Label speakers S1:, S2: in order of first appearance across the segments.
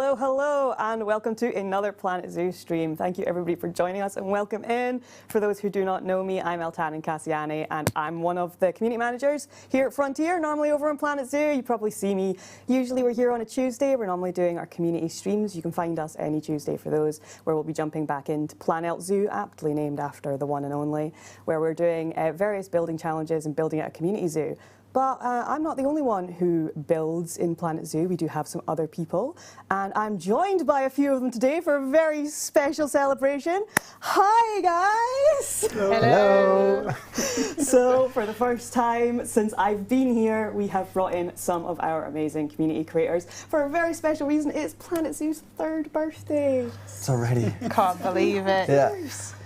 S1: Hello, hello, and welcome to another Planet Zoo stream. Thank you everybody for joining us and welcome in. For those who do not know me, I'm Eltanin Cassiani and I'm one of the community managers here at Frontier, normally over on Planet Zoo. You probably see me. Usually we're here on a Tuesday. We're normally doing our community streams. You can find us any Tuesday for those, where we'll be jumping back into Planet Zoo, aptly named after the one and only, where we're doing various building challenges and building out a community zoo. But I'm not the only one who builds in Planet Zoo. We do have some other people, and I'm joined by a few of them today for a very special celebration. Hi, guys!
S2: Hello!
S1: So, for the first time since I've been here, we have brought in some of our amazing community creators for a very special reason. It's Planet Zoo's 3rd birthday.
S2: It's already.
S3: Can't believe it.
S2: Yeah.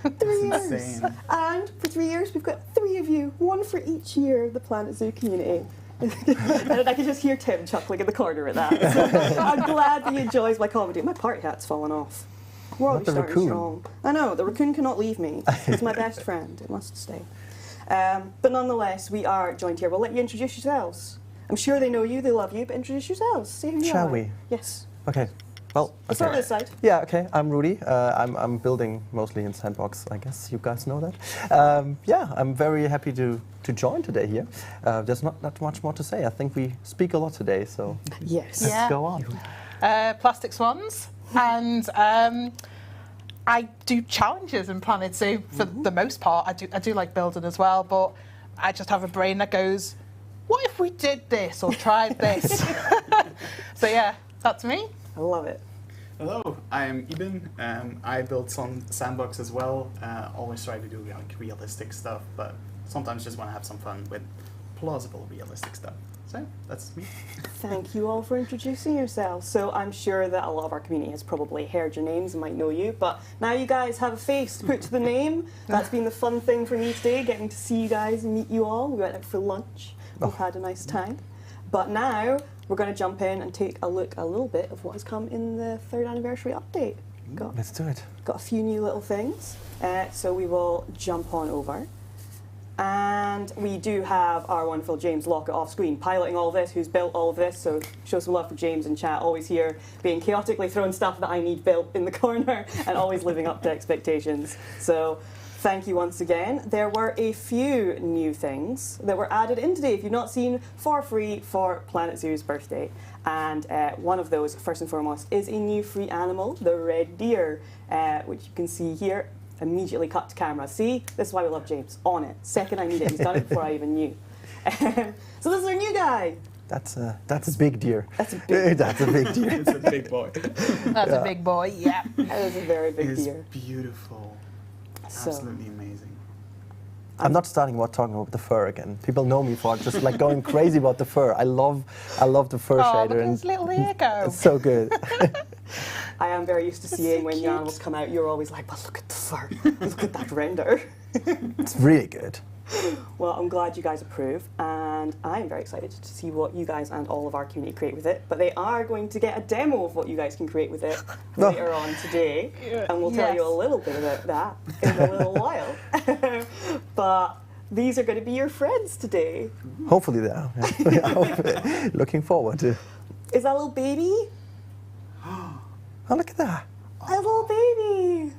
S1: 3 years.
S2: Insane.
S1: And for 3 years, we've got 3 of you, one for each year of the Planet Zoo community. And I can just hear Tim chuckling in the corner at that. So I'm glad that he enjoys my comedy. My party hat's fallen off. We're already
S2: the
S1: starting
S2: raccoon?
S1: strong. I know, the raccoon cannot leave me. It's my best friend. It must stay. But nonetheless, we are joined here. We'll let you introduce yourselves. I'm sure they know you, they love you, but introduce yourselves. Say who you are.
S2: Shall we?
S1: Yes.
S2: Okay. Well,
S1: Let's start with this side.
S2: Yeah, okay. I'm Rudy. I'm building mostly in Sandbox, I guess you guys know that. Yeah, I'm very happy to join today here. There's not much more to say. I think we speak a lot today, so
S1: Yes.
S3: Yeah.
S2: let's go on.
S3: Plastic Swans, and I do challenges in Planet Zoo for the most part. I do like building as well, but I just have a brain that goes, what if we did this or tried this? So yeah, that's me.
S1: I love it.
S4: Hello, I'm Ibn. I build some sandbox as well. Always try to do like realistic stuff, but sometimes just want to have some fun with plausible realistic stuff. So that's me.
S1: Thank you all for introducing yourselves. So I'm sure that a lot of our community has probably heard your names and might know you, but now you guys have a face to put to the name. That's been the fun thing for me today, getting to see you guys and meet you all. We went out for lunch. We've had a nice time. But now we're going to jump in and take a look a little bit of what has come in the 3rd anniversary update.
S2: Let's do it.
S1: Got a few new little things. So we will jump on over. And we do have our wonderful James Lockett off screen piloting all of this, who's built all of this. So show some love for James in chat, always here being chaotically throwing stuff that I need built in the corner and always living up to expectations. So thank you once again. There were a few new things that were added in today, if you've not seen, for free for Planet Zoo's birthday. And one of those, first and foremost, is a new free animal, the red deer, which you can see here. Immediately cut to camera. See? This is why we love James. On it. Second I need it. He's done it before I even knew. So this is our new guy.
S2: That's a big deer.
S1: That's a big
S2: That's a big deer.
S4: It's a big boy.
S3: That's a big boy, yeah.
S1: That is a very big
S4: It's
S1: deer.
S4: beautiful.
S1: So-
S4: Absolutely amazing.
S2: I'm not starting about talking about the fur again. People know me for just like going crazy about the fur. I love the fur
S3: Oh,
S2: shader,
S3: look at
S2: and
S3: his little ear go.
S2: it's so good.
S1: I am very used to
S3: That's
S1: seeing
S3: so
S1: when
S3: cute.
S1: your animals come out, you're always like, but look at the fur. Look at that render.
S2: It's really good.
S1: Well, I'm glad you guys approve, and I'm very excited to see what you guys and all of our community create with it. But they are going to get a demo of what you guys can create with it later on today, and we'll tell you a
S3: Yes.
S1: little bit about that in a little while. But these are going to be your friends today.
S2: Hopefully they are. Yeah. Looking forward to.
S1: Is that a little baby?
S2: Oh, look at that.
S1: A little baby.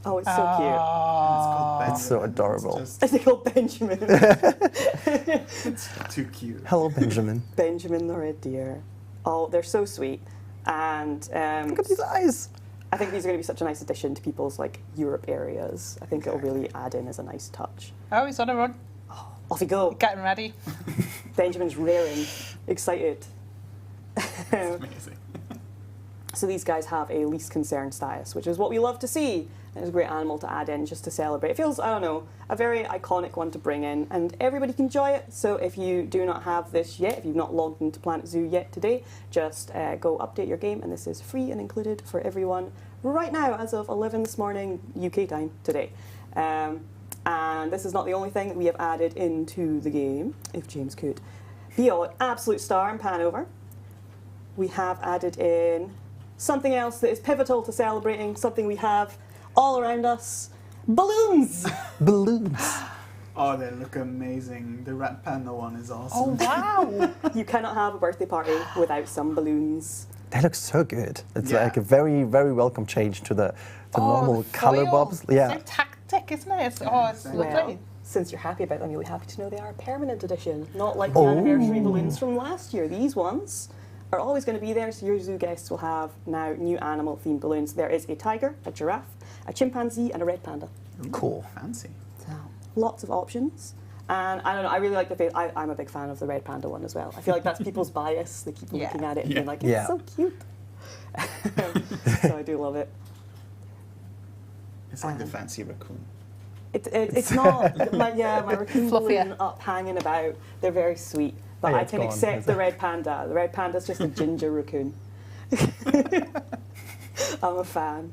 S1: Oh, it's so cute.
S4: It's called
S2: It's so
S4: Benjamin.
S2: adorable.
S4: It's
S1: I think called Benjamin.
S4: just too cute.
S2: Hello, Benjamin.
S1: Benjamin the red deer. Oh, they're so sweet. And
S2: Look at these eyes.
S1: I think these are going to be such a nice addition to people's like Europe areas. I think it'll really add in as a nice touch.
S3: Oh, he's on a run,
S1: Off you go.
S3: getting ready.
S1: Benjamin's rearing, excited.
S4: Amazing.
S1: So these guys have a least concern status, which is what we love to see. And it's a great animal to add in just to celebrate. It feels, I don't know, a very iconic one to bring in, and everybody can enjoy it. So if you do not have this yet, if you've not logged into Planet Zoo yet today, just go update your game, and this is free and included for everyone right now as of 11 this morning UK time today. And this is not the only thing that we have added into the game, if James could be an absolute star and pan over. We have added in something else that is pivotal to celebrating, something we have all around us, balloons!
S2: Balloons.
S4: Oh, they look amazing. The rat panda one is
S3: Oh,
S4: awesome.
S3: wow.
S1: You cannot have a birthday party without some balloons.
S2: They look so good. It's
S4: Yeah.
S2: like a very, very welcome change to the normal
S3: the
S2: color
S3: foil.
S2: bobs. Yeah.
S3: So tactic, isn't it? It's lovely.
S1: Well, since you're happy about them, you'll be happy to know they are a permanent edition, not like the
S2: Oh.
S1: anniversary balloons from last year. These ones are always going to be there, so your zoo guests will have now new animal-themed balloons. There is a tiger, a giraffe, a chimpanzee, and a red panda.
S2: Cool.
S4: Fancy.
S1: So, lots of options. And I don't know, I really like I'm a big fan of the red panda one as well. I feel like that's people's bias. They keep looking at it and being like, it's
S2: Yeah.
S1: so cute. So I do love it.
S4: It's like the fancy raccoon.
S1: It's not, my raccoon
S3: Fluffier.
S1: balloon up hanging about. They're very sweet. But
S2: Oh, yeah,
S1: I
S2: it's
S1: can
S2: gone,
S1: accept
S2: is
S1: the
S2: it?
S1: red panda. The red panda's just a ginger raccoon. I'm a fan.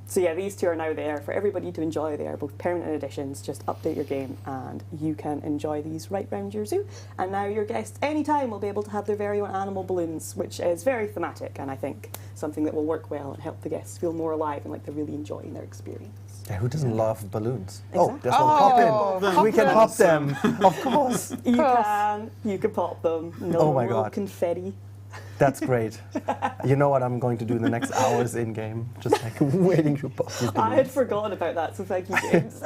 S1: So yeah, these two are now there for everybody to enjoy. They are both permanent editions. Just update your game and you can enjoy these right round your zoo. And now your guests anytime will be able to have their very own animal balloons, which is very thematic and I think something that will work well and help the guests feel more alive and like they're really enjoying their experience.
S2: Yeah, who doesn't love balloons?
S1: Exactly.
S2: Oh, there's one pop in.
S3: pop
S2: We can
S3: them.
S2: pop them, of course.
S1: You can pop them. No
S2: Oh my
S1: little
S2: God.
S1: confetti.
S2: That's great. You know what I'm going to do in the next hours in game? Just like waiting to pop these
S1: I had
S2: balloons.
S1: forgotten about that, so thank you, James.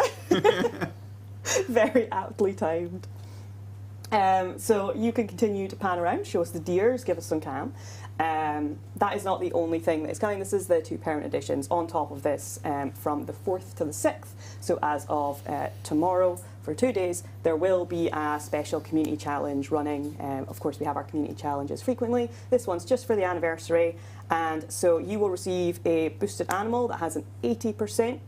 S1: Very aptly timed. So you can continue to pan around, show us the deers, give us some cam. That is not the only thing that is coming. This is the two parent editions on top of this from the 4th to the 6th. So as of tomorrow, for 2 days, there will be a special community challenge running. Of course, we have our community challenges frequently. This one's just for the anniversary. And so you will receive a boosted animal that has an 80%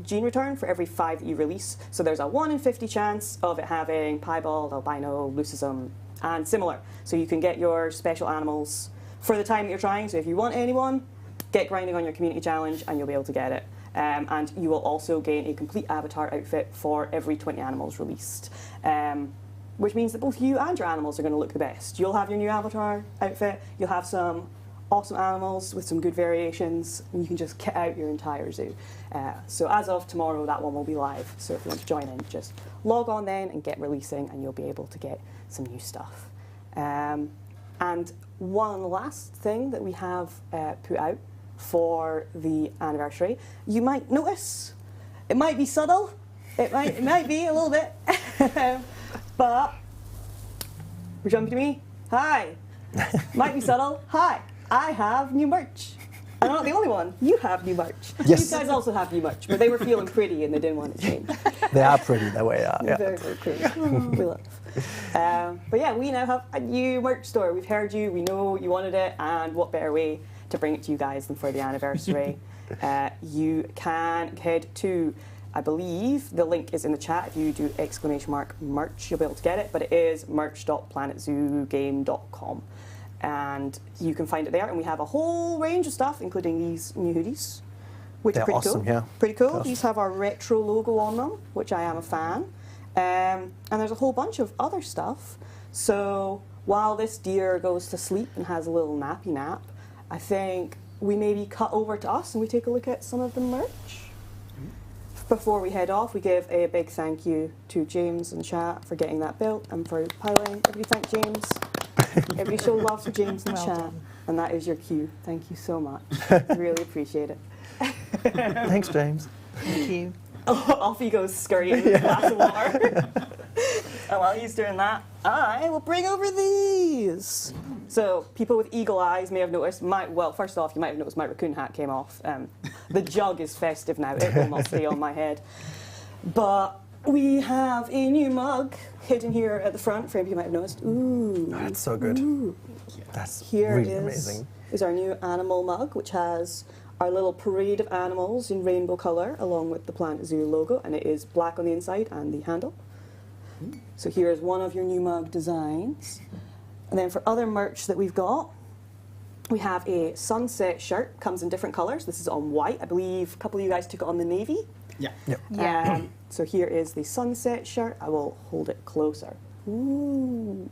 S1: gene return for every 5 that you release. So there's a 1 in 50 chance of it having piebald, albino, leucism, and similar. So you can get your special animals for the time that you're trying. So if you want anyone, get grinding on your community challenge and you'll be able to get it. And you will also gain a complete avatar outfit for every 20 animals released. Which means that both you and your animals are going to look the best. You'll have your new avatar outfit, you'll have some awesome animals with some good variations, and you can just kit out your entire zoo. So as of tomorrow, that one will be live. So if you want to join in, just log on then and get releasing, and you'll be able to get some new stuff. And one last thing that we have put out for the anniversary, you might notice, it might be subtle, it might be a little bit, but we're jumping to me. Hi, might be subtle. Hi, I have new merch. I'm not the only one. You have new merch.
S2: Yes.
S1: You guys also have new merch, but they were feeling pretty and they didn't want to change.
S2: They are pretty that way. Yeah.
S1: Very, very pretty. We love. But yeah, we now have a new merch store. We've heard you. We know you wanted it, and what better way to bring it to you guys than for the anniversary? You can head to, I believe the link is in the chat. If you do !merch, you'll be able to get it. But it is merch.planetzoogame.com. And you can find it there. And we have a whole range of stuff, including these new hoodies, which
S2: They're
S1: are pretty
S2: awesome,
S1: cool.
S2: yeah.
S1: Pretty cool.
S2: Awesome.
S1: These have our retro logo on them, which I am a fan. And there's a whole bunch of other stuff. So while this deer goes to sleep and has a little nappy nap, I think we maybe cut over to us and we take a look at some of the merch. Before we head off, we give a big thank you to James in chat for getting that built and for piling. Everybody thank James. Everybody show love to James in
S3: Well
S1: chat.
S3: done.
S1: And that is your cue. Thank you so much. Really appreciate it.
S2: Thanks, James.
S3: Thank you.
S1: Off he goes scurrying with a glass of water. And while he's doing that, I will bring over these. So people with eagle eyes may have noticed first off, you might have noticed my raccoon hat came off. The jug is festive now. It will not stay on my head. But we have a new mug hidden here at the front. For you might have noticed. Ooh.
S2: Oh, that's so good.
S1: Ooh.
S2: That's
S1: Here
S2: really amazing.
S1: is our new animal mug, which has our little parade of animals in rainbow colour, along with the Planet Zoo logo, and it is black on the inside and the handle. So here is one of your new mug designs. And then for other merch that we've got, we have a sunset shirt, comes in different colours. This is on white. I believe a couple of you guys took it on the navy.
S4: Yeah.
S2: Yep.
S3: Yeah.
S1: So here is the sunset shirt. I will hold it closer. Ooh.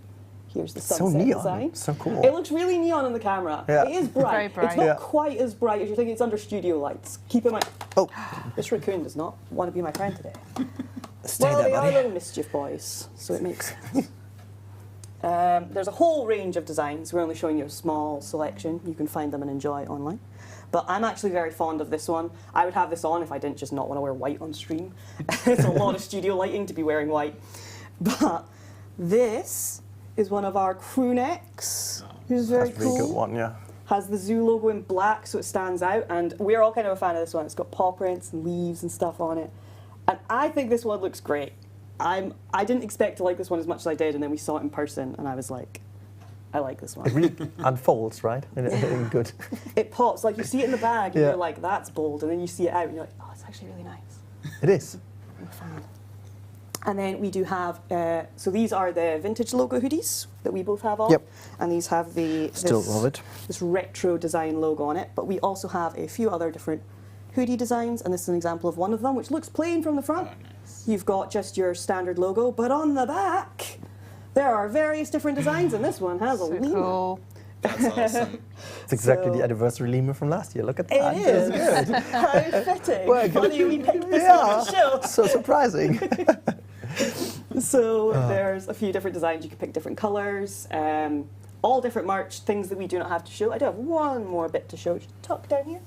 S1: Here's the
S2: So
S1: sunset
S2: neon.
S1: design.
S2: So cool.
S1: It looks really neon on the camera.
S2: Yeah.
S1: It is bright.
S3: Very bright.
S1: It's not
S2: Yeah.
S1: quite as bright as you're thinking. It's under studio lights. Keep in mind,
S2: Oh,
S1: this raccoon does not want to be my friend today.
S2: stay
S1: Well,
S2: there,
S1: they are
S2: buddy.
S1: little mischief boys, so it makes sense. There's a whole range of designs. We're only showing you a small selection. You can find them and enjoy online. But I'm actually very fond of this one. I would have this on if I didn't just not want to wear white on stream. It's a lot of studio lighting to be wearing white. But this is one of our crew necks. Who's very
S2: That's a
S1: cool.
S2: really good one, yeah.
S1: Has the zoo logo in black so it stands out, and we're all kind of a fan of this one. It's got paw prints and leaves and stuff on it. And I think this one looks great. I didn't expect to like this one as much as I did, and then we saw it in person and I was like, I like this one.
S2: It really unfolds, right? In good.
S1: It pops, like you see it in the bag and
S2: Yeah.
S1: you're like, that's bold, and then you see it out and you're like, oh, it's actually really nice.
S2: It is.
S1: I'm a fan. And then we do have, so these are the vintage logo hoodies that we both have on.
S2: Yep.
S1: And these have
S2: Still love it.
S1: this retro design logo on it. But we also have a few other different hoodie designs, and this is an example of one of them, which looks plain from the front.
S4: Oh, nice.
S1: You've got just your standard logo, but on the back, there are various different designs, and this one has a
S3: So
S1: lemur.
S3: cool.
S4: That's awesome.
S2: It's exactly
S1: So-
S2: the anniversary lemur from last year. Look at that.
S1: It is.
S2: That's good.
S1: How fitting.
S2: Well,
S1: Funny we picked this
S2: Yeah.
S1: one to show.
S2: So surprising.
S1: So there's a few different designs. You can pick different colours, all different merch, things that we do not have to show. I do have one more bit to show, just tucked down here.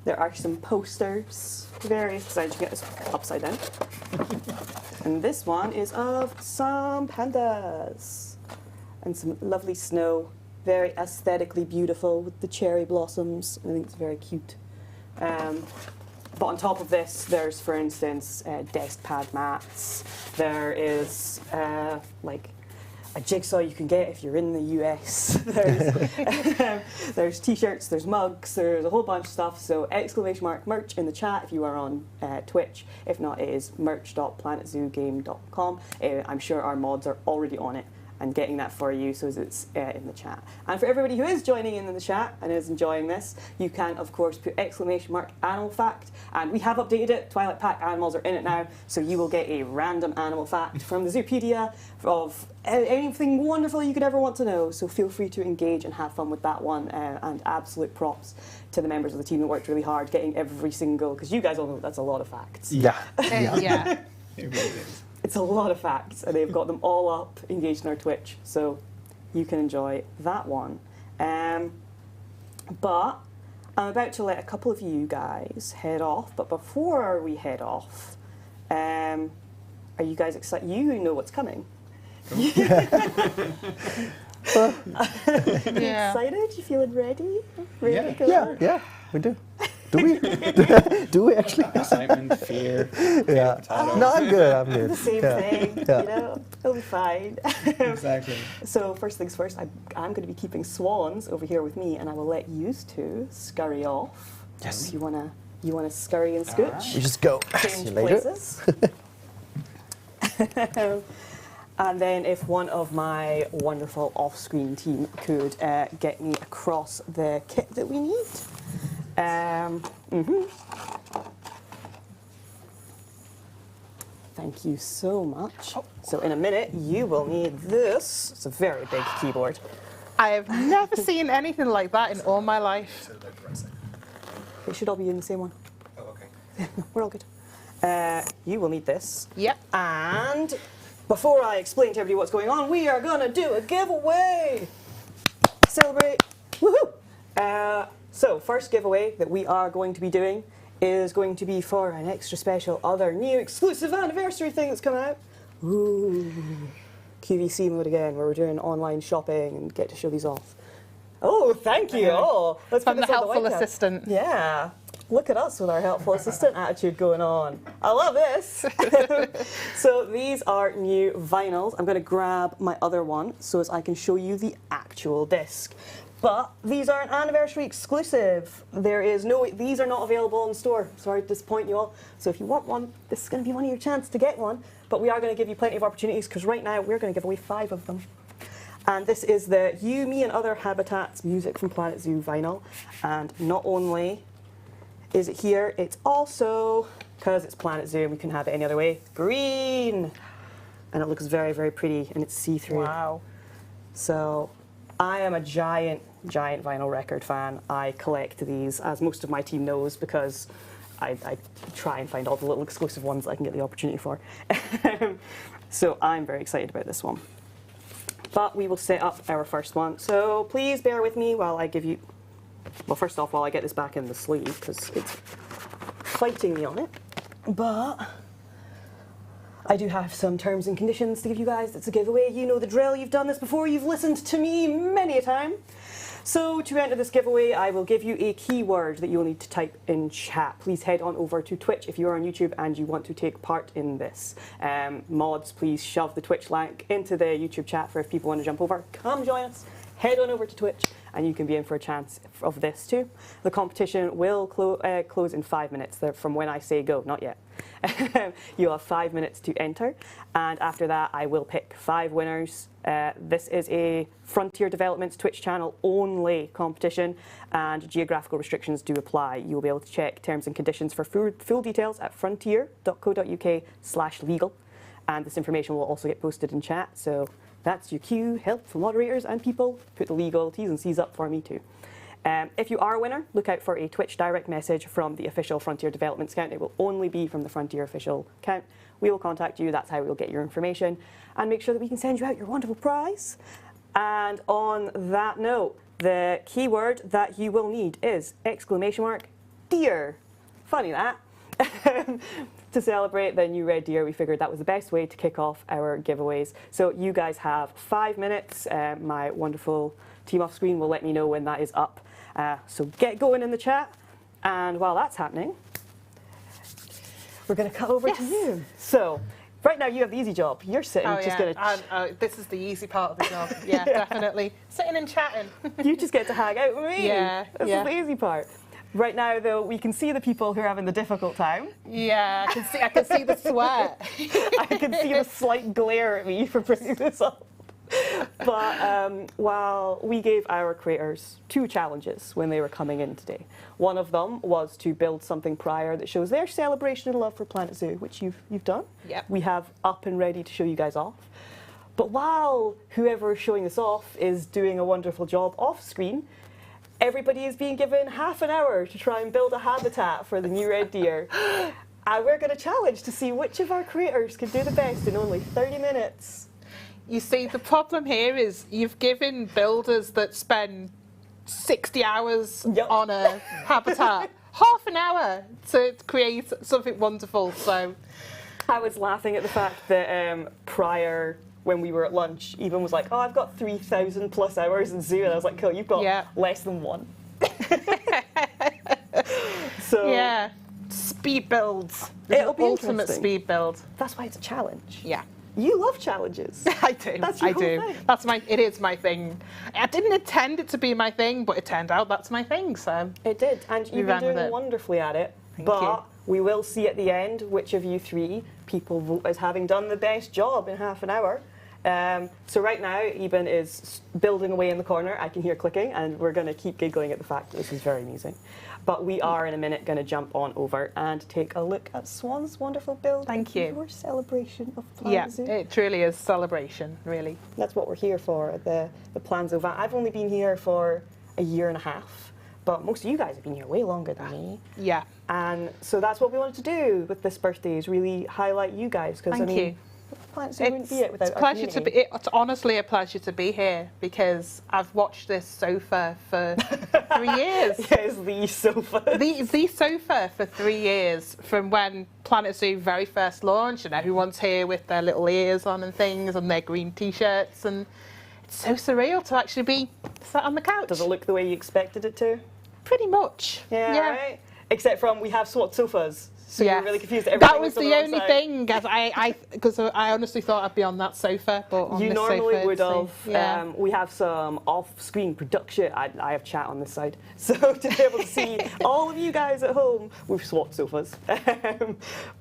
S1: There are some posters, various designs. You can get this upside down. And this one is of some pandas and some lovely snow. Very aesthetically beautiful with the cherry blossoms. I think it's very cute. But on top of this, there's, for instance, desk pad mats. There is like a jigsaw you can get if you're in the US. There's t-shirts, there's mugs, there's a whole bunch of stuff. So ! merch in the chat if you are on Twitch. If not, it is merch.planetzoogame.com. I'm sure our mods are already on it and getting that for you, so it's in the chat. And for everybody who is joining in the chat and is enjoying this, you can of course put ! animal fact, and we have updated it. Twilight Pack animals are in it now, so you will get a random animal fact from the Zoopedia of anything wonderful you could ever want to know. So feel free to engage and have fun with that one, and absolute props to the members of the team that worked really hard getting every single, because you guys all know that's a lot of facts.
S2: Yeah.
S3: Yeah.
S4: It really is.
S1: It's a lot of facts, and they've got them all up, engaged in our Twitch, so you can enjoy that one. But I'm about to let a couple of you guys head off, but before we head off, are you guys excited? You know what's coming.
S3: Yeah.
S1: Excited? You feeling ready? Ready
S4: Yeah.
S1: to go?
S2: Yeah, we do. Do we? Do we actually?
S4: Excitement, fear.
S2: Yeah.
S4: Potato.
S2: No, I'm good. I'm good.
S1: The same
S2: Yeah.
S1: thing,
S2: Yeah.
S1: you know, it'll be fine.
S4: Exactly.
S1: So first things first, I'm going to be keeping Swans over here with me, and I will let you two scurry off.
S2: Yes.
S1: You wanna scurry and scooch?
S4: Alright.
S2: We just go. See
S1: Change
S2: you later.
S1: places. And then if one of my wonderful off-screen team could get me across the kit that we need. Thank you so much. So in a minute, you will need this. It's a very big keyboard.
S3: I have never seen anything like that in all my life.
S1: They should all be in the same one.
S4: Oh, okay.
S1: We're all good. You will need this.
S3: Yep.
S1: And before I explain to everybody what's going on, we are going to do a giveaway. Celebrate. Woohoo! So first giveaway that we are going to be doing is going to be for an extra special other new exclusive anniversary thing that's coming out. Ooh. QVC mode again, where we're doing online shopping and get to show these off. Oh, thank you. Oh, let's
S3: From
S1: put
S3: the
S1: this on
S3: helpful
S1: webcam.
S3: assistant.
S1: Yeah. Look at us with our helpful assistant attitude going on. I love this. So these are new vinyls. I'm going to grab my other one so as I can show you the actual disc. But these are an anniversary exclusive. These are not available in the store. Sorry to disappoint you all. So if you want one, this is going to be one of your chances to get one. But we are going to give you plenty of opportunities, because right now we're going to give away 5 of them. And this is the You, Me and Other Habitats Music from Planet Zoo vinyl. And not only is it here, it's also, because it's Planet Zoo and we couldn't have it any other way, green. And it looks very, very pretty, and it's see-through.
S3: Wow.
S1: So I am a giant vinyl record fan. I collect these, as most of my team knows, because I try and find all the little exclusive ones that I can get the opportunity for. So I'm very excited about this one. But we will set up our first one. So please bear with me while I give you, well, first off, while I get this back in the sleeve, because it's fighting me on it. But I do have some terms and conditions to give you guys. It's a giveaway. You know the drill. You've done this before. You've listened to me many a time. So to enter this giveaway, I will give you a keyword that you'll need to type in chat. Please head on over to Twitch if you are on YouTube and you want to take part in this. Mods, please shove the Twitch link into the YouTube chat for if people want to jump over. Come join us. Head on over to Twitch and you can be in for a chance of this too. The competition will close in 5 minutes from when I say go, not yet. You'll have 5 minutes to enter, and after that I will pick 5 winners. This is a Frontier Developments Twitch channel only competition, and geographical restrictions do apply. You will be able to check terms and conditions for full details at frontier.co.uk/legal, and this information will also get posted in chat. So that's your cue, help from moderators and people. Put the legal T's and C's up for me too. If you are a winner, look out for a Twitch direct message from the official Frontier Developments account. It will only be from the Frontier official account. We will contact you, that's how we will get your information, and make sure that we can send you out your wonderful prize. And on that note, the keyword that you will need is !deer. Funny that. To celebrate the new red deer, we figured that was the best way to kick off our giveaways. So you guys have 5 minutes. My wonderful team off screen will let me know when that is up. So get going in the chat. And while that's happening, we're going to cut over to you. So right now you have the easy job. You're sitting just going to...
S3: this is the easy part of the job. Yeah, definitely. Sitting and chatting.
S1: You just get to hang out with me.
S3: Yeah,
S1: This is the easy part. Right now, though, we can see the people who are having the difficult time.
S3: Yeah, I can see the sweat.
S1: I can see the slight glare at me for bringing this up. But while we gave our creators 2 challenges when they were coming in today. One of them was to build something prior that shows their celebration and love for Planet Zoo, which you've done.
S3: Yep.
S1: We have up and ready to show you guys off. But while whoever is showing this off is doing a wonderful job off screen, everybody is being given half an hour to try and build a habitat for the new red deer. And we're going to challenge to see which of our creators can do the best in only 30 minutes.
S3: You see, the problem here is you've given builders that spend 60 hours on a habitat half an hour to create something wonderful. So
S1: I was laughing at the fact that prior, when we were at lunch, Eben was like, oh, I've got 3,000 plus hours in Zoo. And I was like, cool, you've got less than 1. So
S3: yeah, speed builds.
S1: It'll be
S3: ultimate speed build.
S1: That's why it's a challenge.
S3: Yeah.
S1: You love challenges.
S3: I do.
S1: That's your
S3: I
S1: whole
S3: do.
S1: thing.
S3: It is my thing. I didn't intend it to be my thing, but it turned out that's my thing. So
S1: it did, and you've been doing wonderfully at it.
S3: Thank
S1: but
S3: you.
S1: we will see at the end which of you 3 people vote as having done the best job in half an hour. So right now, Eben is building away in the corner. I can hear clicking, and we're going to keep giggling at the fact that this is very amusing. But we are, in a minute, going to jump on over and take a look at Swan's wonderful build.
S3: Thank you.
S1: Your celebration of Planet Zoo.
S3: Yeah, it truly is celebration, really.
S1: That's what we're here for, the Plan Zoo van. I've only been here for a year and a half, but most of you guys have been here way longer than me.
S3: Yeah.
S1: And so that's what we wanted to do with this birthday, is really highlight you guys. Because I mean, Planet Zoo wouldn't be it without our community.
S3: It's honestly a pleasure to be here, because I've watched this sofa for 3 years.
S1: Yes, the sofa.
S3: The sofa for 3 years, from when Planet Zoo very first launched, and everyone's here with their little ears on and things, and their green t-shirts, and it's so surreal to actually be sat on the couch.
S1: Does it look the way you expected it to?
S3: Pretty much.
S1: Yeah. Right? Except from we have SWAT sofas. So you're really confused.
S3: That was the only thing, because I honestly thought I'd be on that sofa, but on
S1: you
S3: this
S1: normally
S3: sofa,
S1: would have.
S3: Yeah.
S1: We have some off-screen production. I have chat on this side, so to be able to see all of you guys at home with SWAT sofas.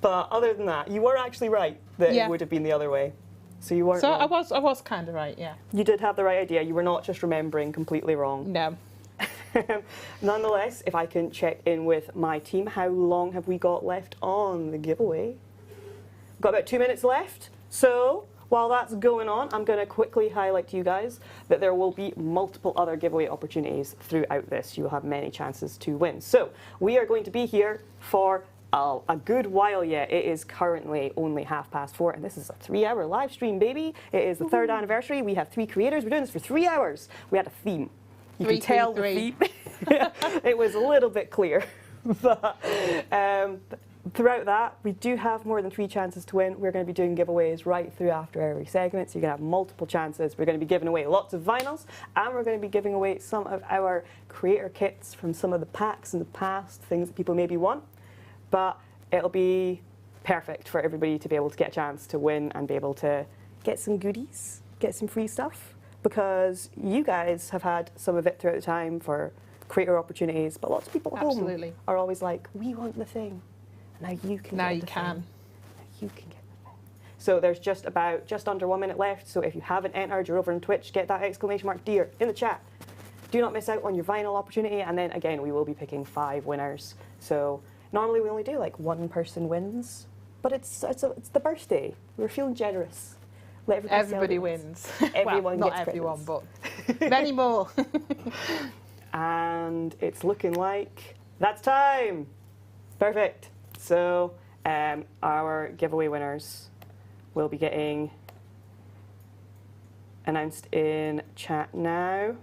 S1: But other than that, you were actually right that it would have been the other way. So you weren't.
S3: So
S1: wrong.
S3: I was kind of right. Yeah.
S1: You did have the right idea. You were not just remembering completely wrong.
S3: No.
S1: Nonetheless, if I can check in with my team, how long have we got left on the giveaway? We've got about 2 minutes left. So while that's going on, I'm going to quickly highlight to you guys that there will be multiple other giveaway opportunities throughout this. You'll have many chances to win. So we are going to be here for a good while yet. It is currently only 4:30, and this is a 3-hour live stream, baby. It is the 3rd anniversary. We have 3 creators. We're doing this for 3 hours. We had a theme. You can tell the theme. It was a little bit clear. But throughout that, we do have more than 3 chances to win. We're going to be doing giveaways right through after every segment, so you're going to have multiple chances. We're going to be giving away lots of vinyls, and we're going to be giving away some of our creator kits from some of the packs in the past, things that people maybe want. But it'll be perfect for everybody to be able to get a chance to win and be able to get some goodies, get some free stuff, because you guys have had some of it throughout the time for creator opportunities, but lots of people at home are always like, we want the thing. Now you can
S3: Now
S1: get
S3: you
S1: the
S3: can.
S1: thing. Now you can get the thing. So there's just under 1 minute left, so if you haven't entered, you're over on Twitch, get that exclamation mark dear in the chat. Do not miss out on your vinyl opportunity, and then again, we will be picking 5 winners. So normally we only do like 1 person wins, but it's the birthday. We're feeling generous. Let
S3: Everybody wins.
S1: Everyone
S3: well,
S1: gets
S3: not everyone,
S1: presents.
S3: but many more.
S1: And it's looking like that's time. Perfect. So our giveaway winners will be getting announced in chat now.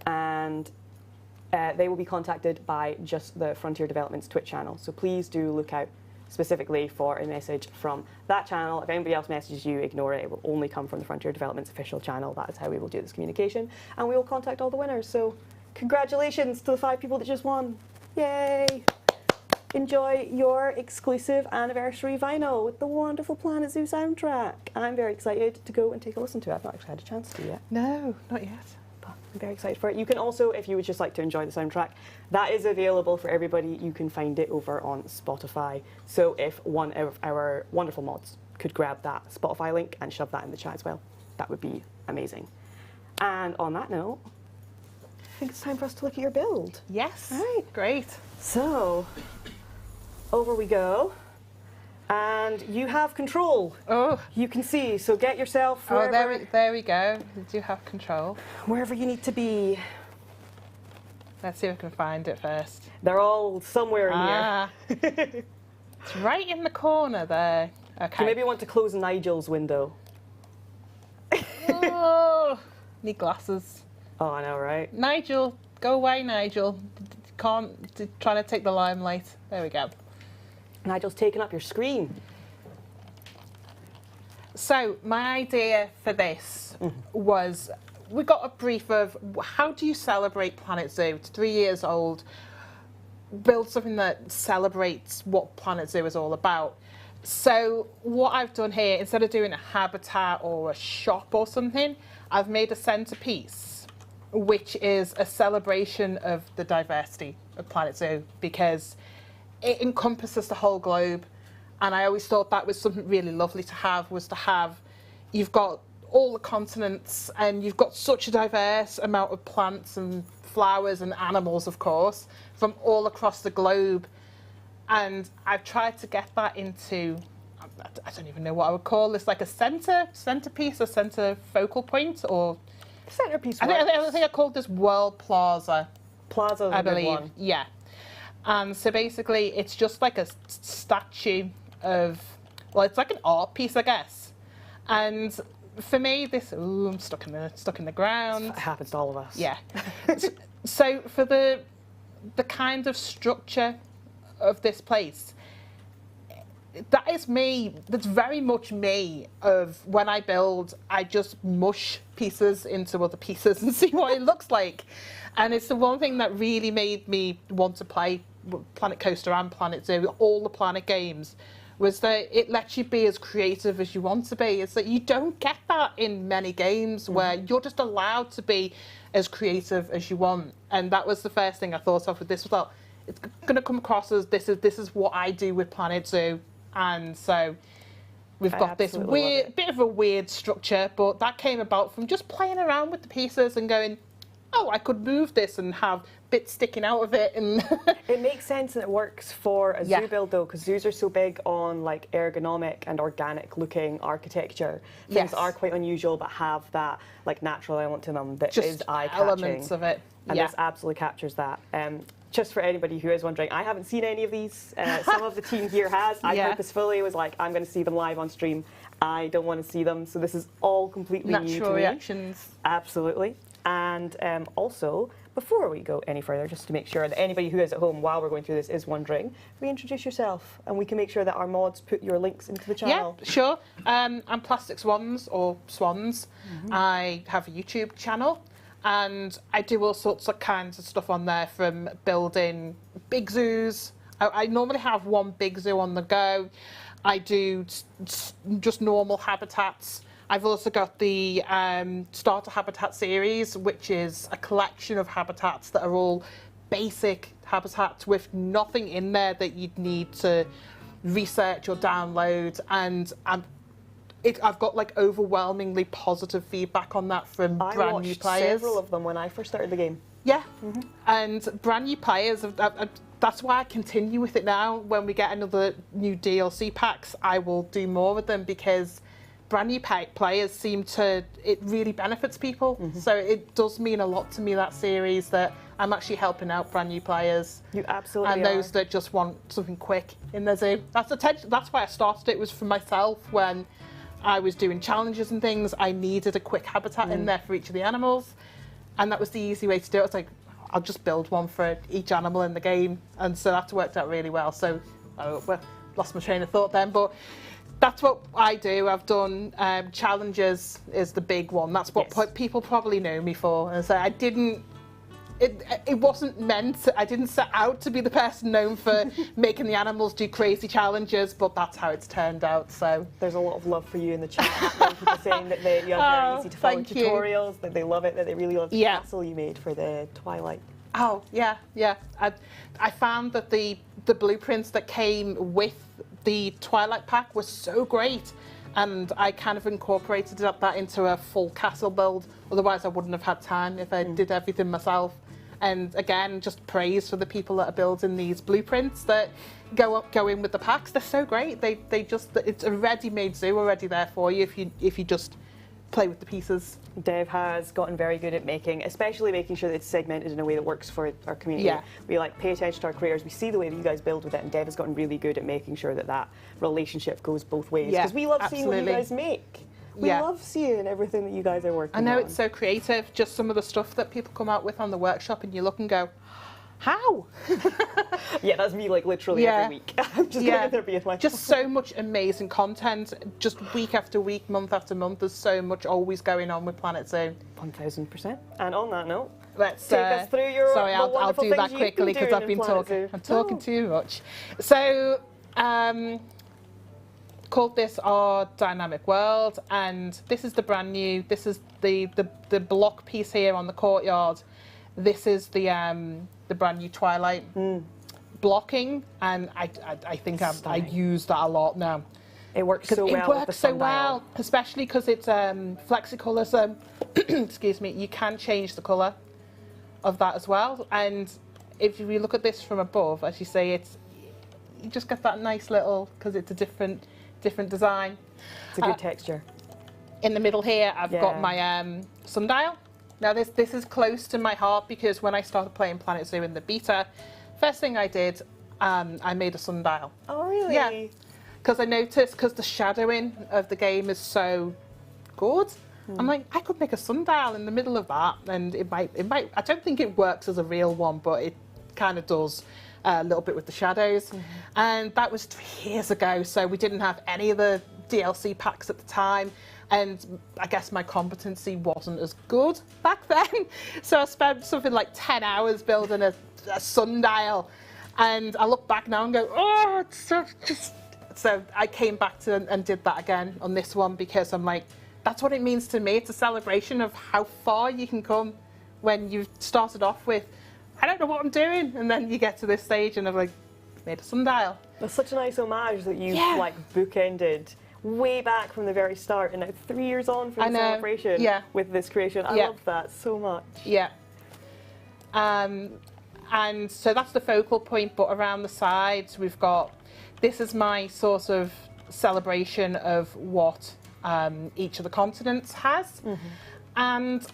S1: And they will be contacted by just the Frontier Developments Twitch channel. So please do look out specifically for a message from that channel. If anybody else messages you, ignore it. It will only come from the Frontier Developments official channel. That is how we will do this communication. And we will contact all the winners. So congratulations to the 5 people that just won. Yay! Enjoy your exclusive anniversary vinyl with the wonderful Planet Zoo soundtrack. I'm very excited to go and take a listen to it. I've not actually had a chance to yet.
S3: No, not yet.
S1: I'm very excited for it. You can also, if you would just like to enjoy the soundtrack, that is available for everybody. You can find it over on Spotify. So if one of our wonderful mods could grab that Spotify link and shove that in the chat as well, that would be amazing. And on that note, I think it's time for us to look at your build.
S3: Yes.
S1: All right.
S3: Great.
S1: So, over we go. And you have control.
S3: Oh.
S1: You can see, so get yourself wherever,
S3: there we go. You do have control.
S1: wherever you need to be.
S3: Let's see if I can find it first.
S1: They're all somewhere in
S3: Ah. It's right in the corner there. Okay.
S1: You maybe want to close Nigel's window.
S3: Oh, need glasses.
S1: Oh, I know, right?
S3: Nigel, go away, Nigel. Trying to take the limelight. There we go.
S1: Nigel's taking up your screen.
S3: So my idea for this was, we got a brief of how do you celebrate Planet Zoo? It's 3 years old. Build something that celebrates what Planet Zoo is all about. So what I've done here, instead of doing a habitat or a shop or something, I've made a centerpiece, which is a celebration of the diversity of Planet Zoo, because it encompasses the whole globe. And I always thought that was something really lovely to have, you've got all the continents and you've got such a diverse amount of plants and flowers and animals, of course, from all across the globe. And I've tried to get that into, I don't even know what I would call this, like a centerpiece, a center focal point, or
S1: Centerpiece.
S3: I think I called this World Plaza.
S1: Plaza's
S3: I
S1: a good
S3: believe,
S1: one.
S3: yeah. And so basically, it's just like a statue of, well, it's like an art piece, I guess. And for me, this, ooh, I'm stuck in the ground.
S1: It happens to all of us.
S3: Yeah. So for the kind of structure of this place, that is me. That's very much me. Of when I build, I just mush pieces into other pieces and see what it looks like. And it's the one thing that really made me want to play Planet Coaster and Planet Zoo, all the Planet games, was that it lets you be as creative as you want to be. It's that you don't get that in many games where you're just allowed to be as creative as you want. And that was the first thing I thought of with this. Well, it's going to come across as this is what I do with Planet Zoo. And so we've got this weird, bit of a weird structure, but that came about from just playing around with the pieces and going, oh, I could move this and have bits sticking out of it. And
S1: it makes sense and it works for a zoo build though, because zoos are so big on like ergonomic and organic looking architecture. Things are quite unusual but have that like natural element to them that
S3: just
S1: is eye-catching.
S3: elements of it.
S1: and this absolutely captures that. Just for anybody who is wondering, I haven't seen any of these. Some of the team here has. I purposefully was like, I'm going to see them live on stream. I don't want to see them, so this is all completely new to me.
S3: Natural reactions.
S1: Absolutely. And also, before we go any further, just to make sure that anybody who is at home while we're going through this is wondering, reintroduce yourself, and we can make sure that our mods put your links into the channel.
S3: Yeah, sure. I'm Plastic Swans, or Swans. I have a YouTube channel, and I do all sorts of kinds of stuff on there, from building big zoos. I normally have one big zoo on the go. I do just normal habitats. I've also got the Starter Habitat series, which is a collection of habitats that are all basic habitats with nothing in there that you'd need to research or download. And I've got like overwhelmingly positive feedback on that from brand new players.
S1: I watched several of them when I first started the game.
S3: Yeah, and brand new players, that's why I continue with it now. When we get another new DLC packs, I will do more with them, because brand new players seem to, it really benefits people. So it does mean a lot to me, that series, that I'm actually helping out brand new players.
S1: You absolutely
S3: and those that just want something quick in their zoo. That's why I started it, was for myself. When I was doing challenges and things, I needed a quick habitat in there for each of the animals, and that was the easy way to do it. It's like, I'll just build one for each animal in the game, and so that's worked out really well. So, well, lost my train of thought then, but that's what I do. I've done challenges is the big one. That's what people probably know me for. And so I didn't. It wasn't meant to, I didn't set out to be the person known for making the animals do crazy challenges, but that's how it's turned out. So
S1: there's a lot of love for you in the chat. People saying that you have very easy to follow tutorials, that they love it, that they really love the castle you made for the Twilight.
S3: Oh yeah. I found that the blueprints that came with the Twilight pack were so great, and I kind of incorporated that into a full castle build. Otherwise I wouldn't have had time if I did everything myself. And again, just praise for the people that are building these blueprints that go in with the packs. They're so great. They just, it's a ready-made zoo already there for you if you just play with the pieces.
S1: Dev has gotten very good at especially making sure that it's segmented in a way that works for our community.
S3: Yeah.
S1: We pay attention to our creators. We see the way that you guys build with it, and Dev has gotten really good at making sure that relationship goes both ways. Because we love seeing what you guys make. We love seeing everything that you guys are working on.
S3: I know, it's so creative. Just some of the stuff that people come out with on the workshop, and you look and go, how?
S1: Yeah, that's me literally every week. I'm just going in there being like...
S3: Just so much amazing content, just week after week, month after month. There's so much always going on with Planet Zoo.
S1: 1000%. And on that note,
S3: let's
S1: take us through your
S3: sorry, I'll do that quickly because I've been talking. I'm talking too much. So, called this our dynamic world, and this is the brand new. This is the block piece here on the courtyard. This is the brand new Twilight blocking, and I think I use that a lot now.
S1: It works so well.
S3: It works so well, especially because it's flexicolour. So, excuse me, you can change the colour of that as well. And if you look at this from above, as you say, you just get that nice little, because it's a different design.
S1: It's a good texture.
S3: In the middle here, I've got my sundial. Now this is close to my heart, because when I started playing Planet Zoo in the beta, first thing I did, I made a sundial.
S1: Oh really?
S3: Yeah. Because I noticed, because the shadowing of the game is so good, I'm like, I could make a sundial in the middle of that, and it might. I don't think it works as a real one, but it kind of does a little bit with the shadows. And that was 3 years ago, so we didn't have any of the DLC packs at the time. And I guess my competency wasn't as good back then. So I spent something like 10 hours building a sundial. And I look back now and go, oh, it's so I came back to and did that again on this one, because I'm like, that's what it means to me. It's a celebration of how far you can come when you've started off with, I don't know what I'm doing. And then you get to this stage and I've made a sundial.
S1: That's such a nice homage that you've bookended way back from the very start, and now 3 years on from the celebration with this creation. I love that so much.
S3: Yeah. And so that's the focal point, but around the sides we've got, this is my sort of celebration of what each of the continents has. And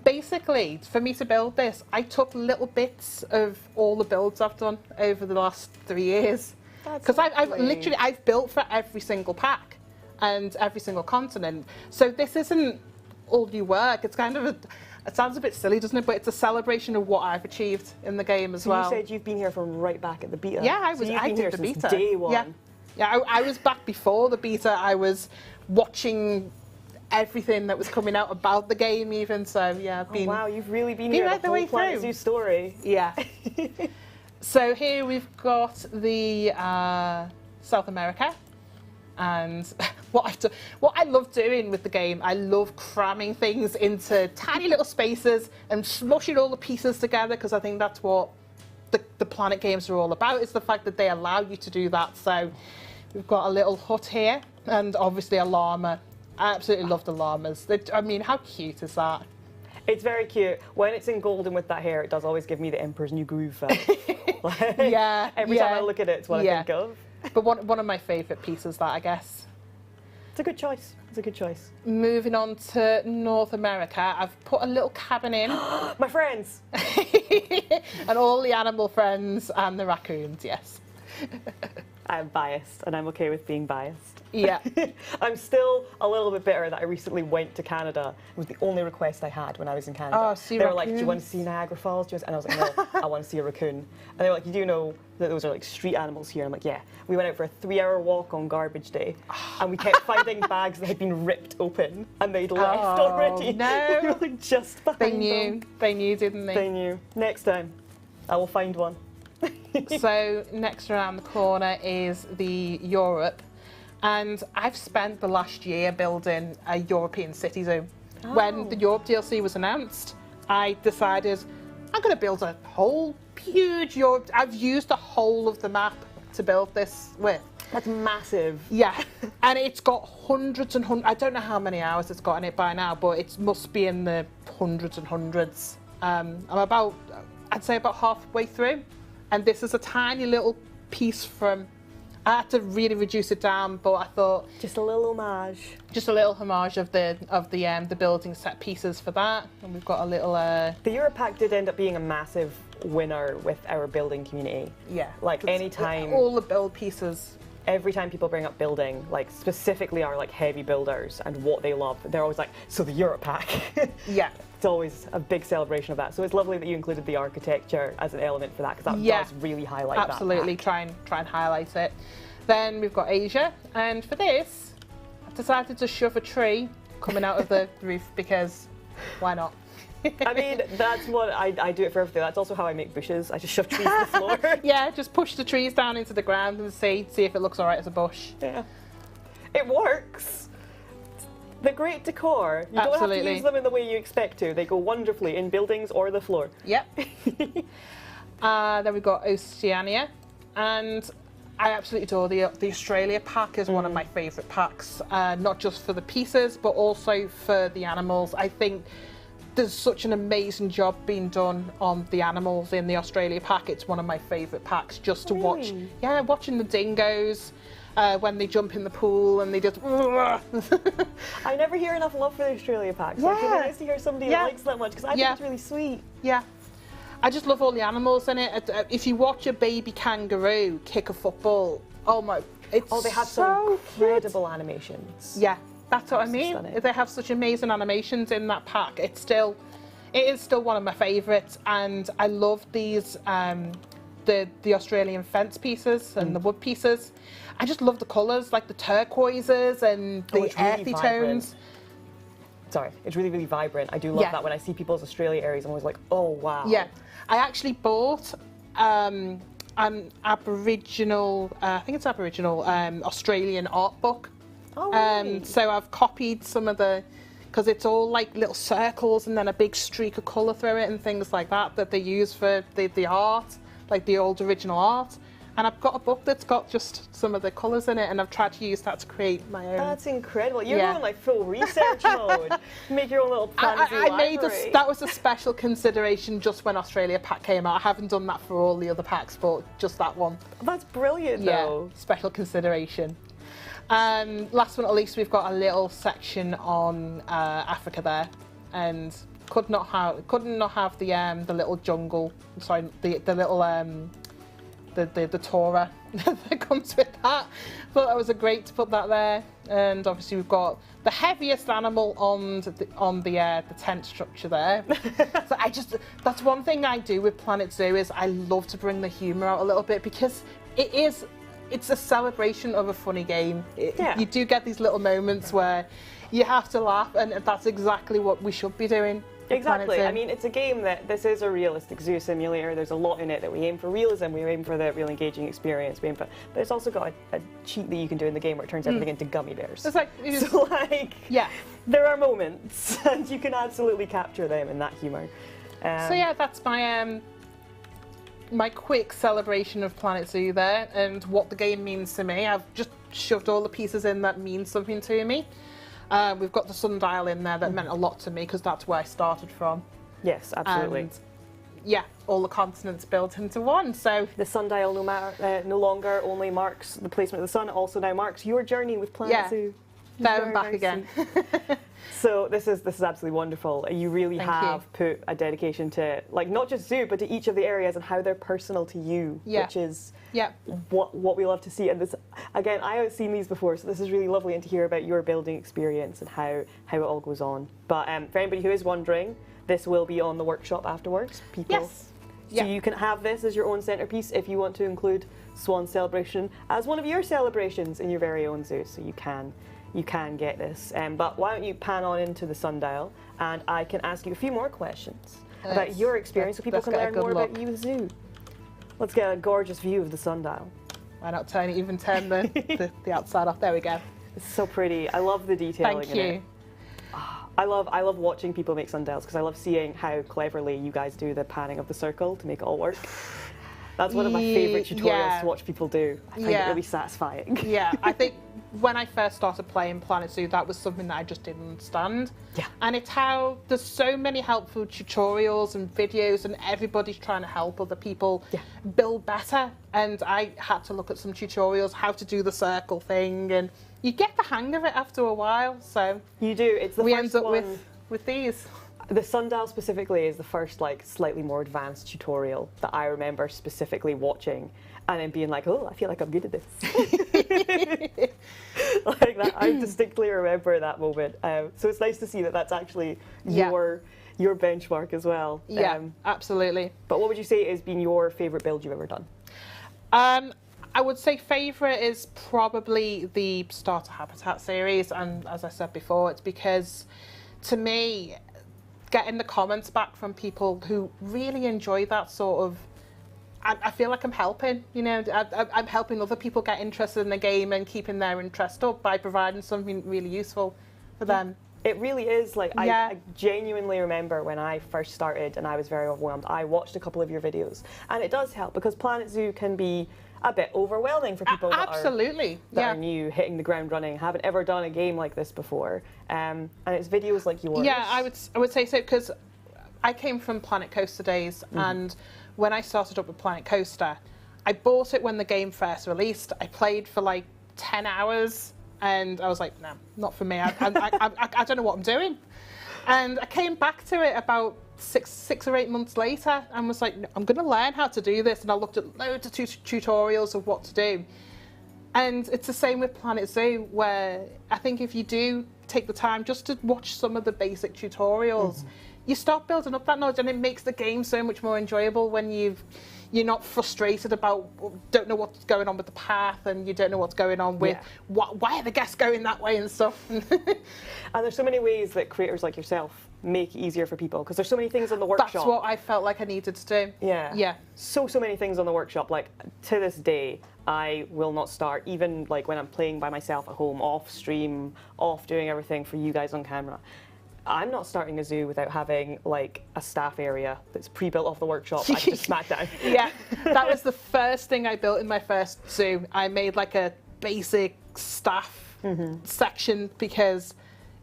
S3: Basically, for me to build this, I took little bits of all the builds I've done over the last 3 years. Because I've built for every single pack and every single continent. So this isn't all new work. It's kind of it sounds a bit silly, doesn't it? But it's a celebration of what I've achieved in the game as well.
S1: You said you've been here from right back at the beta.
S3: Yeah, I did the beta.
S1: Day one.
S3: Yeah, I was back before the beta. I was watching everything that was coming out about the game even. So yeah, I've been...
S1: Oh, wow, you've really been here
S3: right
S1: the whole Planet Zoo story.
S3: Yeah. So here we've got the South America. And what I love doing with the game, I love cramming things into tiny little spaces and smushing all the pieces together, because I think that's what the Planet games are all about. It's the fact that they allow you to do that. So we've got a little hut here, and obviously a llama. I absolutely love the llamas. I mean, how cute is that?
S1: It's very cute. When it's in golden with that hair, it does always give me the Emperor's New Groove film.
S3: Yeah.
S1: Every time I look at it, it's what I think of.
S3: But one of my favourite pieces, that, I guess.
S1: It's a good choice. It's a good choice.
S3: Moving on to North America, I've put a little cabin in.
S1: My friends!
S3: And all the animal friends and the raccoons, yes.
S1: I'm biased, and I'm okay with being biased.
S3: Yeah.
S1: I'm still a little bit bitter that I recently went to Canada. It was the only request I had when I was in Canada.
S3: Oh, see
S1: they were like, do you
S3: raccoons?
S1: want to see Niagara Falls? And I was like, no, I want to see a raccoon. And they were like, you do know that those are like street animals here? I'm like, yeah. We went out for a 3-hour walk on garbage day, and we kept finding bags that had been ripped open, and they'd left already.
S3: No.
S1: We were like just behind
S3: They knew.
S1: them.
S3: They knew, didn't they?
S1: They knew. Next time, I will find one.
S3: So next around the corner is the Europe, and I've spent the last year building a European city zoo.
S1: Oh.
S3: When the Europe DLC was announced, I decided I'm going to build a whole huge Europe. I've used the whole of the map to build this with.
S1: That's massive.
S3: Yeah, and it's got hundreds and hundreds. I don't know how many hours it's got in it by now, but it must be in the hundreds and hundreds. I'd say about halfway through. And this is a tiny little piece from, I had to really reduce it down, but I thought...
S1: Just a little homage.
S3: Just a little homage of the building set pieces for that. And we've got a little...
S1: The Euro Pack did end up being a massive winner with our building community.
S3: Yeah.
S1: Like anytime...
S3: All the build pieces.
S1: Every time people bring up building, like specifically our like heavy builders and what they love, they're always like, so the Euro Pack.
S3: Yeah.
S1: It's always a big celebration of that. So it's lovely that you included the architecture as an element for that, because that does really highlight
S3: absolutely,
S1: that.
S3: try and highlight it. Then we've got Asia, and for this, I decided to shove a tree coming out of the roof, because why not?
S1: I mean, that's what I do it for everything. That's also how I make bushes. I just shove trees to the floor.
S3: Yeah, just push the trees down into the ground and see if it looks all right as a bush.
S1: Yeah. It works. The great decor. You don't have to use them in the way you expect to. They go wonderfully in buildings or the floor.
S3: Yep. Then we've got Oceania, and I absolutely adore the Australia pack. Is one of my favourite packs, not just for the pieces, but also for the animals. I think there's such an amazing job being done on the animals in the Australia pack. It's one of my favourite packs just to watch. Yeah, watching the dingoes. When they jump in the pool and they just...
S1: I never hear enough love for the Australia pack, so it's really nice to hear somebody that likes that much, because I think it's really sweet.
S3: Yeah. I just love all the animals in it. If you watch a baby kangaroo kick a football, oh my...
S1: they have some incredible animations.
S3: Yeah, that's what I mean.
S1: Stunning.
S3: They have such amazing animations in that pack. It is still one of my favourites, and I love these... the Australian fence pieces and the wood pieces. I just love the colours, like the turquoises and the earthy tones.
S1: Sorry, it's really, really vibrant. I do love that when I see people's Australia areas. I'm always like, oh, wow.
S3: Yeah, I actually bought an Aboriginal, I think it's Aboriginal, Australian art book.
S1: Oh, really?
S3: So I've copied some of because it's all like little circles and then a big streak of colour through it and things like that they use for the art, like the old original art. And I've got a book that's got just some of the colours in it, and I've tried to use that to create my own.
S1: That's incredible. You're going like full research mode. Make your own little fantasy library.
S3: That was a special consideration just when Australia pack came out. I haven't done that for all the other packs, but just that one.
S1: That's brilliant, though.
S3: Special consideration. Last but not least, we've got a little section on Africa there, and Couldn't not have the little jungle. Sorry, the little the Torah that comes with that. Thought that was great to put that there. And obviously we've got the heaviest animal on the tent structure there. So that's one thing I do with Planet Zoo is I love to bring the humour out a little bit, because it's a celebration of a funny game. You do get these little moments where you have to laugh, and that's exactly what we should be doing.
S1: Exactly. I mean, it's a game this is a realistic zoo simulator. There's a lot in it that we aim for realism. We aim for the real engaging experience. But it's also got a cheat that you can do in the game where it turns everything into gummy bears.
S3: It's like,
S1: there are moments, and you can absolutely capture them in that humour.
S3: So yeah, that's my my quick celebration of Planet Zoo there, and what the game means to me. I've just shoved all the pieces in that mean something to me. We've got the sundial in there that meant a lot to me, because that's where I started from.
S1: Yes, absolutely.
S3: And yeah, all the continents built into one. So
S1: the sundial no longer only marks the placement of the sun, it also now marks your journey with Planet Zoo.
S3: There and back again.
S1: So this is absolutely wonderful. You really have put a dedication to, like, not just zoo, but to each of the areas and how they're personal to you, which is what we love to see. And this, again, I haven't seen these before, so this is really lovely, and to hear about your building experience and how it all goes on. But for anybody who is wondering, this will be on the workshop afterwards. So you can have this as your own centerpiece if you want to include Swan Celebration as one of your celebrations in your very own zoo. So you can get this. But why don't you pan on into the sundial, and I can ask you a few more questions about your experience, so people can learn more about you with zoo. Let's get a gorgeous view of the sundial.
S3: Why not turn the outside off? There we go.
S1: It's so pretty. I love the detailing.
S3: Thank you.
S1: In it. I love watching people make sundials, because I love seeing how cleverly you guys do the panning of the circle to make it all work. That's one of my favourite tutorials to watch people do. I find it really satisfying.
S3: Yeah, I think when I first started playing Planet Zoo, that was something that I just didn't understand.
S1: Yeah.
S3: And it's how there's so many helpful tutorials and videos, and everybody's trying to help other people build better. And I had to look at some tutorials, how to do the circle thing, and you get the hang of it after a while. So
S1: you do. It's the
S3: we
S1: first
S3: end up
S1: one.
S3: with these.
S1: The sundial specifically is the first, like, slightly more advanced tutorial that I remember specifically watching and then being like, oh, I feel like I'm good at this. Like that, I distinctly remember that moment. So it's nice to see that that's actually your benchmark as well.
S3: Yeah, absolutely.
S1: But what would you say has been your favourite build you've ever done?
S3: I would say favourite is probably the Starter Habitat series, and as I said before, it's because, to me, getting the comments back from people who really enjoy that sort of, I feel like I'm helping, you know, I'm helping other people get interested in the game and keeping their interest up by providing something really useful for them.
S1: It really is. Like, I genuinely remember when I first started and I was very overwhelmed, I watched a couple of your videos, and it does help, because Planet Zoo can be a bit overwhelming for people that are new, hitting the ground running, haven't ever done a game like this before. And it's videos like yours.
S3: Yeah, I would say so, because I came from Planet Coaster days, and when I started up with Planet Coaster, I bought it when the game first released. I played for like 10 hours, and I was like, no, not for me. I don't know what I'm doing. And I came back to it about six or 8 months later and was like, I'm going to learn how to do this. And I looked at loads of tutorials of what to do. And it's the same with Planet Zoo, where I think if you do take the time just to watch some of the basic tutorials, you start building up that knowledge, and it makes the game so much more enjoyable when you're not frustrated about, don't know what's going on with the path, and you don't know what's going on with why are the guests going that way and stuff.
S1: And there's so many ways that creators like yourself make it easier for people, because there's so many things on the workshop.
S3: That's what I felt like I needed to do.
S1: Yeah. So many things on the workshop. Like, to this day, I will not start, even like when I'm playing by myself at home, off stream, off doing everything for you guys on camera. I'm not starting a zoo without having like a staff area that's pre-built off the workshop I can just smack down.
S3: Yeah, that was the first thing I built in my first zoo. I made like a basic staff section, because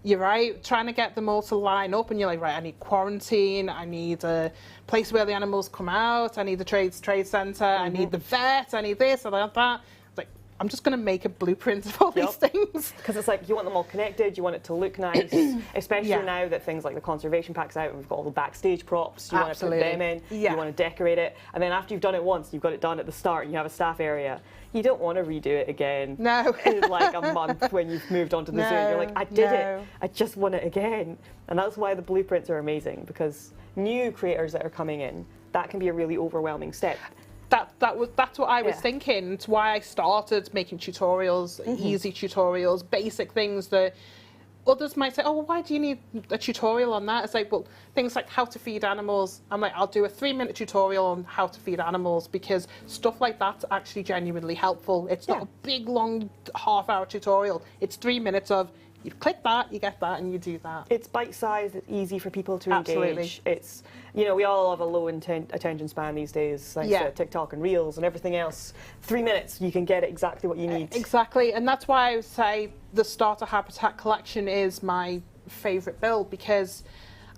S3: you're right, trying to get them all to line up, and you're like, right, I need quarantine, I need a place where the animals come out, I need the trade centre, I need the vet, I need this, I need that. Like, I'm just going to make a blueprint of all these things.
S1: Because it's like you want them all connected, you want it to look nice, especially now that things like the conservation pack's out and we've got all the backstage props, you want to put them in, you want to decorate it, and then after you've done it once, you've got it done at the start and you have a staff area, you don't want to redo it again in like a month when you've moved on to the zoo. You're like, I did it, I just want it again. And that's why the blueprints are amazing, because new creators that are coming in, that can be a really overwhelming step.
S3: That's what I was thinking. It's why I started making tutorials, easy tutorials, basic things that others might say, oh, well, why do you need a tutorial on that? It's like, well, things like how to feed animals. I'm like, I'll do a 3-minute tutorial on how to feed animals, because stuff like that's actually genuinely helpful. It's not a big, long half-hour tutorial. It's 3 minutes of, you click that, you get that, and you do that.
S1: It's bite-sized, it's easy for people to engage. It's, you know, we all have a low attention span these days, thanks to TikTok and Reels and everything else. 3 minutes, you can get exactly what you need.
S3: Exactly, and that's why I would say the Starter Habitat collection is my favourite build, because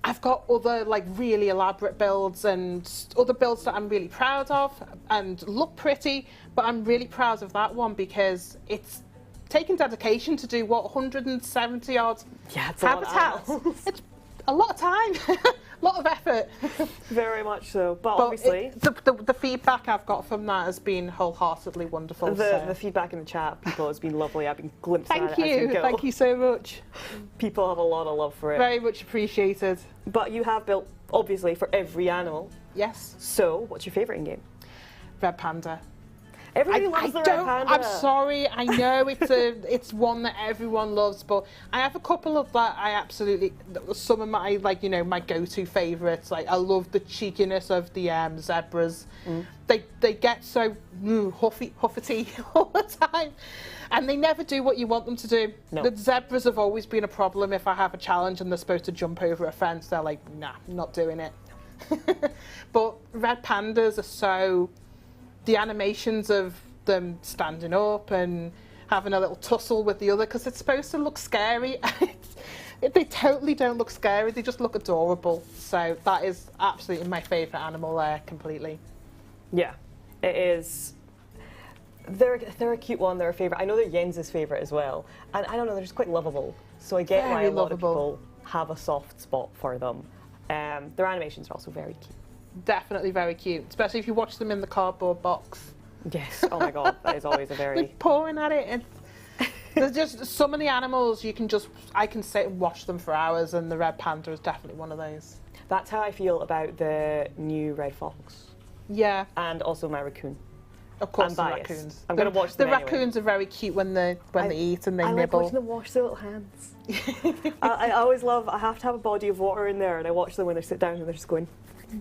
S3: I've got other like really elaborate builds and other builds that I'm really proud of and look pretty, but I'm really proud of that one because it's taken dedication to do, what, 170 odd habitats. It's a lot of time, a lot of effort.
S1: Very much so, but obviously...
S3: The feedback I've got from that has been wholeheartedly wonderful.
S1: The feedback in the chat, people, has been lovely. I've been glimpsing at it as you go.
S3: Thank you so much.
S1: People have a lot of love for it.
S3: Very much appreciated.
S1: But you have built, obviously, for every animal.
S3: Yes.
S1: So, what's your favourite in-game?
S3: Red Panda.
S1: Everybody loves the Red Panda.
S3: I'm sorry, I know it's one that everyone loves, but I have a couple of that I absolutely, some of my, like, you know, my go-to favourites. Like, I love the cheekiness of the zebras. They get so huffety all the time, and they never do what you want them to do.
S1: No.
S3: The zebras have always been a problem. If I have a challenge and they're supposed to jump over a fence, they're like, nah, not doing it. But Red Pandas are so... The animations of them standing up and having a little tussle with the other, because it's supposed to look scary. They totally don't look scary, they just look adorable. So that is absolutely my favourite animal there, completely.
S1: Yeah, it is. They're a cute one, they're a favourite. I know they're Jens's favourite as well. And I don't know, they're just quite lovable. So I get why a lot of people have a soft spot for them. Their animations are also very cute.
S3: Definitely very cute, especially if you watch them in the cardboard box.
S1: Yes, oh my god, that is always a very...
S3: Like pouring at it. And there's just so many animals I can sit and watch them for hours, and the Red Panda is definitely one of those.
S1: That's how I feel about the new Red Fox.
S3: Yeah.
S1: And also my raccoon.
S3: Of course,
S1: the
S3: raccoons.
S1: I'm going to watch them
S3: The raccoons are very cute when they eat and they
S1: nibble. I like watching them wash their little hands. I always love, I have to have a body of water in there, and I watch them when they sit down and they're just going...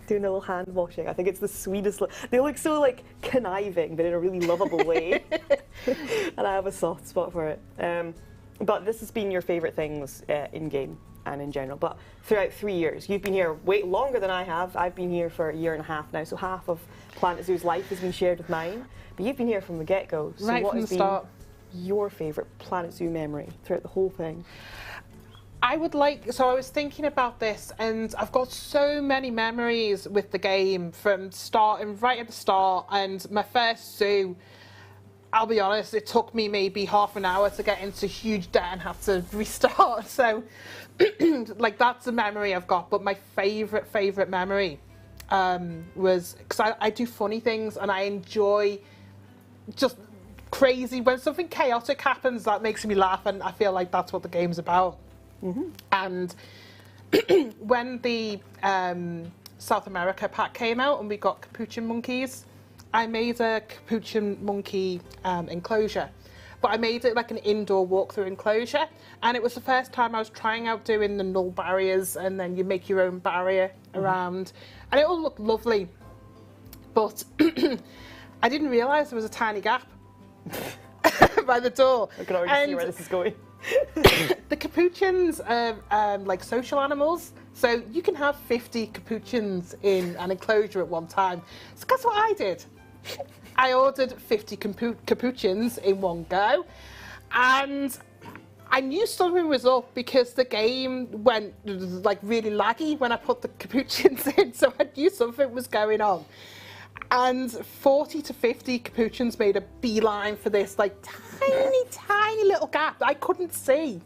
S1: doing a little hand washing. I think it's the sweetest. They look so like conniving, but in a really lovable way. And I have a soft spot for it. But this has been your favourite things in game and in general. But throughout 3 years, you've been here way longer than I have. I've been here for 1.5 years now, so half of Planet Zoo's life has been shared with mine. But you've been here from the get-go. So
S3: right
S1: what
S3: from
S1: has
S3: the start.
S1: been your favourite Planet Zoo memory throughout the whole thing?
S3: I was thinking about this, and I've got so many memories with the game from starting right at the start. And my first zoo, I'll be honest, it took me maybe half an hour to get into huge debt and have to restart. So, like, that's a memory I've got. But my favourite memory was, because I do funny things and I enjoy just crazy, when something chaotic happens, that makes me laugh, and I feel like that's what the game's about. And when the South America pack came out and we got capuchin monkeys, I made a capuchin monkey enclosure, but I made it like an indoor walkthrough enclosure, and it was the first time I was trying out doing the null barriers, and then you make your own barrier around, and it all looked lovely, but I didn't realise there was a tiny gap by the door.
S1: I can already see where this is going.
S3: The capuchins are like social animals, so you can have 50 capuchins in an enclosure at one time. So guess what I did? I ordered 50 capuchins in one go, and I knew something was up because the game went like really laggy when I put the capuchins in, so I knew something was going on. And 40 to 50 capuchins made a beeline for this like tiny little gap that I couldn't see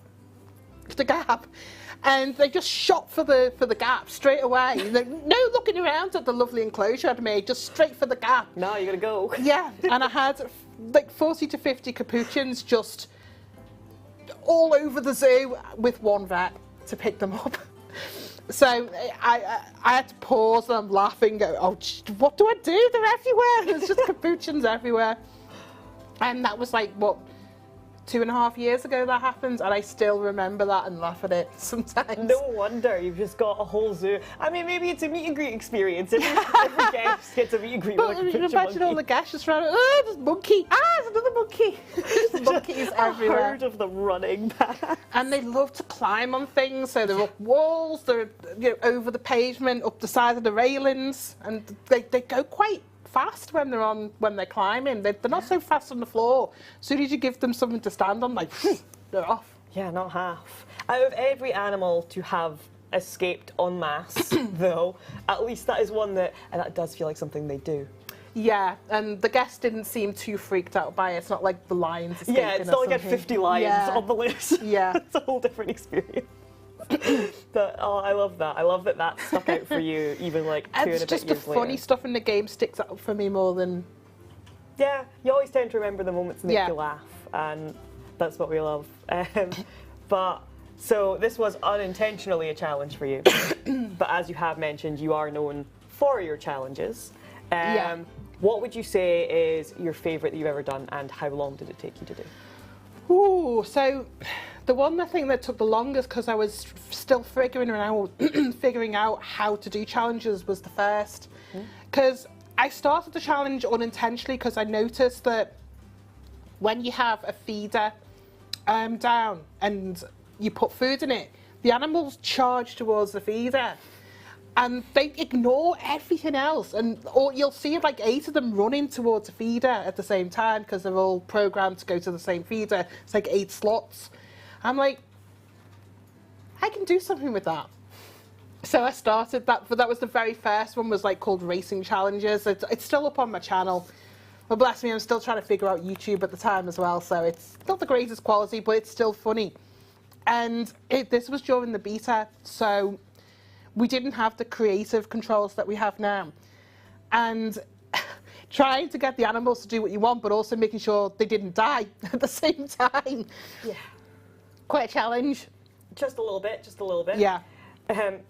S3: the gap, and they just shot for the gap straight away. No looking around at the lovely enclosure I'd made, just straight for the gap.
S1: Now you gotta go.
S3: Yeah, and I had like 40 to 50 capuchins just all over the zoo with one vet to pick them up. So I had to pause and I'm laughing, go, oh, what do I do? They're everywhere. There's just capuchins everywhere. And that was like, what, 2.5 years ago that happened, and I still remember that and laugh at it sometimes.
S1: No wonder you've just got a whole zoo. I mean, maybe it's a meet and greet experience. Every guest gets a meet and greet with a capuchin
S3: imagine
S1: monkey.
S3: all the guests just around, oh, there's monkey. Ah, there's another monkey. There's monkeys everywhere.
S1: A herd of them running back.
S3: And they love to climb on things, so they're up walls, they're over the pavement, up the side of the railings, and they go quite fast when they're climbing. They're not so fast on the floor. As soon as you give them something to stand on, like they're off.
S1: Yeah, not half. Out of every animal to have escaped en masse, though, at least that is one that does feel like something they do.
S3: Yeah, and the guests didn't seem too freaked out by it. It's not like the lions escaping.
S1: Yeah, it's not like I had 50 lions on the loose.
S3: Yeah.
S1: It's a whole different experience. But, oh, I love that. I love that stuck out for you, even like 2 and a bit years later.
S3: It's just the funny stuff in the game sticks out for me more than...
S1: Yeah, you always tend to remember the moments that make you laugh, and that's what we love. But, so this was unintentionally a challenge for you. But as you have mentioned, you are known for your challenges. What would you say is your favourite that you've ever done, and how long did it take you to do?
S3: Ooh, so the one I think that took the longest, because I was still figuring out how to do challenges, was the first. Because I started the challenge unintentionally, because I noticed that when you have a feeder down and you put food in it, the animals charge towards the feeder. And they ignore everything else, or you'll see like 8 of them running towards a feeder at the same time because they're all programmed to go to the same feeder. It's like 8 slots. I'm like, I can do something with that. So I started that, but that was the very first one, was like called Racing Challenges. It's still up on my channel. But bless me, I'm still trying to figure out YouTube at the time as well, so it's not the greatest quality, but it's still funny. And this was during the beta, so we didn't have the creative controls that we have now. And trying to get the animals to do what you want, but also making sure they didn't die at the same time. Yeah. Quite a challenge.
S1: Just a little bit,
S3: Yeah.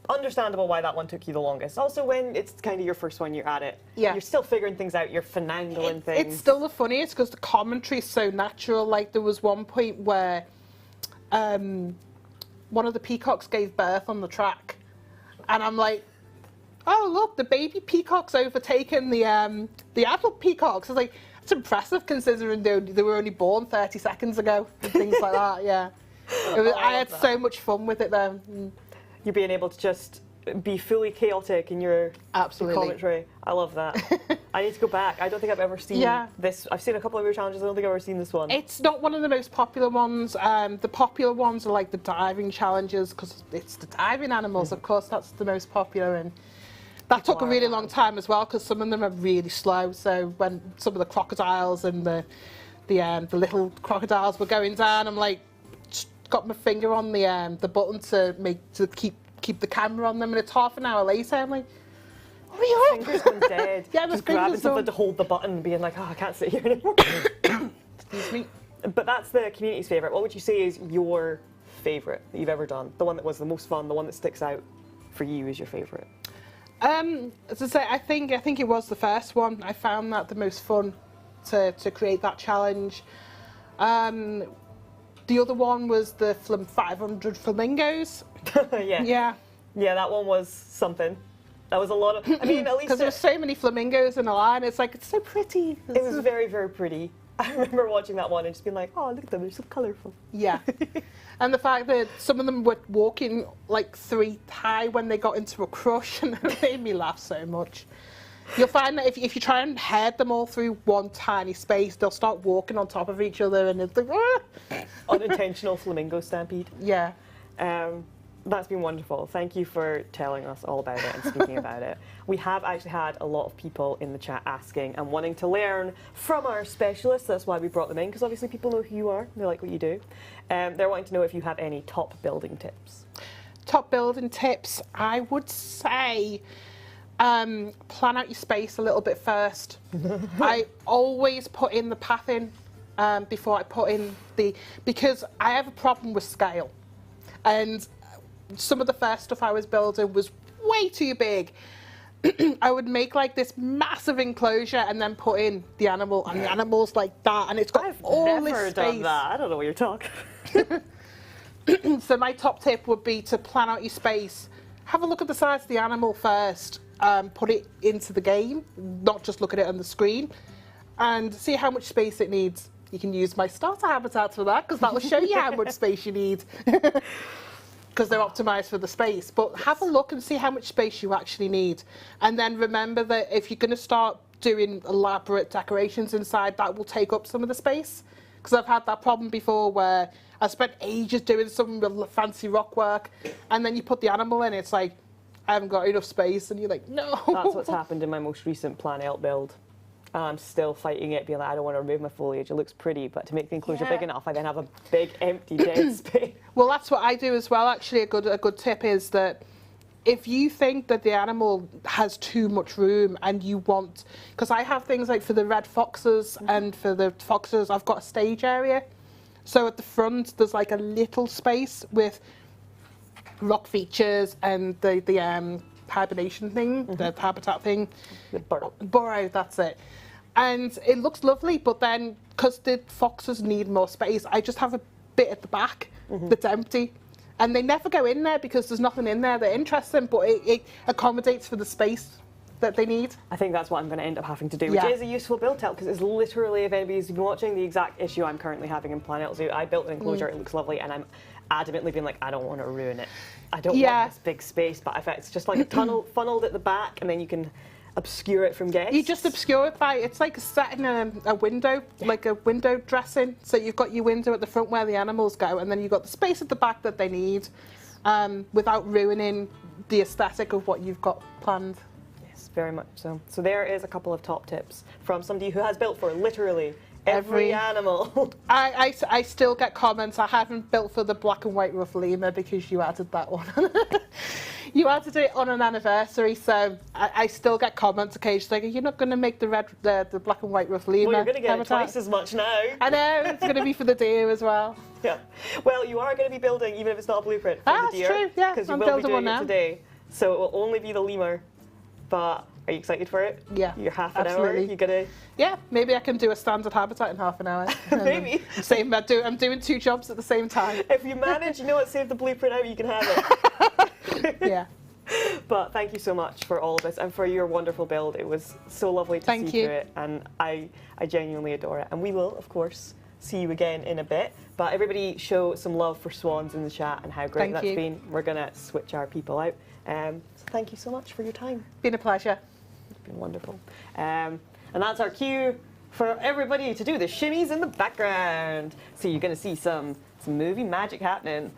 S1: Understandable why that one took you the longest. Also, when it's kind of your first one, you're at it.
S3: Yeah.
S1: You're still figuring things out, you're finagling things.
S3: It's still the funniest because the commentary is so natural. Like, there was one point where one of the peacocks gave birth on the track. And I'm like, oh, look, the baby peacock's overtaken the adult peacocks. I was like, it's impressive considering they were only born 30 seconds ago and things like that, yeah. I had so much fun with it though.
S1: You being able to just be fully chaotic in your commentary. I love that. I need to go back. I don't think I've ever seen this. I've seen a couple of your challenges. I don't think I've ever seen this one.
S3: It's not one of the most popular ones. The popular ones are like the diving challenges because it's the diving animals. Of course, that's the most popular. And that took a really long time as well because some of them are really slow. So when some of the crocodiles and the little crocodiles were going down, I'm like, just got my finger on the button to keep the camera on them, and it's half an hour later. I'm like, hurry up!
S1: Fingers gone dead.
S3: Yeah,
S1: just grabbing something to hold the button and being like, oh, I can't sit here anymore.
S3: Excuse me.
S1: But that's the community's favourite. What would you say is your favourite that you've ever done? The one that was the most fun, the one that sticks out for you is your favourite?
S3: As I say, I think it was the first one. I found that the most fun to create that challenge. The other one was the 500 flamingos.
S1: Yeah, that one was something. That was a lot of, I mean, at least...
S3: Because there were so many flamingos in a line, it's like, it's so pretty.
S1: It was very, very pretty. I remember watching that one and just being like, oh, look at them, they're so colourful. Yeah.
S3: And the fact that some of them were walking like 3 high when they got into a crush, and it made me laugh so much. You'll find that if you try and head them all through one tiny space, they'll start walking on top of each other, and it's like, ah!
S1: Unintentional flamingo stampede.
S3: Yeah.
S1: That's been wonderful. Thank you for telling us all about it and speaking about it. We have actually had a lot of people in the chat asking and wanting to learn from our specialists. That's why we brought them in, because obviously people know who you are. They like what you do. They're wanting to know if you have any top building tips.
S3: Top building tips, I would say plan out your space a little bit first. I always put in the pathing before I put in because I have a problem with scale. And some of the first stuff I was building was way too big. I would make like this massive enclosure and then put in the animal, and the animal's like that, and it's got all this space.
S1: I've never done that. I don't know what you're talking.
S3: So my top tip would be to plan out your space. Have a look at the size of the animal first. Put it into the game, not just look at it on the screen, and see how much space it needs. You can use my starter habitats for that, because that will show you how much space you need. Because they're optimized for the space. But have a look and see how much space you actually need. And then remember that if you're going to start doing elaborate decorations inside, that will take up some of the space. Because I've had that problem before where I spent ages doing some fancy rock work, and then you put the animal in, it's like, I haven't got enough space, and you're like, no.
S1: That's what's happened in my most recent Plan Out build. And I'm still fighting it, being like, I don't want to remove my foliage. It looks pretty, but to make the enclosure big enough, I then have a big empty dead space.
S3: Well, that's what I do as well. Actually, a good tip is that if you think that the animal has too much room and you want, because I have things like for the red foxes and for the foxes, I've got a stage area. So at the front, there's like a little space with rock features and the hibernation thing, the habitat thing.
S1: The burrow.
S3: Burrow, that's it. And it looks lovely, but then because the foxes need more space, I just have a bit at the back that's empty. And they never go in there because there's nothing in there that interests them, but it accommodates for the space that they need.
S1: I think that's what I'm going to end up having to do, which is a useful build tell, because it's literally, if anybody's been watching, the exact issue I'm currently having in Planet Zoo. I built an enclosure, it looks lovely, and I'm adamantly being like, I don't want to ruin it. I don't want this big space, but if it's just like a tunnel funneled at the back, and then you can obscure it from guests.
S3: You just obscure it by, it's like setting a window, like a window dressing. So you've got your window at the front where the animals go, and then you've got the space at the back that they need, without ruining the aesthetic of what you've got planned.
S1: Yes, very much so. So there is a couple of top tips from somebody who has built for literally every animal.
S3: I still get comments. I haven't built for the black and white rough lemur because you added that one. You added it on an anniversary, so I still get comments occasionally. Like, you're not going to make the black and white rough lemur.
S1: Well, you're going to get it twice as much now.
S3: I know, it's going to be for the deer as well.
S1: Yeah. Well, you are going to be building, even if it's not a blueprint, for the deer.
S3: That's true, yeah.
S1: Because you
S3: I'm
S1: will be
S3: building
S1: doing
S3: one
S1: it
S3: now.
S1: today. So it will only be the lemur. But are you excited for it?
S3: Yeah,
S1: You're half an
S3: absolutely.
S1: hour? You gonna?
S3: Yeah, maybe I can do a standard habitat in half an hour.
S1: Maybe.
S3: Same, I'm doing 2 jobs at the same time.
S1: If you manage, you know what, save the blueprint out, you can have it.
S3: Yeah.
S1: But thank you so much for all of this and for your wonderful build. It was so lovely to see through it, and I genuinely adore it. And we will, of course, see you again in a bit. But everybody show some love for swans in the chat and how great that's been. We're going to switch our people out. So thank you so much for your time.
S3: Been a pleasure.
S1: It's been wonderful. And that's our cue for everybody to do the shimmies in the background. So you're going to see some movie magic happening.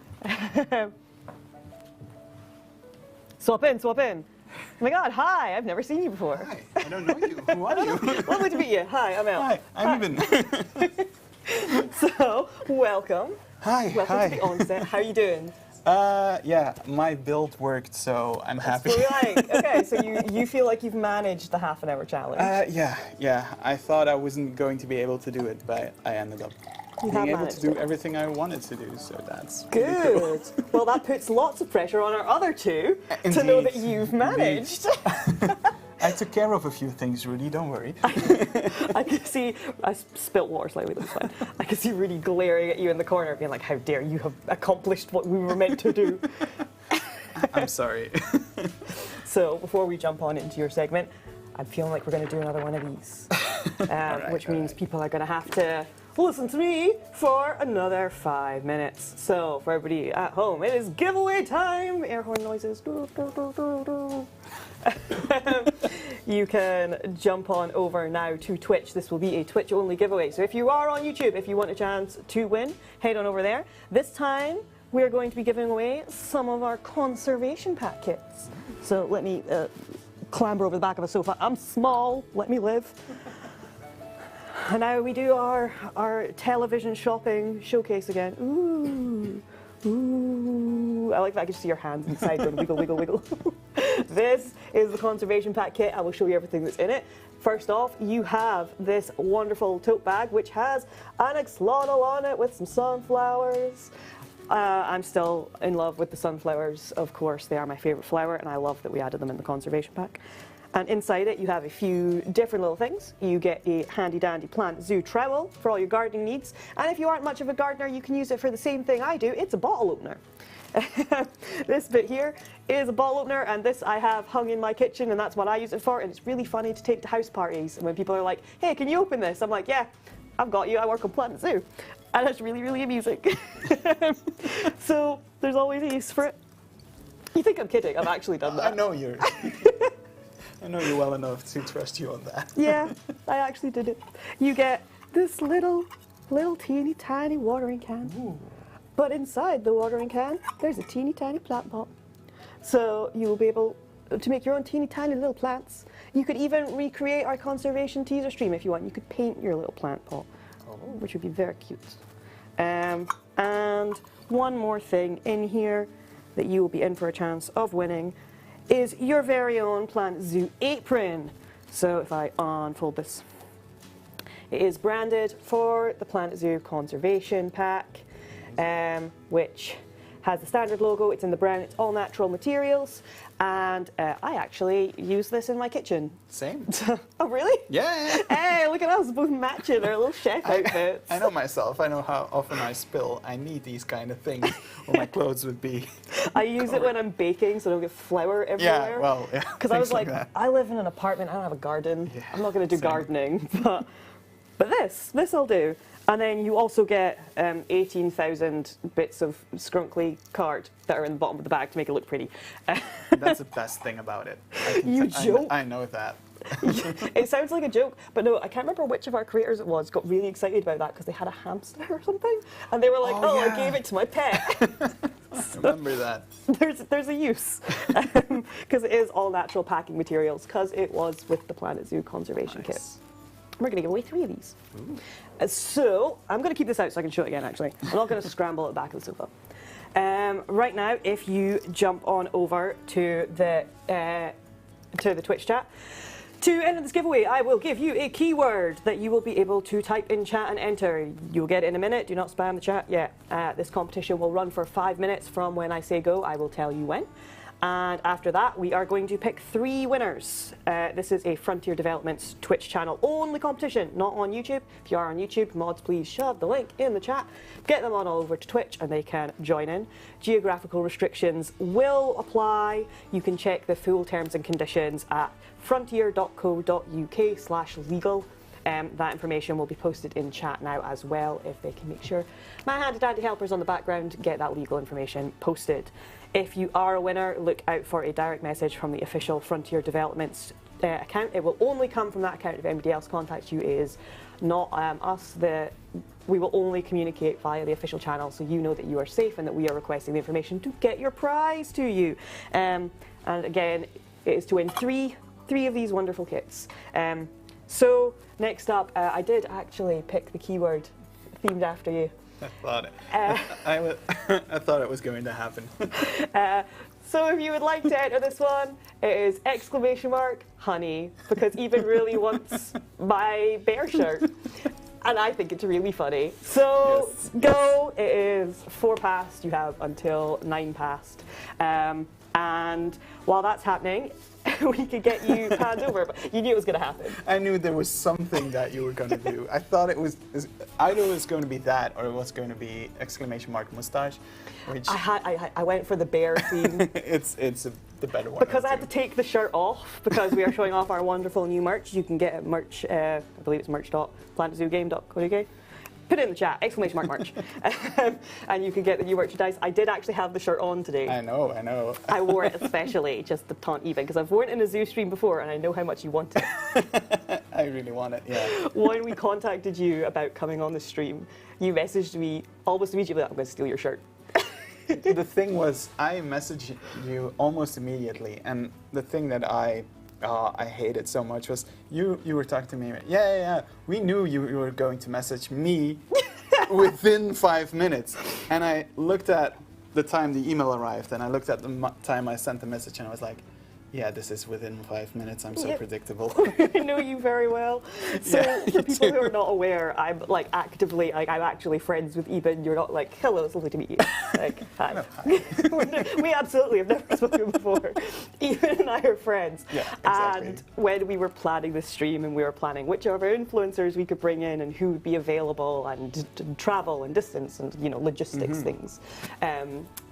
S1: Swap in, swap in. Oh my God, hi, I've never seen you before.
S5: Hi, I don't know you. Who are you?
S1: Lovely to meet you. Hi, I'm Al.
S5: Hi, I'm Ivan.
S1: So, welcome.
S5: Hi,
S1: Welcome
S5: hi.
S1: to the onset. How are you doing?
S5: Yeah, my build worked, so I'm happy.
S1: So okay, so you feel like you've managed the half an hour challenge.
S5: Yeah. I thought I wasn't going to be able to do it, but I ended up being able to do everything I wanted to do, so that's
S1: good.
S5: Really cool.
S1: Well, that puts lots of pressure on our other two to know that you've managed.
S5: I took care of a few things, Rudy, don't worry.
S1: I can see, I spilt water slightly, that's fine. I can see Rudy glaring at you in the corner, being like, how dare you have accomplished what we were meant to do.
S5: I'm sorry.
S1: So, before we jump on into your segment, I'm feeling like we're going to do another one of these. Which means people are going to have to listen to me for another 5 minutes. So, for everybody at home, it is giveaway time! Air horn noises. You can jump on over now to Twitch. This will be a Twitch-only giveaway. So if you are on YouTube, if you want a chance to win, head on over there. This time, we're going to be giving away some of our conservation pack kits. So let me clamber over the back of a sofa. I'm small, let me live. And now we do our television shopping showcase again. Ooh, ooh. I like that I can see your hands inside going wiggle, wiggle, wiggle. This is the conservation pack kit. I will show you everything that's in it. First off, you have this wonderful tote bag which has an axolotl on it with some sunflowers. I'm still in love with the sunflowers, of course. They are my favourite flower, and I love that we added them in the conservation pack. And inside it, you have a few different little things. You get a handy-dandy plant zoo trowel for all your gardening needs. And if you aren't much of a gardener, you can use it for the same thing I do. It's a bottle opener. This bit here is a bottle opener, and this I have hung in my kitchen, and that's what I use it for. And it's really funny to take to house parties. And when people are like, hey, can you open this? I'm like, yeah, I've got you. I work on Planet Zoo. And it's really, really amusing. So there's always a use for it. You think I'm kidding? I've actually done that.
S5: I know you well enough to trust you on that.
S1: Yeah, I actually did it. You get this little teeny tiny watering can.
S5: Ooh.
S1: But inside the watering can, there's a teeny tiny plant pot. So you will be able to make your own teeny tiny little plants. You could even recreate our conservation teaser stream if you want. You could paint your little plant pot, which would be very cute. And one more thing in here that you will be in for a chance of winning is your very own Planet Zoo apron. So if I unfold this, it is branded for the Planet Zoo Conservation Pack, which has the standard logo. It's in the brown, it's all natural materials, and I actually use this in my kitchen.
S5: Same.
S1: Oh, really?
S5: Yeah.
S1: Hey, look at us both matching our little chef outfits.
S5: I know myself. I know how often I spill. I need these kind of things, or my clothes would be.
S1: I use it when I'm baking, so I don't get flour everywhere.
S5: Yeah, well, yeah.
S1: Because I was like,
S5: that.
S1: I live in an apartment. I don't have a garden.
S5: Yeah,
S1: I'm not going to do
S5: same.
S1: gardening, but this I'll do. And then you also get 18,000 bits of scrunkly card that are in the bottom of the bag to make it look pretty.
S5: That's the best thing about it.
S1: You joke.
S5: I know that.
S1: It sounds like a joke, but no, I can't remember which of our creators it was got really excited about that because they had a hamster or something, and they were like, "Oh,
S5: yeah.
S1: I gave it to my pet."
S5: Remember that.
S1: There's a use because it is all natural packing materials because it was with the Planet Zoo conservation kit. We're going to give away 3 of these. So I'm going to keep this out so I can show it again, actually. I'm not going to scramble at the back of the sofa. Right now, if you jump on over to the Twitch chat, to enter this giveaway, I will give you a keyword that you will be able to type in chat and enter. You'll get it in a minute. Do not spam the chat yet. This competition will run for 5 minutes from when I say go. I will tell you when. And after that, we are going to pick 3 winners. This is a Frontier Developments Twitch channel only competition, not on YouTube. If you are on YouTube, mods, please shove the link in the chat. Get them on over to Twitch and they can join in. Geographical restrictions will apply. You can check the full terms and conditions at frontier.co.uk/legal. That information will be posted in chat now as well if they can make sure my handy-dandy helpers on the background get that legal information posted. If you are a winner, look out for a direct message from the official Frontier Developments account. It will only come from that account. If anybody else contacts you, it is not us. We will only communicate via the official channel, so you know that you are safe and that we are requesting the information to get your prize to you. And again, it is to win three of these wonderful kits. So next up, I did actually pick the keyword themed after you.
S5: I thought it. I thought it was going to happen.
S1: So if you would like to enter this one, it is !honey, because Eben really wants my bear shirt. And I think it's really funny. So
S5: Yes.
S1: Go, it is 4 past, you have until 9 past. And while that's happening, we could get you panned over, but you knew it was going to happen.
S5: I knew there was something that you were going to do. I thought it was either it was going to be that or it was going to be ! mustache, which
S1: I went for the bear theme.
S5: it's the better one.
S1: Because I had to take the shirt off because we are showing off our wonderful new merch. You can get it merch, I believe it's merch.planetzoo.co.uk. Put it in the chat, !merch. And you can get the new merchandise. I did actually have the shirt on today.
S5: I know.
S1: I wore it especially just to taunt Eben because I've worn it in a zoo stream before and I know how much you want it.
S5: I really want it, yeah.
S1: When we contacted you about coming on the stream, you messaged me almost immediately, I'm going to steal your shirt.
S5: the thing was, I messaged you almost immediately, and the thing that I hated so much was you were talking to me. Yeah. We knew you were going to message me within 5 minutes, and I looked at the time the email arrived, and I looked at the time I sent the message, and I was like, yeah, this is within 5 minutes. I'm so predictable.
S1: I know you very well. So for people who are not aware, I'm like actively, like I'm actually friends with Eben. You're not like, hello, it's lovely to meet you. Like, hi.
S5: No, hi.
S1: We absolutely have never spoken before. Eben and I are friends.
S5: Yeah, exactly.
S1: And when we were planning this stream and we were planning which of our influencers we could bring in and who would be available and travel and distance and, you know, logistics things.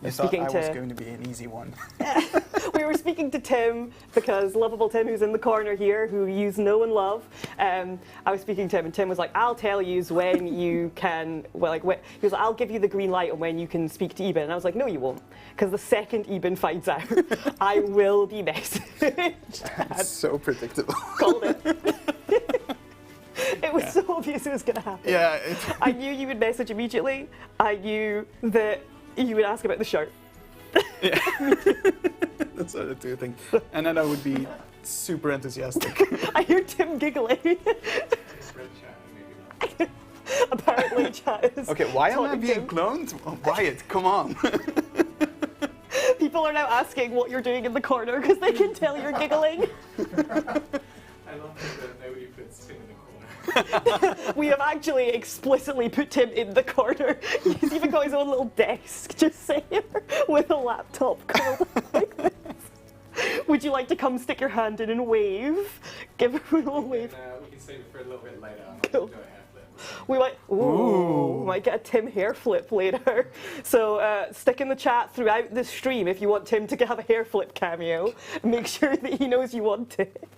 S5: You thought I was going to be an easy one.
S1: We were speaking to Tim, because lovable Tim, who's in the corner here, who you know and love. I was speaking to him, and Tim was like, "I'll tell you when you can." Well, like, he was like, "I'll give you the green light on when you can speak to Eben." And I was like, "No, you won't, because the second Eben finds out, I will be messaged."
S5: That's so predictable.
S1: Called it. It was so obvious it was going to happen.
S5: Yeah.
S1: I knew you would message immediately. I knew that you would ask about the shirt.
S5: Yeah. That's what I do think. And then I would be super enthusiastic.
S1: I hear Tim giggling. Apparently chat is
S5: Okay, why am I
S1: talking
S5: being
S1: to
S5: cloned? Wyatt, come on.
S1: People are now asking what you're doing in the corner because they can tell you're giggling.
S6: I love that nobody puts Tim in the corner.
S1: We have actually explicitly put Tim in the corner. He's even got his own little desk just sitting with a laptop curled up like this. Would you like to come stick your hand in and wave? Give her a little wave.
S6: We can save it for a little bit later. I'm
S1: Cool.
S6: going to do a hair flip.
S1: We might get a Tim hair flip later. So stick in the chat throughout the stream if you want Tim to have a hair flip cameo. Make sure that he knows you want it.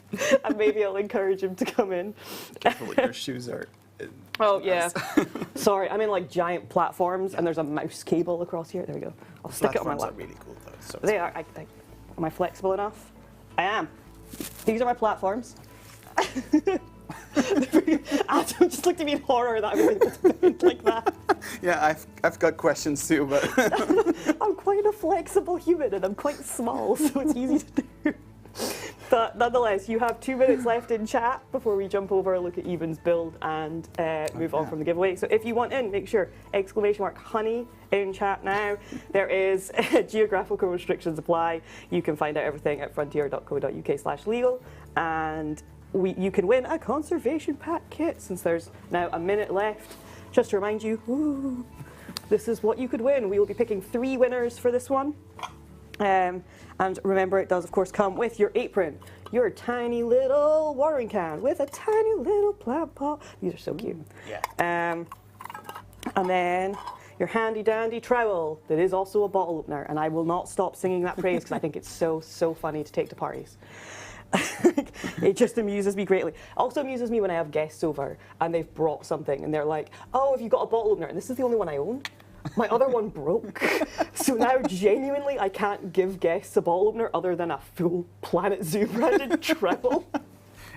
S1: And maybe I'll encourage him to come in.
S5: Careful what your shoes are.
S1: Oh, yeah. Sorry, I'm in like giant platforms and there's a mouse cable across here. There we go. I'll stick it on my
S5: Platforms are
S1: lap.
S5: really cool though. So
S1: They are. Am I flexible enough? I am. These are my platforms. Adam just looked at me in horror that I was able to bend like that.
S5: Yeah, I've got questions too, but
S1: I'm quite a flexible human and I'm quite small, so it's easy to do. But nonetheless, you have 2 minutes left in chat before we jump over, look at Eben's build, and move on from the giveaway. So if you want in, make sure !honey in chat now. There is geographical restrictions apply. You can find out everything at frontier.co.uk/legal, and you can win a conservation pack kit since there's now a minute left. Just to remind you, this is what you could win. We will be picking 3 winners for this one. And remember, it does, of course, come with your apron, your tiny little watering can with a tiny little plant pot. These are so cute.
S5: yeah.
S1: And then your handy-dandy trowel that is also a bottle opener. And I will not stop singing that praise because I think it's so, so funny to take to parties. It just amuses me greatly. It also amuses me when I have guests over and they've brought something and they're like, "Oh, have you got a bottle opener?" And this is the only one I own. My other one broke. So now genuinely I can't give guests a bottle opener other than a full Planet Zoo branded trowel.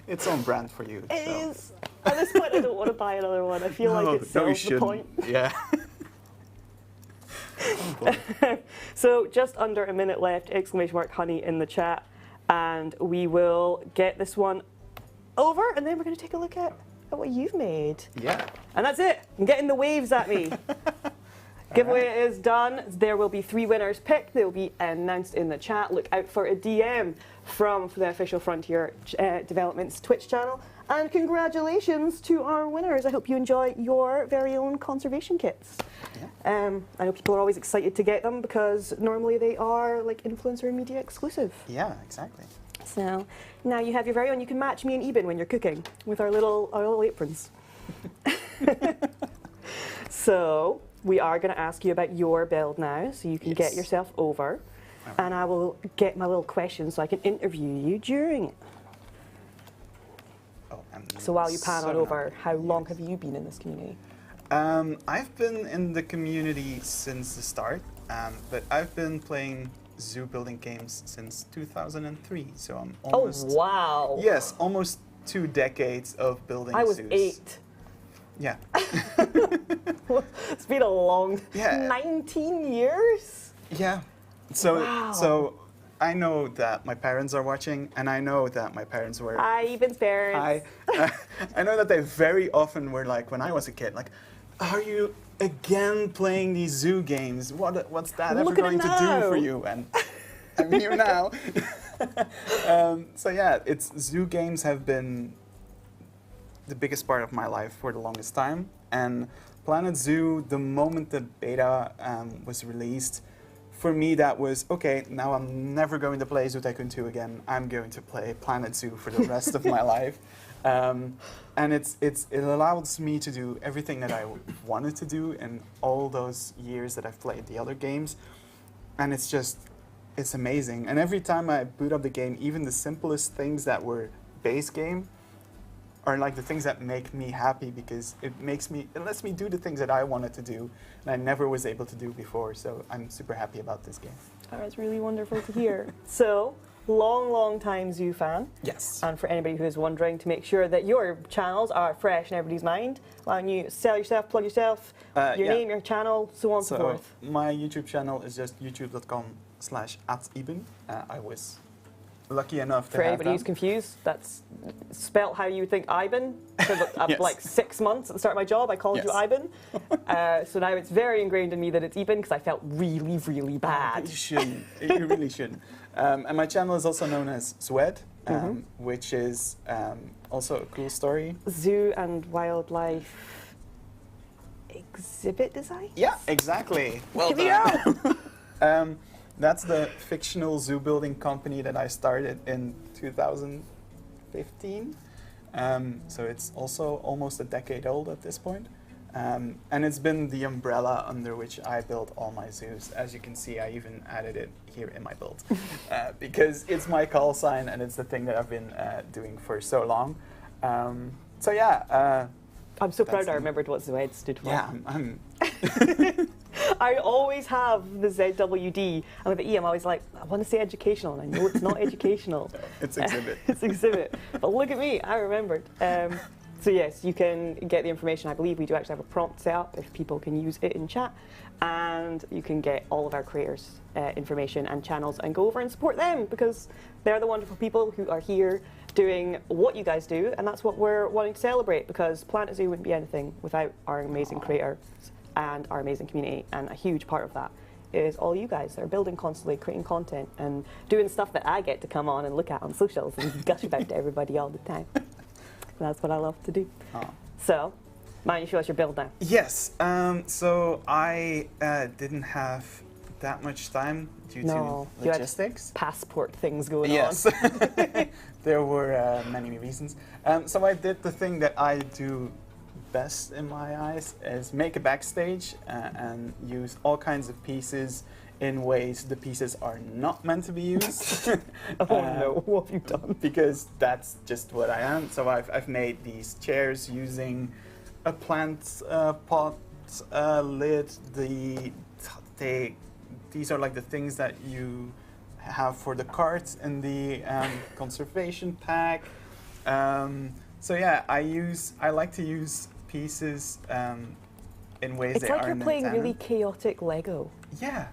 S5: It's on brand for you.
S1: It
S5: so.
S1: is. At this point I don't want to buy another one. I feel like it
S5: no, you
S1: sells the
S5: shouldn't.
S1: point.
S5: Yeah.
S1: So just under a minute left, !honey in the chat, and we will get this one over and then we're going to take a look at what you've made.
S5: Yeah.
S1: And that's it. I'm getting the waves at me. Giveaway is done. There will be 3 winners picked. They will be announced in the chat. Look out for a DM from the official Frontier Developments Twitch channel. And congratulations to our winners. I hope you enjoy your very own conservation kits.
S5: Yeah.
S1: I know people are always excited to get them because normally they are like influencer and media exclusive.
S5: Yeah, exactly.
S1: So now you have your very own. You can match me and Eben when you're cooking with our little aprons. So we are going to ask you about your build now, so you can get yourself over, and I will get my little questions so I can interview you during it.
S5: Oh,
S1: So while you pan on over, how long have you been in this community?
S5: I've been in the community since the start, but I've been playing zoo building games since 2003, so I'm almost...
S1: Oh, wow.
S5: Yes, almost 2 decades of building
S1: I was
S5: zoos.
S1: 8.
S5: Yeah.
S1: It's been a long
S5: Yeah.
S1: 19 years.
S5: Yeah. So
S1: Wow.
S5: so I know that my parents are watching, and I know that my parents were.
S1: Hi, Eben's parents.
S5: I know that they very often were like, when I was a kid, like, are you again playing these zoo games? What's that ever
S1: Look at
S5: going
S1: it
S5: to do
S1: now."
S5: for you? And I'm here now. So yeah, zoo games have been the biggest part of my life for the longest time. And Planet Zoo, the moment the beta was released, for me that was, okay, now I'm never going to play Zoo Tycoon 2 again. I'm going to play Planet Zoo for the rest of my life. And it allows me to do everything that I wanted to do in all those years that I've played the other games. And it's amazing. And every time I boot up the game, even the simplest things that were base game are like the things that make me happy, because it lets me do the things that I wanted to do and I never was able to do before. So I'm super happy about this game.
S1: Oh, that's really wonderful to hear. So, long time Zoo fan.
S5: Yes.
S1: And for anybody who is wondering, to make sure that your channels are fresh in everybody's mind, why don't you sell yourself, plug yourself, your
S5: yeah.
S1: name, your channel, so on and so forth.
S5: My YouTube channel is just youtube.com/@Iben. I was lucky enough to
S1: For
S5: have
S1: anybody who's
S5: that.
S1: confused, that's spelt how you would think Iben. For
S5: Yes.
S1: like 6 months at the start of my job, I called you
S5: Yes.
S1: Iben. So now it's very ingrained in me that it's Eben, because I felt really bad.
S5: You shouldn't. You really shouldn't. And my channel is also known as ZWED, which is also a cool story.
S1: Zoo and wildlife exhibit design?
S5: Yeah, exactly. Well
S1: Give me
S5: done. That's the fictional zoo building company that I started in 2015. So it's also almost a decade old at this point. And it's been the umbrella under which I built all my zoos. As you can see, I even added it here in my build. Because it's my call sign and it's the thing that I've been doing for so long. So yeah.
S1: I'm so proud
S5: That's
S1: I
S5: the-
S1: remembered what ZWED stood for.
S5: Yeah, I'm
S1: I always have the ZWD, and with the E I'm always like, I want to say educational, and I know it's not educational.
S5: it's exhibit.
S1: It's exhibit. But look at me, I remembered. So yes, you can get the information. I believe we do actually have a prompt set up if people can use it in chat, and you can get all of our creators' information and channels and go over and support them, because they're the wonderful people who are here doing what you guys do, and that's what we're wanting to celebrate, because Planet Zoo wouldn't be anything without our amazing creators and our amazing community, and a huge part of that is all you guys that are building constantly, creating content and doing stuff that I get to come on and look at on socials and gush about to everybody all the time. That's what I love to do.
S5: Oh.
S1: So, mind you show us your build now.
S5: Yes. So I didn't have that much time due
S1: No,
S5: to
S1: you had
S5: logistics.
S1: passport things going
S5: Yes.
S1: on.
S5: There were many reasons. So I did the thing that I do best in my eyes, is make a backstage and use all kinds of pieces in ways the pieces are not meant to be used.
S1: Oh no, what have you done?
S5: Because that's just what I am. So I've made these chairs using a plant pot lid. These are like the things that you have for the carts in the conservation pack. So yeah, I like to use pieces in ways
S1: It's
S5: that
S1: like
S5: are
S1: you're playing
S5: intended.
S1: really chaotic Lego.
S5: Yeah,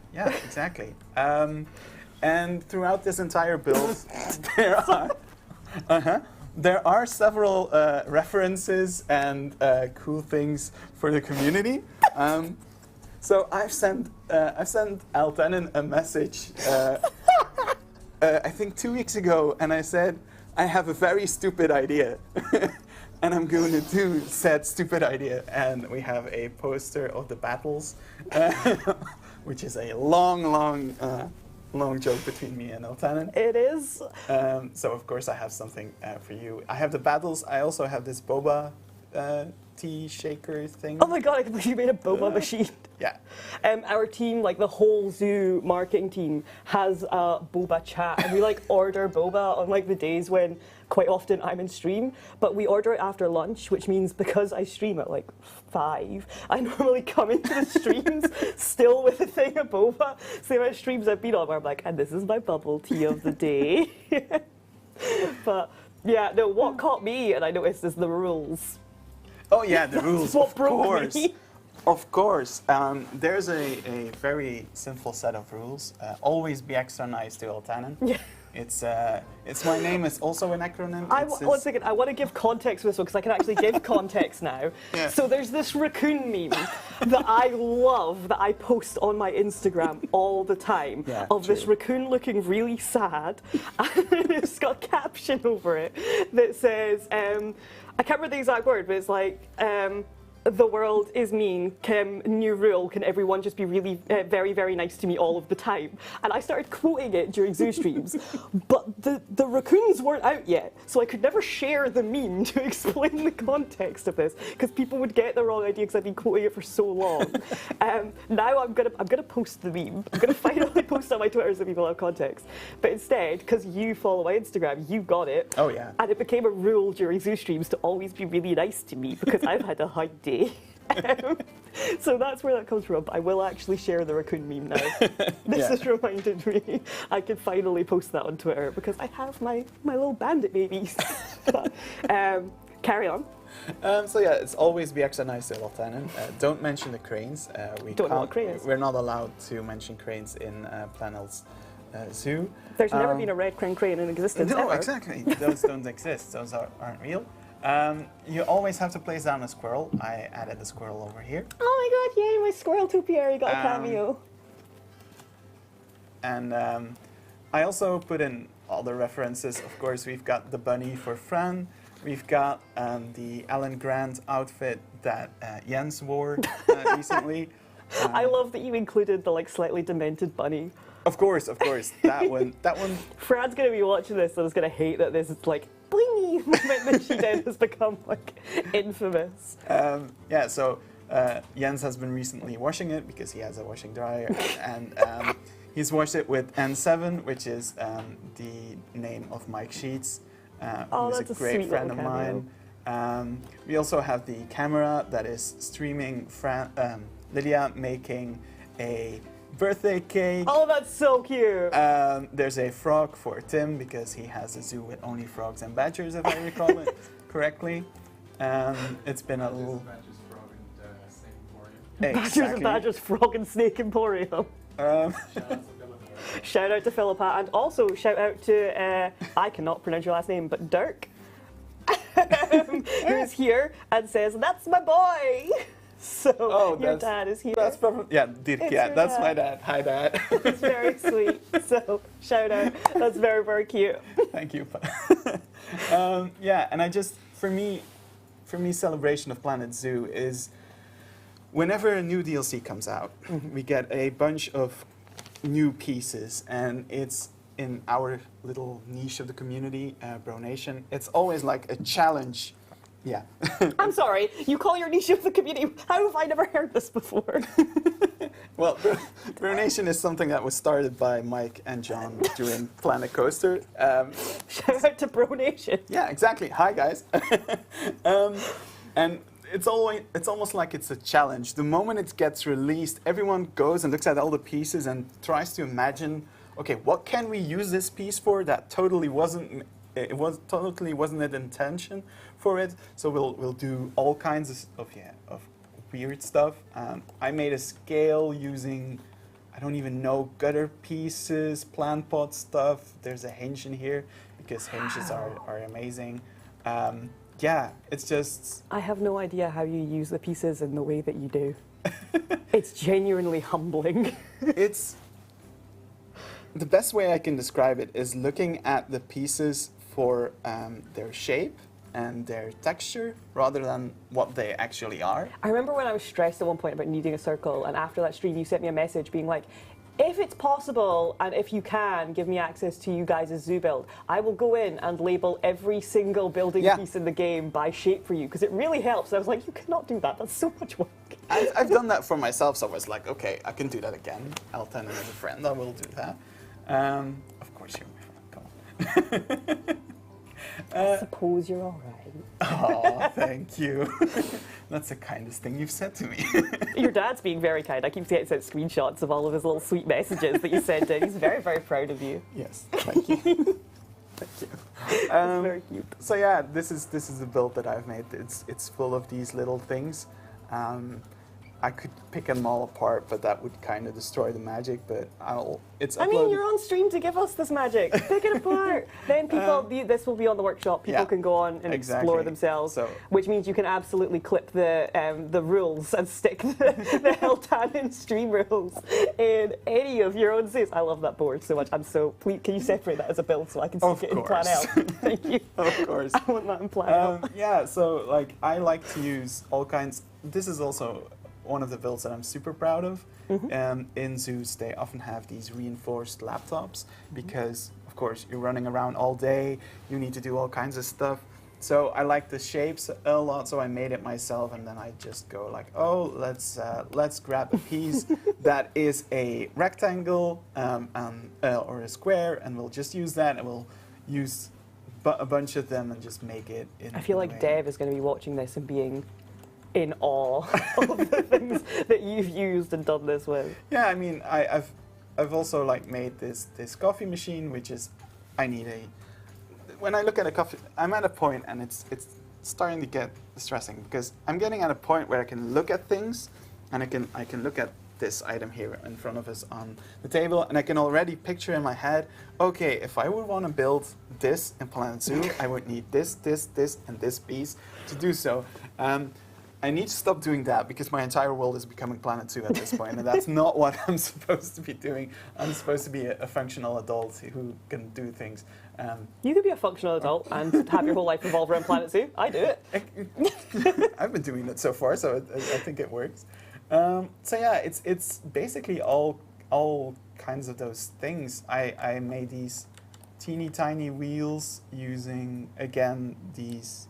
S5: exactly. And throughout this entire build, there are several references and cool things for the community. So I've sent Altanen a message, I think 2 weeks ago, and I said, I have a very stupid idea. And I'm going to do said stupid idea. And we have a poster of the battles, which is a long joke between me and Altanen.
S1: It is.
S5: So of course I have something for you. I have the battles. I also have this boba tea shaker thing.
S1: Oh my god, I completely made a boba machine.
S5: Yeah.
S1: Our team, like the whole zoo marketing team, has a boba chat, and we like order boba on like the days when quite often I'm in stream, but we order it after lunch, which means because I stream at like 5, I normally come into the streams still with a thing of boba. So the amount of streams I've been on where I'm like, and this is my bubble tea of the day. But yeah, no, what caught me and I noticed is the rules.
S5: Oh yeah, the rules,
S1: what
S5: of
S1: broke
S5: course.
S1: me.
S5: Of course. There's a very simple set of rules. Always be extra nice to Altanen.
S1: Yeah.
S5: It's my name. It's also an acronym.
S1: One second, I want to give context to this one because I can actually give context now.
S5: Yeah.
S1: So there's this Raccoon meme that I love that I post on my Instagram all the time of this raccoon looking really sad, and it's got a caption over it that says, I can't remember the exact word, but it's like, the world is mean. New rule, can everyone just be really very, very nice to me all of the time? And I started quoting it during Zoo streams, but the raccoons weren't out yet, so I could never share the meme to explain the context of this, because people would get the wrong idea because I've been quoting it for so long. Now I'm gonna post the meme. I'm gonna finally post it on my Twitter so people have context. But instead, because you follow my Instagram, you got it.
S5: Oh yeah.
S1: And it became a rule during Zoo streams to always be really nice to me because I've had a hard day. So that's where that comes from. I will actually share the raccoon meme now. This has reminded me I can finally post that on Twitter because I have my little bandit babies. Carry on.
S5: So yeah, it's always be extra nice to Altanen. Don't mention the cranes. We're not allowed to mention cranes in Planel's zoo.
S1: There's never been a red crane in existence.
S5: No,
S1: ever.
S5: exactly. Those don't exist. Those aren't real. You always have to place down a squirrel. I added a squirrel over here.
S1: Oh my god, yay, my squirrel topiary got a cameo.
S5: And I also put in all the references. Of course, we've got the bunny for Fran. We've got the Alan Grant outfit that Jens wore recently.
S1: I love that you included the like slightly demented bunny.
S5: Of course, that one.
S1: Fran's gonna be watching this and is gonna hate that this is like blingy moment that she did has become like infamous.
S5: So Jens has been recently washing it because he has a washing dryer, and he's washed it with N7, which is the name of Mike Sheets, who's a great friend of mine. We also have the camera that is streaming Lydia making a birthday cake.
S1: Oh, that's so cute.
S5: There's a frog for Tim because he has a zoo with only frogs and badgers, if I recall it correctly. It's been a little...
S1: Badgers and Badgers Frog and Snake Emporium. Shout out to Philippa, and also shout out to, I cannot pronounce your last name, but Dirk, who's here and says, "That's my boy." So your dad is here.
S5: That's probably Dirk. Yeah, that's my dad. Hi, Dad.
S1: It's very sweet. So shout out. That's very, very cute.
S5: Thank you. And I just for me, Celebration of Planet Zoo is whenever a new DLC comes out, we get a bunch of new pieces, and it's in our little niche of the community, Bro Nation. It's always like a challenge. Yeah.
S1: I'm sorry, you call your niche of the community. How have I never heard this before?
S5: Well, Bro Nation is something that was started by Mike and John during Planet Coaster.
S1: Shout out to Bro Nation.
S5: Yeah, exactly. Hi, guys. And it's almost like it's a challenge. The moment it gets released, everyone goes and looks at all the pieces and tries to imagine, okay, what can we use this piece for that totally wasn't an intention for it. So we'll do all kinds of weird stuff. I made a scale using, I don't even know, gutter pieces, plant pot stuff. There's a hinge in here because hinges are amazing. It's just...
S1: I have no idea how you use the pieces in the way that you do. It's genuinely humbling.
S5: It's... The best way I can describe it is looking at the pieces for their shape and their texture rather than what they actually are.
S1: I remember when I was stressed at one point about needing a circle, and after that stream you sent me a message being like, if it's possible and if you can give me access to you guys' zoo build, I will go in and label every single building piece in the game by shape for you, because it really helps. I was like, you cannot do that, that's so much work.
S5: I've done that for myself, so I was like, okay, I can do that again. Altanen as a friend, I will do that. Of course you're my friend, come on.
S1: I suppose you're all right.
S5: Oh, thank you. That's the kindest thing you've said to me.
S1: Your dad's being very kind. I keep getting sent screenshots of all of his little sweet messages that you sent in. He's very, very proud of you.
S5: Yes, thank you. Thank you.
S1: Very cute.
S5: So yeah, this is the build that I've made. It's full of these little things. I could pick them all apart, but that would kind of destroy the magic. But it's
S1: I mean, you're on stream to give us this magic. Pick it apart. Then people, this will be on the workshop. People can go on and explore themselves, which means you can absolutely clip the rules and stick the Hiltanen stream rules in any of your own saves. I love that board so much. Please, can you separate that as a build so I can stick it in Plan L? Thank you.
S5: Of course.
S1: I want that in Plan L.
S5: Yeah, so like I like to use all kinds. This is also one of the builds that I'm super proud of. In zoos, they often have these reinforced laptops because, of course, you're running around all day. You need to do all kinds of stuff. So I like the shapes a lot, so I made it myself, and then I just go like, oh, let's grab a piece that is a rectangle or a square, and we'll just use that, and we'll use a bunch of them and just make it.
S1: I feel like Dev is going to be watching this and being in awe of the things that you've used and done this with.
S5: Yeah, I mean, I've also like made this coffee machine, which is when I look at a coffee, I'm at a point, and it's starting to get distressing because I'm getting at a point where I can look at things, and I can look at this item here in front of us on the table, and I can already picture in my head, okay, if I would want to build this in Planet Zoo, I would need this, and this piece to do so. I need to stop doing that because my entire world is becoming Planet Zoo at this point, and that's not what I'm supposed to be doing. I'm supposed to be a functional adult who can do things.
S1: You could be a functional adult and have your whole life revolve around Planet Zoo. I do it.
S5: I've been doing it so far, so I think it works. So yeah, it's basically all kinds of those things. I made these teeny tiny wheels using, again, these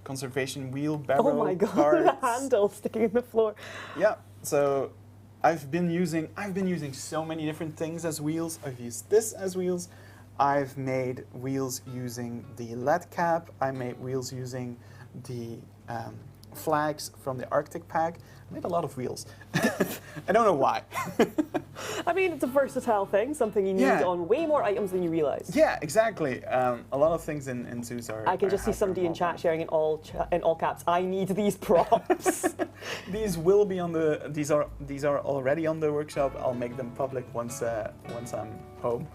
S5: conservation wheelbarrow.
S1: Oh my god,
S5: parts.
S1: the handle sticking in the floor.
S5: Yeah, so I've been using so many different things as wheels. I've used this as wheels. I've made wheels using the LED cap. I made wheels using the flags from the Arctic pack. I made a lot of wheels. I don't know why.
S1: I mean, it's a versatile thing, something you need on way more items than you realize.
S5: Yeah, exactly. A lot of things in zoos are.
S1: I can just see somebody in chat sharing in all caps. I need these props.
S5: These will be on the. These are already on the workshop. I'll make them public once I'm home.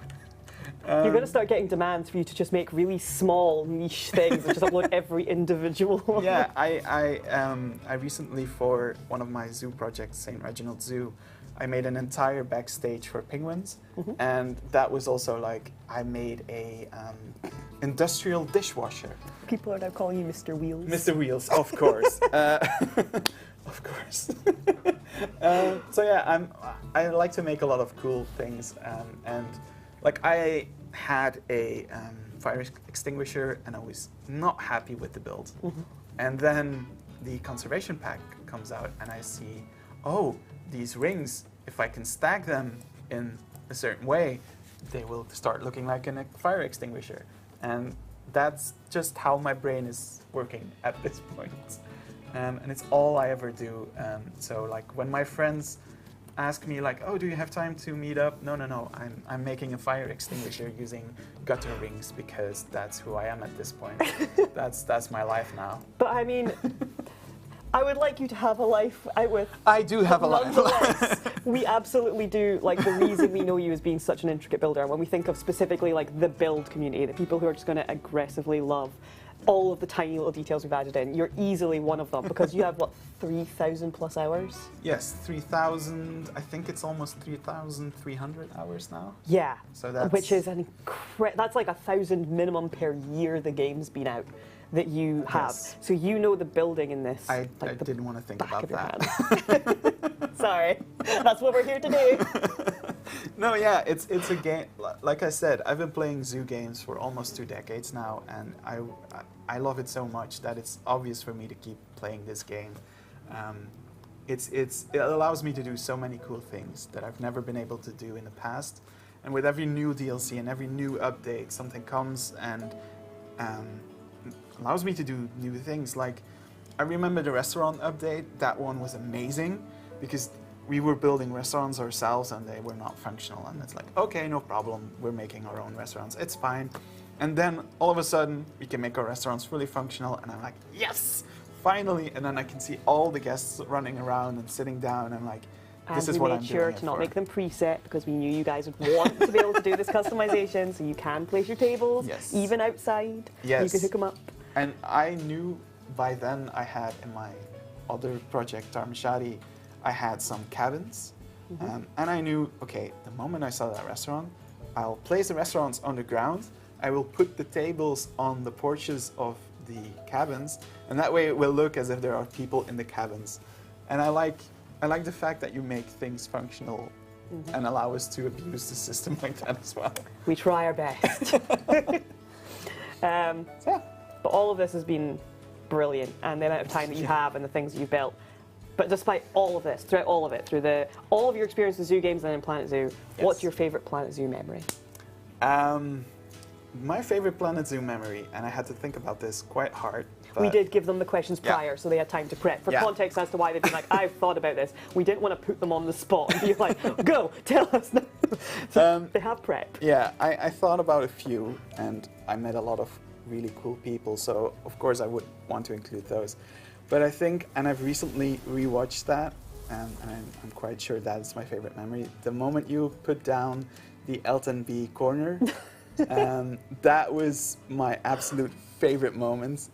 S1: You're going to start getting demands for you to just make really small niche things and just upload every individual one.
S5: Yeah, I recently, for one of my zoo projects, St. Reginald Zoo, I made an entire backstage for penguins, and that was also like I made a industrial dishwasher.
S1: People are now calling you Mr. Wheels.
S5: Mr. Wheels, of course. Of course. So yeah, I like to make a lot of cool things, and like I had a fire extinguisher, and I was not happy with the build. And then the conservation pack comes out, and I see, oh, these rings, if I can stack them in a certain way, they will start looking like a fire extinguisher. And that's just how my brain is working at this point. And it's all I ever do. So like when my friends ask me like, oh, do you have time to meet up? No, I'm making a fire extinguisher using gutter rings because that's who I am at this point. That's my life now.
S1: But I mean, I would like you to have a life out with.
S5: I do have a life.
S1: Nonetheless, we absolutely do. Like the reason we know you as being such an intricate builder, and when we think of specifically like the build community, the people who are just going to aggressively love all of the tiny little details we've added in, you're easily one of them because you have, what, 3,000 plus hours?
S5: Yes, 3,000, I think it's almost 3,300 hours now.
S1: Yeah,
S5: so that's...
S1: which is that's like 1,000 minimum per year the game's been out that you have. Yes. So you know the building in this.
S5: I didn't want to think about that.
S1: Sorry, that's what we're here to do.
S5: No, yeah, it's a game. Like I said, I've been playing zoo games for almost 2 decades now, and I love it so much that it's obvious for me to keep playing this game. It allows me to do so many cool things that I've never been able to do in the past. And with every new DLC and every new update, something comes and allows me to do new things. Like, I remember the restaurant update. That one was amazing because we were building restaurants ourselves and they were not functional. And it's like, okay, no problem. We're making our own restaurants. It's fine. And then all of a sudden, we can make our restaurants fully functional, and I'm like, yes, finally! And then I can see all the guests running around and sitting down, and like, this is what I'm doing.
S1: And we made sure to not make them preset because we knew you guys would want to be able to do this customization, so you can place your tables,
S5: Yes.
S1: even outside.
S5: Yes.
S1: You can hook them up.
S5: And I knew by then I had in my other project, Tarmashadi, I had some cabins. And I knew, okay, the moment I saw that restaurant, I'll place the restaurants on the ground. I will put the tables on the porches of the cabins, and that way it will look as if there are people in the cabins. And I like the fact that you make things functional and allow us to abuse the system like that as well.
S1: We try our best. But all of this has been brilliant, and the amount of time that you have and the things that you've built. But despite all of this, throughout all of it, through all of your experience with Zoo Games and in Planet Zoo, what's your favourite Planet Zoo memory?
S5: My favorite Planet Zoo memory, and I had to think about this quite hard.
S1: We did give them the questions prior, so they had time to prep. For context as to why they've been like, I've thought about this. We didn't want to put them on the spot and be like, go, tell us now. So they have prep.
S5: Yeah, I thought about a few, and I met a lot of really cool people, so of course I would want to include those. But I think, and I've recently rewatched that, and I'm quite sure that's my favorite memory. The moment you put down the Elton B corner, that was my absolute favorite moment,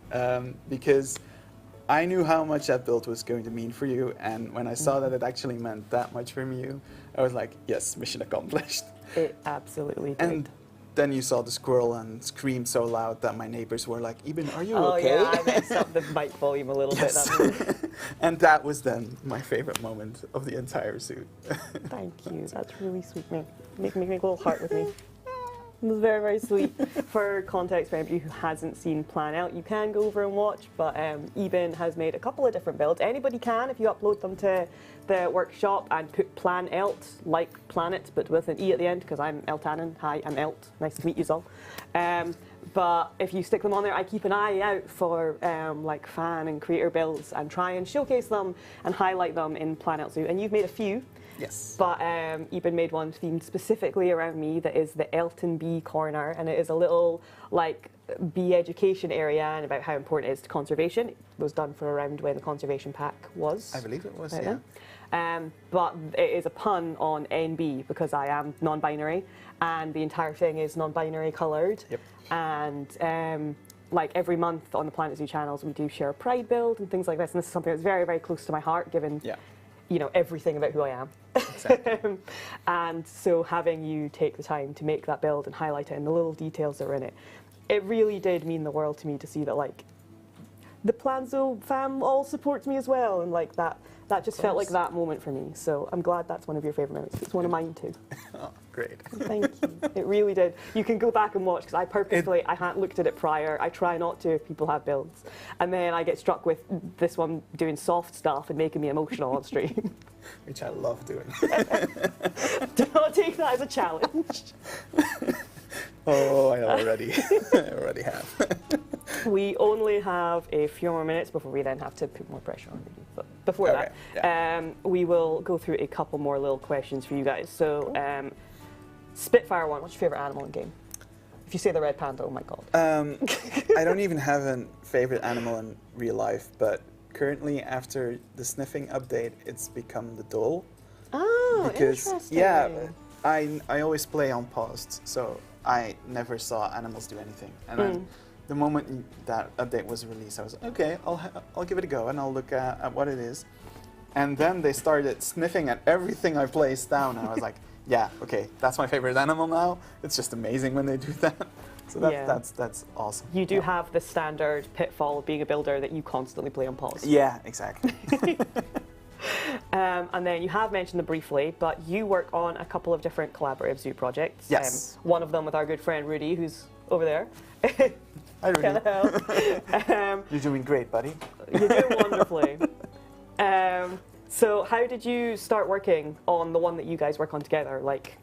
S5: because I knew how much that build was going to mean for you, and when I saw that it actually meant that much from you, I was like, yes, mission accomplished.
S1: It absolutely did.
S5: And then you saw the squirrel and screamed so loud that my neighbors were like, Eben, are you okay?
S1: Oh yeah, I messed up the mic volume a little bit.
S5: And that was then my favorite moment of the entire zoo.
S1: Thank you, that's really sweet. Make a little heart with me. It was very, very sweet. For context, for anybody who hasn't seen Plan Out, you can go over and watch, but Eben has made a couple of different builds. Anybody can if you upload them to the workshop and put Plan Elt, like planet, but with an E at the end, because I'm Eltanen. Hi, I'm Elt. Nice to meet you all. But if you stick them on there, I keep an eye out for like fan and creator builds and try and showcase them and highlight them in Plan Out Zoo. And you've made a few.
S5: Yes.
S1: But Eben made one themed specifically around me that is the Elton Bee corner, and it is a little like bee education area and about how important it is to conservation. It was done for around when the conservation pack was.
S5: I believe it was,
S1: right
S5: yeah.
S1: Then. But it is a pun on NB because I am non-binary, and the entire thing is non-binary coloured.
S5: Yep.
S1: And like every month on the Planet Zoo channels, we do share a Pride build and things like this, and this is something that's very, very close to my heart, given you know, everything about who I am.
S5: Exactly.
S1: And so having you take the time to make that build and highlight it and the little details that are in it, it really did mean the world to me to see that like the Planzo fam all supports me as well, and like that just felt like that moment for me. So I'm glad that's one of your favourite moments. It's one of mine too.
S5: Oh, great.
S1: Thank you. It really did. You can go back and watch because I purposefully, I hadn't looked at it prior. I try not to if people have builds. And then I get struck with this one doing soft stuff and making me emotional on stream.
S5: Which I love doing.
S1: Do not take that as a challenge.
S5: Oh, I already have.
S1: We only have a few more minutes before we then have to put more pressure on Rudy. But before that, we will go through a couple more little questions for you guys. So, Spitfire one, what's your favourite animal in game? If you say the red panda, oh my god.
S5: I don't even have a favourite animal in real life, but currently after the sniffing update, it's become the dole.
S1: Oh,
S5: because,
S1: interesting.
S5: yeah, I always play on paused, so I never saw animals do anything. And then the moment that update was released, I was like, okay, I'll give it a go and I'll look at what it is. And then they started sniffing at everything I placed down, and I was like, yeah, okay, that's my favorite animal now. It's just amazing when they do that. So that's awesome.
S1: You do have the standard pitfall of being a builder that you constantly play on pause.
S5: Yeah, exactly.
S1: And then you have mentioned it briefly, but you work on a couple of different collaborative zoo projects.
S5: Yes.
S1: One of them with our good friend Rudy, who's over there.
S5: Hi, Rudy.
S1: Hello.
S5: You're doing great, buddy.
S1: You're doing wonderfully. So how did you start working on the one that you guys work on together? Like,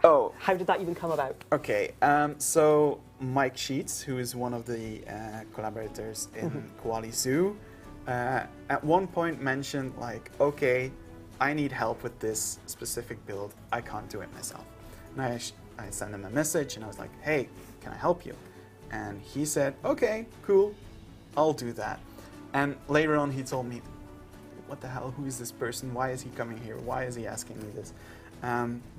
S1: how did that even come about?
S5: Okay, so Mike Sheets, who is one of the collaborators in Koali Zoo, at one point mentioned like, okay, I need help with this specific build. I can't do it myself. And I sent him a message and I was like, hey, can I help you? And he said, okay, cool, I'll do that. And later on he told me, what the hell, who is this person? Why is he coming here? Why is he asking me this?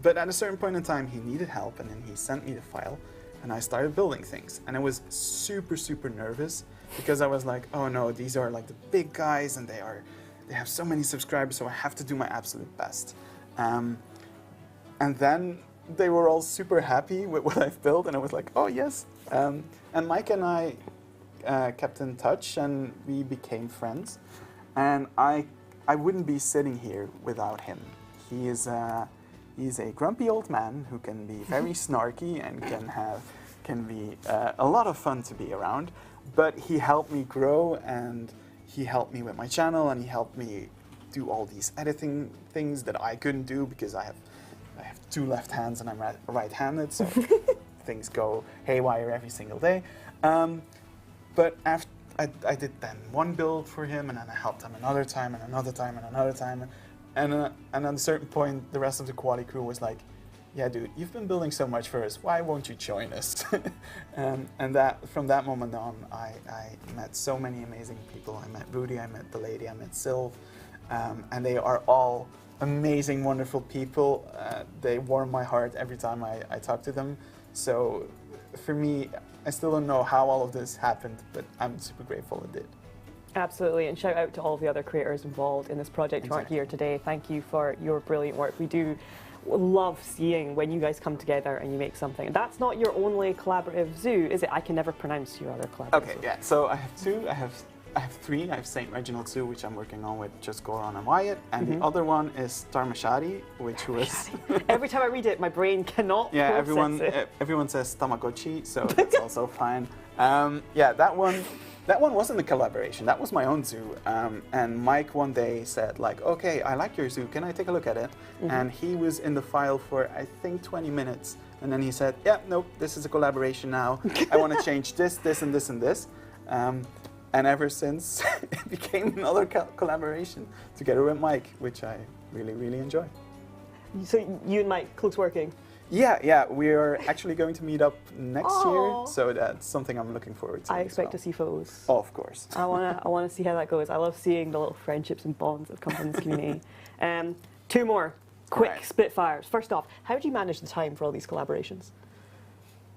S5: But at a certain point in time, he needed help, and then he sent me the file, and I started building things. And I was super, super nervous because I was like, oh no, these are like the big guys, and they have so many subscribers, so I have to do my absolute best. And then they were all super happy with what I've built, and I was like, oh yes. And Mike and I kept in touch, and we became friends. And I wouldn't be sitting here without him. He's a grumpy old man who can be very snarky and can be a lot of fun to be around. But he helped me grow, and he helped me with my channel, and he helped me do all these editing things that I couldn't do because I have 2 left hands and I'm right-handed, so things go haywire every single day. But after I did then one build for him, and then I helped him another time and another time and another time. And at a certain point, the rest of the quality crew was like, yeah, dude, you've been building so much for us. Why won't you join us? And that from that moment on, I met so many amazing people. I met Rudy, I met the lady, I met Sylv, and they are all amazing, wonderful people. They warm my heart every time I talk to them. So for me, I still don't know how all of this happened, but I'm super grateful it did.
S1: Absolutely, and shout out to all of the other creators involved in this project who aren't here today. Thank you for your brilliant work. We do love seeing when you guys come together and you make something. And that's not your only collaborative zoo, is it? I can never pronounce your other collaborative
S5: Okay,
S1: zoo.
S5: yeah, so I have 2. I have 3. I have St. Reginald Zoo, which I'm working on with just Goran and Wyatt, and the other one is Tarmashadi, which was...
S1: Every time I read it, my brain cannot process it.
S5: Everyone says Tamagotchi, so that's also fine. Yeah, that one wasn't a collaboration. That was my own zoo. And Mike one day said, like, okay, I like your zoo. Can I take a look at it? And he was in the file for, I think, 20 minutes. And then he said, yeah, nope, this is a collaboration now. I want to change this, this, and this, and this. And ever since, it became another collaboration together with Mike, which I really, really enjoy.
S1: So you and Mike, close working?
S5: Yeah, we're actually going to meet up next
S1: Aw.
S5: year, so that's something I'm looking forward to.
S1: I
S5: as
S1: expect
S5: well.
S1: to see photos.
S5: Oh, of course.
S1: I wanna see how that goes. I love seeing the little friendships and bonds that have come from this community. 2 more quick
S5: Right.
S1: spitfires. First off, how do you manage the time for all these collaborations?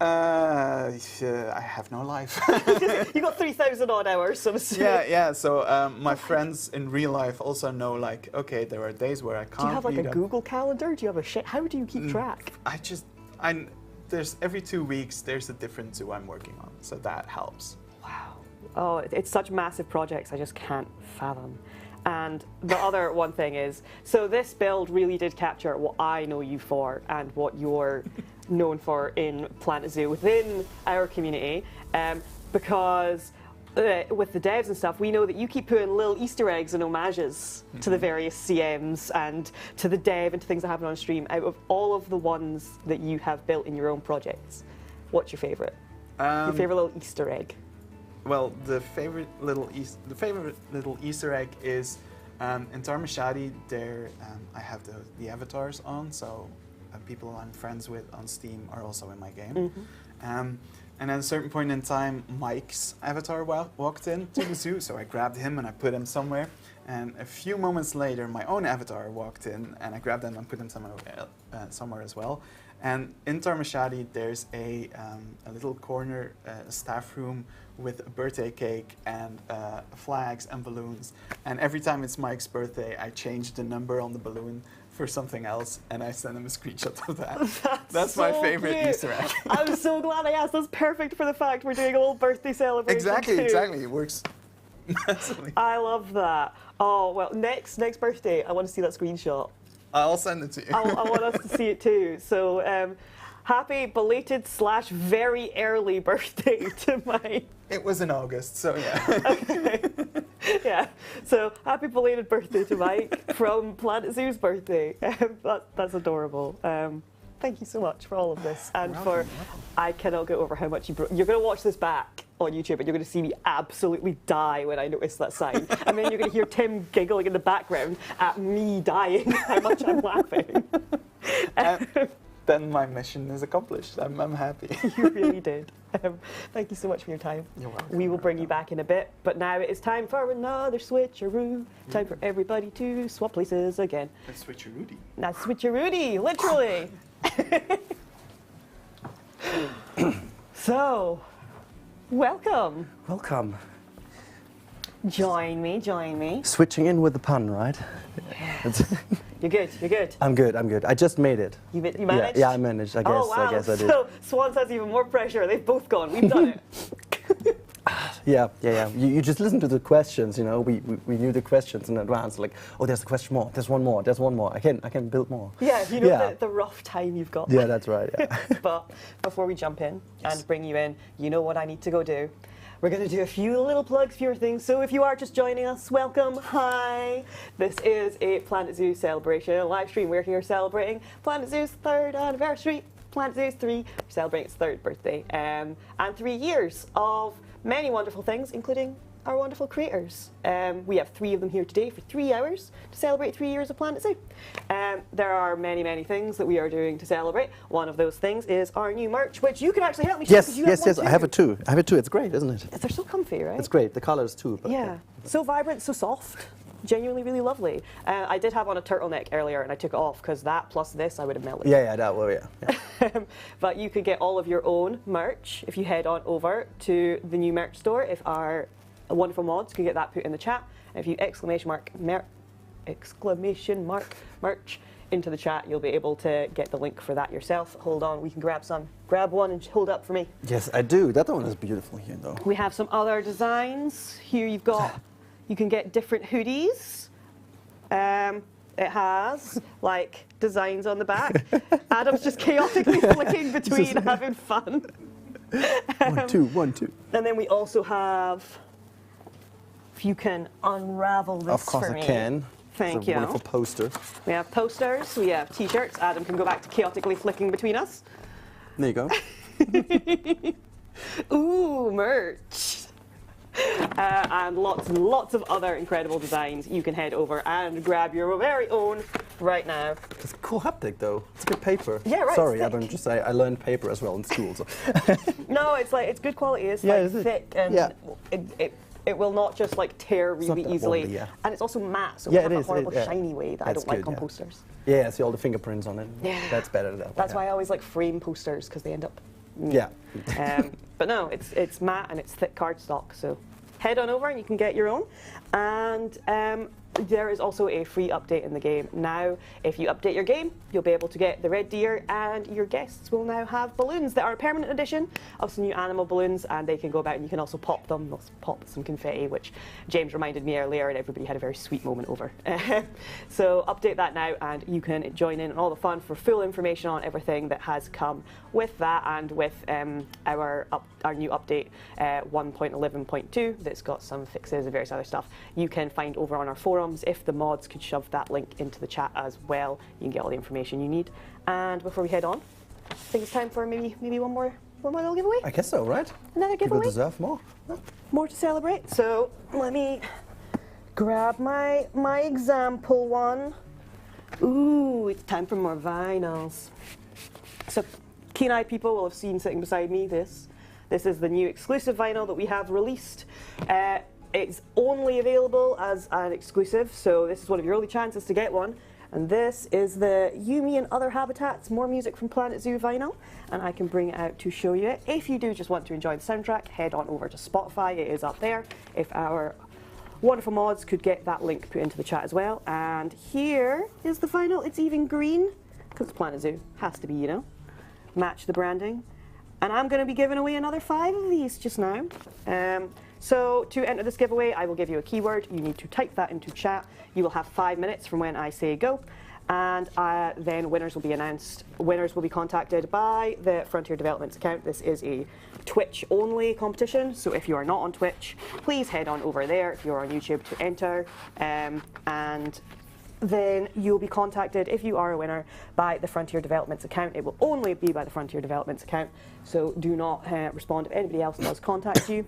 S5: I have no life.
S1: You got 3,000 odd hours, so I'm assuming.
S5: yeah. So my friends in real life also know, like, okay, there are days where I can't.
S1: Do you have like a
S5: meet up.
S1: Google Calendar? Do you have a how do you keep track?
S5: There's every 2 weeks there's a different zoo I'm working on, so that helps.
S1: Wow. Oh, it's such massive projects, I just can't fathom. And the other one thing is, so this build really did capture what I know you for and what you're known for in Planet Zoo within our community, because with the devs and stuff, we know that you keep putting little Easter eggs and homages to the various CMs and to the dev and to things that happen on stream out of all of the ones that you have built in your own projects. What's your favourite? Your favourite little Easter egg?
S5: Well, the favorite little Easter egg is in Tarmashadi. There, I have the avatars on, so people I'm friends with on Steam are also in my game. And at a certain point in time, Mike's avatar walked into the zoo, so I grabbed him and I put him somewhere. And a few moments later, my own avatar walked in, and I grabbed him and put him somewhere as well. And in Tarmashadi, there's a little corner, a staff room with a birthday cake and flags and balloons. And every time it's Mike's birthday, I change the number on the balloon for something else, and I send him a screenshot of that. That's my
S1: so
S5: favorite
S1: cute.
S5: Easter egg.
S1: I'm so glad I asked. That's perfect for the fact we're doing a little birthday celebration
S5: Exactly,
S1: too.
S5: it works massively.
S1: I love that. Oh, well, next birthday, I want to see that screenshot.
S5: I'll send it to you.
S1: I want us to see it too. So, happy belated / very early birthday to Mike.
S5: It was in August, so yeah.
S1: Okay. Yeah. So, happy belated birthday to Mike from Planet Zoo's birthday. That's adorable. Thank you so much for all of this, and I cannot get over how much you're going to watch this back on YouTube, and you're going to see me absolutely die when I notice that sign, and then you're going to hear Tim giggling in the background at me dying how much I'm laughing.
S5: then my mission is accomplished. I'm happy.
S1: You really did. Thank you so much for your time.
S2: You're welcome.
S1: We will bring you back in a bit, but now it is time for another switcheroo. Time for everybody to swap places again.
S4: Let's switch your Rudy.
S1: Now switch your Rudy, literally. So, welcome.
S2: Welcome.
S1: Join me, join me.
S2: Switching in with the pun, right?
S1: You're good, you're good.
S2: I'm good. I just made it.
S1: You managed?
S2: Yeah, I managed. I guess.
S1: Oh, wow.
S2: I guess I did.
S1: So, Swans has even more pressure. They've both gone. We've done it.
S2: Yeah. You just listen to the questions. You know, we knew the questions in advance. Like, oh, there's a question more. There's one more. There's one more. I can build more.
S1: Yeah, you know the rough time you've got.
S2: Yeah, that's right. Yeah.
S1: But before we jump in and bring you in, you know what I need to go do. We're going to do a few little plugs for your things. So if you are just joining us, welcome. Hi. This is a Planet Zoo celebration live stream. We're here celebrating Planet Zoo's 3rd anniversary. Planet Zoo's 3, celebrating its 3rd birthday. And 3 years of many wonderful things, including our wonderful creators. We have 3 of them here today for 3 hours to celebrate 3 years of Planet Zoo. There are many things that we are doing to celebrate. One of those things is our new merch, which you can actually help me show.
S2: Yes.
S1: You have one
S2: I have it too. It's great, isn't it?
S1: They're so comfy, right?
S2: It's great. The colors too. But
S1: Yeah. So vibrant, so soft. Genuinely really lovely. I did have on a turtleneck earlier and I took it off because that plus this I would have melted.
S2: Yeah, that will. Yeah.
S1: But you could get all of your own merch if you head on over to the new merch store. If our wonderful mods could get that put in the chat. And if you exclamation mark merch into the chat, you'll be able to get the link for that yourself. Hold on, we can grab some. Grab one and hold up for me.
S2: Yes, I do. That one is beautiful here, though.
S1: We have some other designs. Here you've got, you can get different hoodies. It has like designs on the back. Adam's just chaotically flicking between having fun.
S2: 1, 2, 1, 2.
S1: And then we also have, if you can unravel this
S2: Of course
S1: for
S2: I
S1: me.
S2: can.
S1: Thank
S2: it's a
S1: you.
S2: wonderful poster.
S1: We have posters, we have t-shirts. Adam can go back to chaotically flicking between us.
S2: There you go.
S1: Ooh, merch. And lots of other incredible designs. You can head over and grab your very own right now.
S2: It's a cool haptic, though. It's good paper.
S1: Yeah, right.
S2: Sorry, I don't just say I learned paper as well in school. So.
S1: No, it's good quality. It's
S2: Yeah,
S1: like
S2: is it?
S1: thick and
S2: Yeah.
S1: it will not just like tear
S2: It's not
S1: really
S2: that
S1: easily.
S2: wobbly, yeah.
S1: And it's also matte, so
S2: Yeah,
S1: it's
S2: it
S1: not a
S2: is,
S1: horrible
S2: yeah.
S1: shiny way that I
S2: That's
S1: don't like
S2: good,
S1: on
S2: yeah.
S1: posters.
S2: Yeah, I see all the fingerprints on it.
S1: Yeah.
S2: That's better. That
S1: That's
S2: way,
S1: why I always like frame posters because they end up.
S2: Yeah.
S1: But no, it's matte and it's thick cardstock. So head on over and you can get your own. And there is also a free update in the game. Now, if you update your game, you'll be able to get the red deer, and your guests will now have balloons that are a permanent edition of some new animal balloons, and they can go about and you can also pop them. Let's pop some confetti, which James reminded me earlier, and everybody had a very sweet moment over. So update that now, and you can join in on all the fun for full information on everything that has come with that, and with our new update 1.11.2 that's got some fixes and various other stuff. You can find over on our forums. If the mods could shove that link into the chat as well, you can get all the information you need. And before we head on, I think it's time for maybe one more little giveaway.
S2: I guess so, right?
S1: Another
S2: People
S1: giveaway.
S2: deserve more.
S1: More to celebrate. So let me grab my example one. Ooh, it's time for more vinyls. So keen-eyed people will have seen sitting beside me this. This is the new exclusive vinyl that we have released. It's only available as an exclusive, so this is one of your only chances to get one. And this is the Yumi and Other Habitats, More Music from Planet Zoo vinyl. And I can bring it out to show you it. If you do just want to enjoy the soundtrack, head on over to Spotify. It is up there. If our wonderful mods could get that link put into the chat as well. And here is the vinyl. It's even green, because it's Planet Zoo. Has to be, you know. Match the branding. And I'm going to be giving away another 5 of these just now. So to enter this giveaway, I will give you a keyword. You need to type that into chat. You will have 5 minutes from when I say go. And then winners will be announced. Winners will be contacted by the Frontier Developments account. This is a Twitch-only competition, so if you are not on Twitch, please head on over there if you're on YouTube to enter. And then you'll be contacted, if you are a winner, by the Frontier Developments account. It will only be by the Frontier Developments account, so do not respond if anybody else does contact you.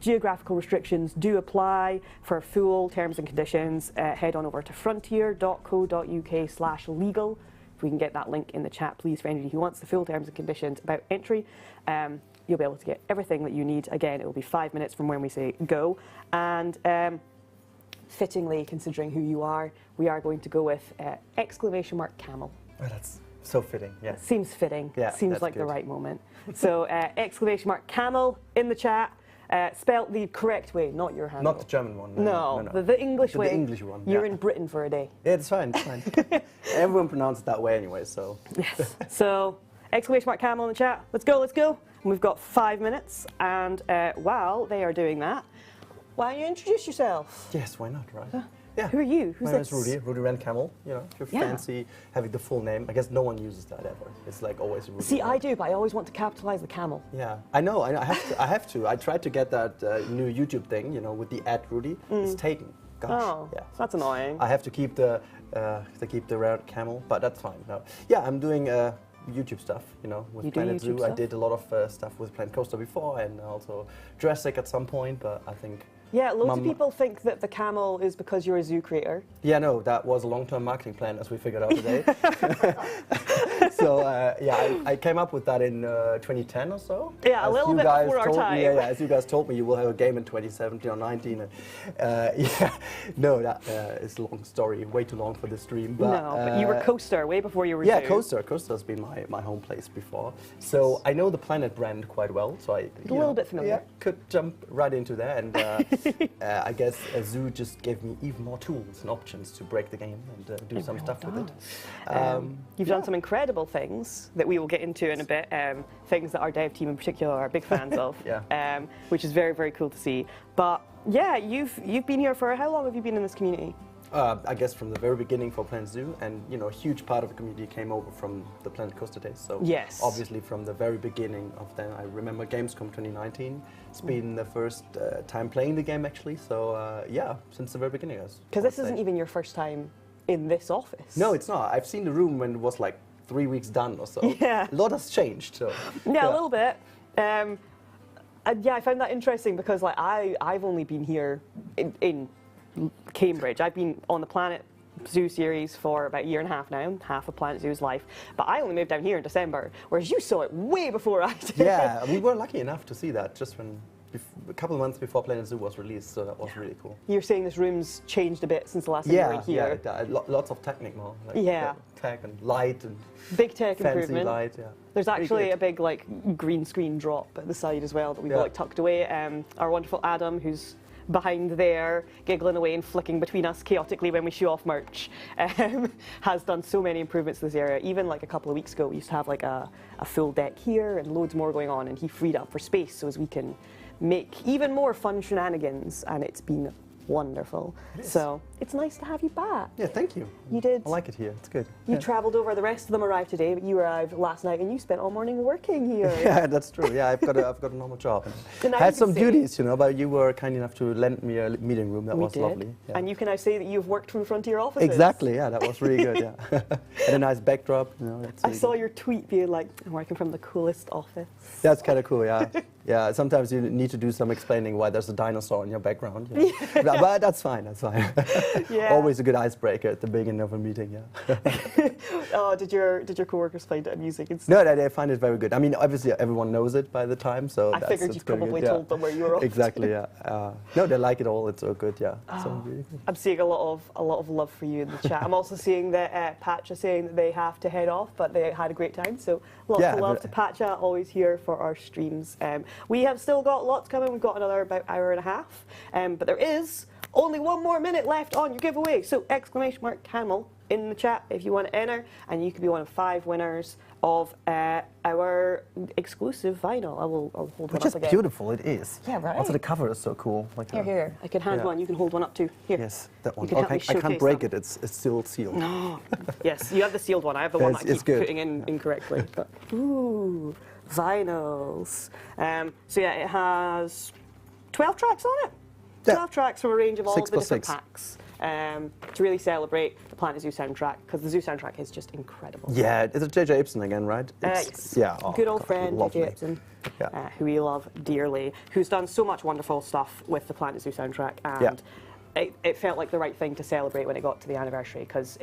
S1: Geographical restrictions do apply. For full terms and conditions, head on over to frontier.co.uk/legal If we can get that link in the chat, please, for anybody who wants the full terms and conditions about entry, you'll be able to get everything that you need. Again, it will be 5 minutes from when we say go. And fittingly, considering who you are, we are going to go with !camel.
S2: Oh, that's so fitting, yeah.
S1: Seems fitting.
S2: Yeah,
S1: Seems
S2: that's
S1: like the
S2: good.
S1: right moment. So !camel in the chat. Spelt the correct way, not your handle.
S2: Not the German one.
S1: No, the English way.
S2: The English one.
S1: You're
S2: yeah.
S1: in Britain for a day.
S2: Yeah, it's fine. It's fine. Everyone pronounces it that way anyway, so.
S1: Yes. So !camel in the chat. Let's go, let's go. And we've got 5 minutes. And while they are doing that, why don't you introduce yourself?
S2: Yes, why not, right? Yeah.
S1: Who are you? Who's
S2: My name is
S1: this?
S2: Rudy, RudiRennkamel. You know, if you're
S1: Yeah.
S2: fancy having the full name, I guess no one uses that ever. It's like always Rudy.
S1: See, I
S2: right?
S1: do, but I always want to capitalize the camel.
S2: Yeah, I know. I have to. I tried to get that new YouTube thing, you know, with the @Rudy. It's taken. Gosh.
S1: Oh,
S2: yeah.
S1: that's annoying.
S2: I have to keep the round camel, but that's fine. No. Yeah, I'm doing YouTube stuff, you know, with
S1: You do
S2: Planet
S1: YouTube
S2: Zoo. I
S1: stuff?
S2: did a lot of stuff with Planet Coaster before, and also Jurassic at some point. But I think.
S1: Yeah, loads of
S2: Mum-
S1: people think that the camel is because you're a zoo creator.
S2: Yeah, no, that was a long-term marketing plan, as we figured out today. So yeah, I came up with that in 2010 or so.
S1: Yeah, a
S2: As
S1: little
S2: you
S1: bit
S2: guys
S1: before our
S2: told
S1: time.
S2: Me, yeah, as you guys told me, you will have a game in 2017 or 19. Yeah, no, that is a long story, way too long for this stream. But,
S1: But you were Coaster way before you were
S2: yeah,
S1: zoo.
S2: Coaster. Coaster's been my home place before. So I know the Planet brand quite well. So I
S1: A little bit familiar.
S2: Yeah, could jump right into there. And I guess a zoo just gave me even more tools and options to break the game and do some stuff with it.
S1: You've done some incredible things that we will get into in a bit, things that our dev team in particular are big fans of,
S2: Yeah.
S1: Which is very, very cool to see. But yeah, you've been here for, how long have you been in this community?
S2: I guess from the very beginning for Planet Zoo, and you know, a huge part of the community came over from the Planet Coaster days. So
S1: Yes.
S2: obviously from the very beginning of them, I remember Gamescom 2019. It's been the first time playing the game actually. So yeah, since the very beginning.
S1: Because this isn't even your first time in this office.
S2: No, it's not. I've seen the room when it was like 3 weeks done or so.
S1: Yeah.
S2: A lot has changed. So
S1: Yeah, a little bit. And yeah, I found that interesting because like I've only been here in Cambridge. I've been on the Planet Zoo series for about a year and a half now, half of Planet Zoo's life. But I only moved down here in December, whereas you saw it way before I did.
S2: yeah, we were lucky enough to see that just when a couple of months before Planet Zoo was released. So that was really cool.
S1: You're saying this room's changed a bit since the last time you were here.
S2: Lots of technique more. Like
S1: Yeah.
S2: Tech and light and
S1: Big tech
S2: fancy
S1: improvement.
S2: light. Yeah.
S1: There's
S2: Pretty
S1: actually
S2: good.
S1: a big like green screen drop at the side as well that we've
S2: Yeah.
S1: got like tucked away. Our wonderful Adam, who's behind there, giggling away and flicking between us chaotically when we show off merch, has done so many improvements to this area. Even like a couple of weeks ago, we used to have like a full deck here and loads more going on, and he freed up for space so as we can make even more fun shenanigans, and it's been wonderful. So it's nice to have you back.
S2: Yeah, thank you.
S1: You did.
S2: I like it here. It's good.
S1: You travelled over. The rest of them arrived today, but you arrived last night, and you spent all morning working here.
S2: Yeah, that's true. Yeah, I've got a normal job.
S1: So now
S2: I had
S1: you can
S2: some
S1: say-
S2: duties, you know, but you were kind enough to lend me a meeting room. That
S1: We
S2: was
S1: did.
S2: lovely. Yeah.
S1: And you can now say that you've worked from the front of your offices.
S2: Exactly. Yeah, that was really good. Yeah, and a nice backdrop. You know, that's
S1: I
S2: really
S1: saw
S2: good.
S1: your tweet being like, I'm working from the coolest office.
S2: That's kind of cool. Yeah, yeah. Sometimes you need to do some explaining why there's a dinosaur in your background. You know? But that's fine. That's fine.
S1: Yeah.
S2: Always a good icebreaker at the beginning of a meeting. Yeah.
S1: Oh, did your coworkers find it amusing? And
S2: No, they find it very good. I mean, obviously everyone knows it by the time, so
S1: I figured
S2: that's
S1: you
S2: pretty
S1: probably
S2: good, yeah.
S1: told them where you were off.
S2: Exactly. Yeah. No, they like it all. It's so good. Yeah. So really good.
S1: I'm seeing a lot of love for you in the chat. I'm also seeing that Patcha saying that they have to head off, but they had a great time. So lots
S2: Yeah,
S1: of love
S2: but-
S1: to Patcha, always here for our streams. We have still got lots coming. We've got another about hour and a half, but there is only 1 more minute left on your giveaway. So !camel in the chat if you want to enter, and you could be one of 5 winners of our exclusive vinyl. I'll hold
S2: Which
S1: one
S2: is
S1: up again.
S2: beautiful. It is.
S1: Yeah, right.
S2: Also, the cover is so cool. Like
S1: Here. I can hand
S2: Yeah.
S1: one. You can hold one up too. Here.
S2: Yes, that one.
S1: You can help me
S2: I can't
S1: showcase
S2: break
S1: them.
S2: it. It's still sealed.
S1: Yes, you have the sealed one. I have the one
S2: Yes,
S1: that I
S2: it's
S1: keep
S2: good.
S1: putting in incorrectly. But, ooh, vinyls. So yeah, it has 12 tracks on it.
S2: Yeah.
S1: 12 tracks from a range of all
S2: 6
S1: the
S2: plus
S1: different
S2: 6.
S1: packs. To really celebrate the Planet Zoo soundtrack, because the Zoo soundtrack is just incredible.
S2: Yeah, it's a J.J. Ibsen again, right?
S1: Yes.
S2: Yeah. Oh,
S1: Good old
S2: God,
S1: friend,
S2: lovely.
S1: J.J. Ibsen,
S2: Yeah.
S1: who we love dearly, who's done so much wonderful stuff with the Planet Zoo soundtrack. And
S2: Yeah.
S1: it felt like the right thing to celebrate when it got to the anniversary, because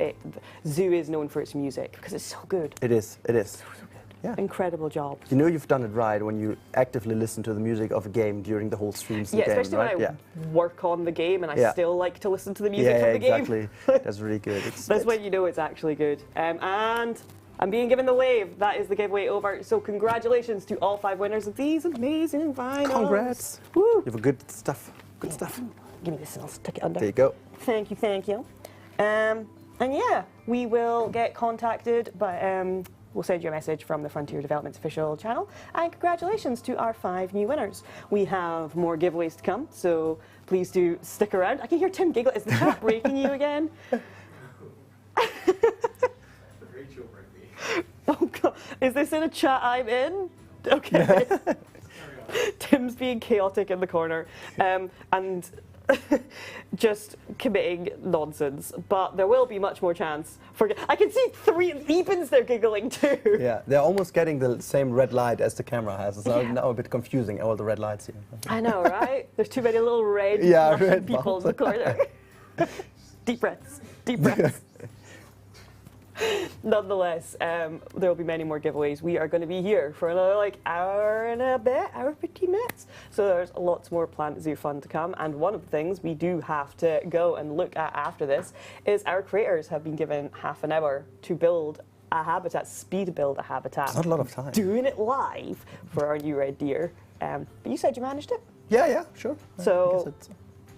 S1: Zoo is known for its music, because it's so good.
S2: It is. It is. Yeah.
S1: Incredible job.
S2: You know you've done it right when you actively listen to the music of a game during the whole streams of the game,
S1: especially
S2: right?
S1: when I work on the game and I still like to listen to the music
S2: yeah,
S1: from the game.
S2: exactly. That's really good.
S1: That's when you know it's actually good. And I'm being given the wave. That is the giveaway over. So congratulations to all 5 winners of these amazing vinyls.
S2: Congrats.
S1: Woo.
S2: You have a good stuff. Good stuff.
S1: Give me this and I'll stick it under.
S2: There you go.
S1: Thank you, thank you. And yeah, we will get contacted, but we'll send you a message from the Frontier Development's official channel. And congratulations to our 5 new winners. We have more giveaways to come, so please do stick around. I can hear Tim giggle. Is the chat breaking you again?
S6: Rachel broke me.
S1: Oh God, is this in a chat I'm in? Okay. Tim's being chaotic in the corner and just committing nonsense. But there will be much more chance for. I can see 3 Ebens there giggling too.
S2: Yeah, they're almost getting the same red light as the camera has. It's now a bit confusing, all the red lights here.
S1: I know, right? There's too many little red,
S2: red
S1: people in the corner. Deep breaths. Deep breaths. Nonetheless, there will be many more giveaways. We are going to be here for another hour and a bit, hour 15 minutes. So there's lots more Planet Zoo fun to come. And one of the things we do have to go and look at after this is our creators have been given half an hour to build a habitat, speed build a habitat.
S2: It's not a lot of time.
S1: Doing it live for our new red deer. But you said you managed it.
S2: Yeah, sure.
S1: So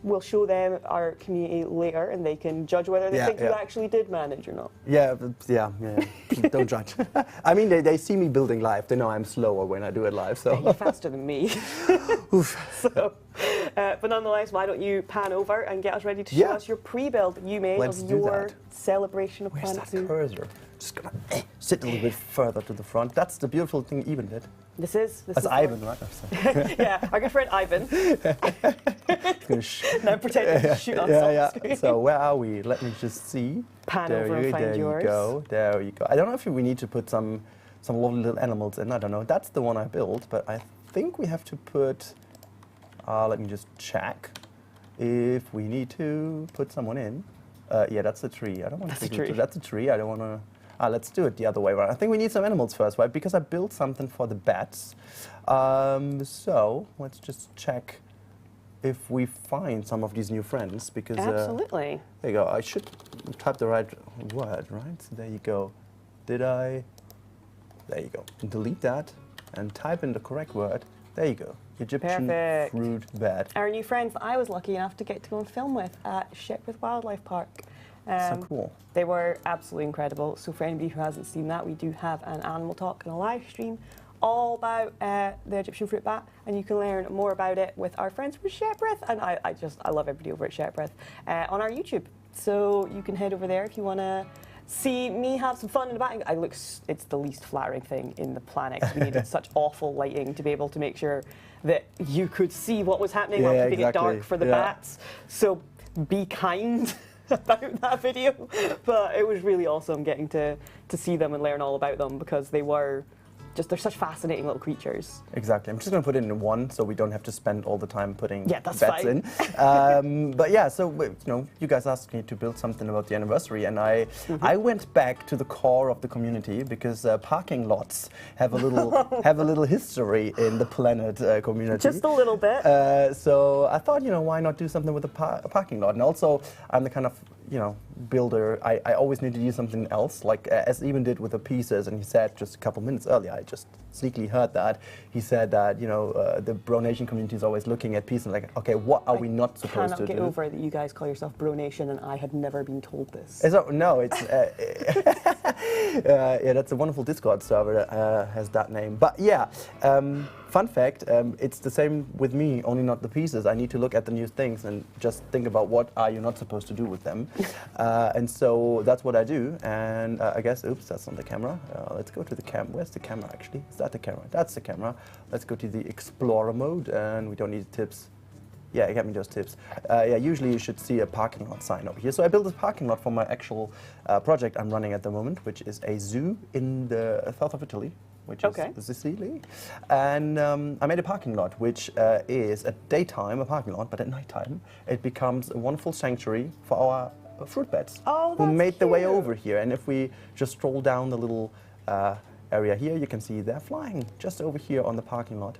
S1: we'll show them our community later, and they can judge whether they think you actually did manage or not.
S2: Yeah. Don't judge. I mean, they see me building live. They know I'm slower when I do it live. So
S1: you're faster than me. So, but nonetheless, why don't you pan over and get us ready to show us your pre-build that you made of your celebration of Planet Zoo.
S2: Where's that cursor? Just gonna sit a little bit further to the front. That's the beautiful thing Ivan did.
S1: This is
S2: Ivan, right?
S1: Yeah, our good friend Ivan. Now pretend to shoot us off screen.
S2: So where are we? Let me just see.
S1: Pan over and find yours.
S2: There you go. I don't know if we need to put some lovely little animals in. I don't know. That's the one I built, but I think we have to put. Let me just check if we need to put someone in. Yeah, that's a tree. I don't want to. That's a tree. I don't want to. Let's do it the other way around. I think we need some animals first, right? Because I built something for the bats. So let's just check if we find some of these new friends. Because
S1: absolutely.
S2: There you go. I should type the right word, right? So there you go. Did I? There you go. Delete that and type in the correct word. There you go. Egyptian fruit bat.
S1: Our new friends that I was lucky enough to get to go and film with at Shepworth Wildlife Park.
S2: So cool.
S1: They were absolutely incredible. So for anybody who hasn't seen that, we do have an animal talk and a live stream all about the Egyptian fruit bat, and you can learn more about it with our friends from Shepworth. And I love everybody over at Shepworth on our YouTube. So you can head over there if you want to see me have some fun in the back. It's the least flattering thing in the planet. We needed such awful lighting to be able to make sure that you could see what was happening while keeping it dark for the bats. So be kind about that video, but it was really awesome getting to see them and learn all about them, because they're such fascinating little creatures.
S2: Exactly. I'm just going to put it in one so we don't have to spend all the time putting
S1: that's
S2: bets
S1: fine.
S2: in. But yeah, so you guys asked me to build something about the anniversary, and I went back to the core of the community, because parking lots have a little history in the Planet community.
S1: Just a little bit.
S2: So I thought, why not do something with a parking lot? And also, I'm the kind of builder. I always need to use something else, like as Eben did with the pieces, and he said just a couple minutes earlier, I just sneakily heard that, he said that, the Bro Nation community is always looking at pieces like, okay, what are we not supposed to do?
S1: I cannot get over that you guys call yourself Bro Nation and I had never been told this.
S2: No, it's, yeah, that's a wonderful Discord server that has that name. But yeah, fun fact, it's the same with me, only not the pieces. I need to look at the new things and just think about what are you not supposed to do with them. And so that's what I do. And I guess, oops, that's not the camera. Let's go to the Where's the camera, actually? Is that the camera? That's the camera. Let's go to the Explorer mode, and we don't need tips. Yeah, he gave me those tips. Yeah, usually you should see a parking lot sign over here. So I built this parking lot for my actual project I'm running at the moment, which is a zoo in the south of Italy, which is Sicily. And I made a parking lot, which is at daytime a parking lot, but at nighttime it becomes a wonderful sanctuary for our fruit bats who made their way over here. And if we just stroll down the little area here, you can see they're flying just over here on the parking lot.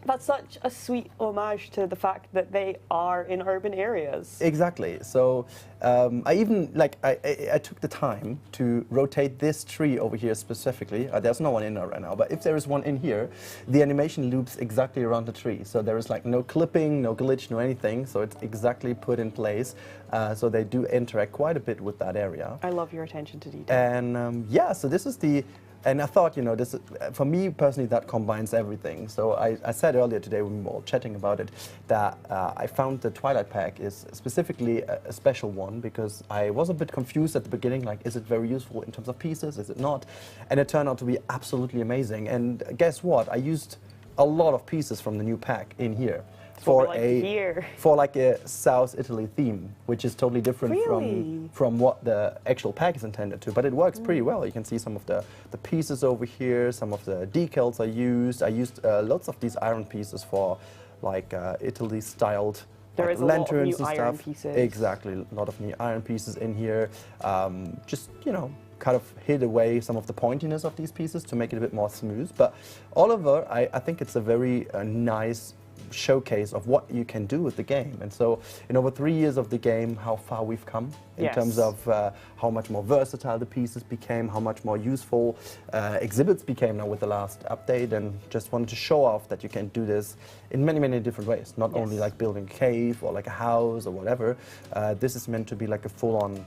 S1: That's such a sweet homage to the fact that they are in urban areas.
S2: Exactly. So I even I took the time to rotate this tree over here specifically. There's no one in there right now, but if there is one in here, the animation loops exactly around the tree. So there is like no clipping, no glitch, no anything. So it's exactly put in place. So they do interact quite a bit with that area.
S1: I love your attention to detail.
S2: And yeah, so this is the. And I thought, you know, this for me personally, that combines everything. So I said earlier today when we were all chatting about it that I found the Twilight pack is specifically a special one because I was a bit confused at the beginning, like, is it very useful in terms of pieces, is it not? And it turned out to be absolutely amazing. And guess what? I used a lot of pieces from the new pack in here. For like a South Italy theme, which is totally different from what the actual pack is intended to, but it works pretty well. You can see some of the pieces over here, some of the decals I used. I used lots of these iron pieces for like Italy-styled like lanterns and stuff.
S1: Pieces.
S2: Exactly, a lot of new iron pieces in here. Just, you know, kind of hid away some of the pointiness of these pieces to make it a bit more smooth. But all over, I think it's a very nice showcase of what you can do with the game. And so in over 3 years of the game, how far we've come in terms of how much more versatile the pieces became, how much more useful exhibits became now with the last update, and just wanted to show off that you can do this in many, many different ways, not only like building a cave or like a house or whatever. This is meant to be like a full-on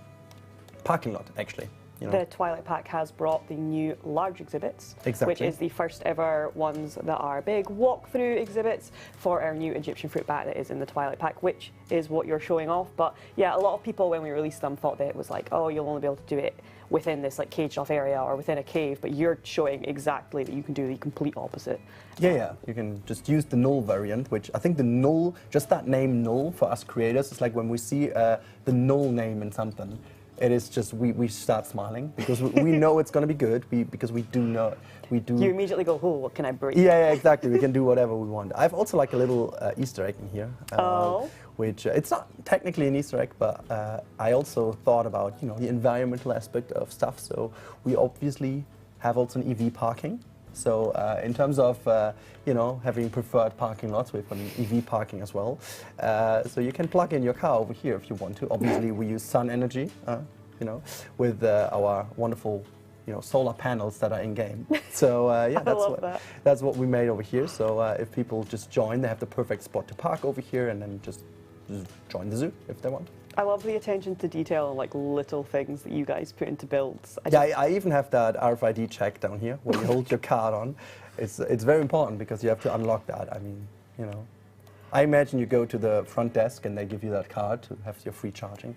S2: parking lot, actually. You know.
S1: The Twilight Pack has brought the new large exhibits, which is the first ever ones that are big walkthrough exhibits for our new Egyptian fruit bat that is in the Twilight Pack, which is what you're showing off. But yeah, a lot of people when we released them thought that it was like, oh, you'll only be able to do it within this like caged off area or within a cave, but you're showing exactly that you can do the complete opposite.
S2: Yeah, you can just use the null variant, which I think the null, just that name null for us creators, is like when we see the null name in something, it is just, we start smiling because we know it's going to be good, because we do know, You
S1: immediately go, oh, what can I break?
S2: Yeah, exactly. We can do whatever we want. I've also like a little Easter egg in here. Which, it's not technically an Easter egg, but I also thought about, you know, the environmental aspect of stuff. So we obviously have also an EV parking. So in terms of, you know, having preferred parking lots, we've got an EV parking as well. So you can plug in your car over here if you want to. Obviously, we use sun energy, you know, with our wonderful, you know, solar panels that are in game. So yeah, that's what we made over here. So if people just join, they have the perfect spot to park over here, and then just join the zoo if they want.
S1: I love the attention to detail and like little things that you guys put into builds.
S2: I even have that RFID check down here where you hold your card on. It's very important because you have to unlock that. I mean, you know, I imagine you go to the front desk and they give you that card to have your free charging.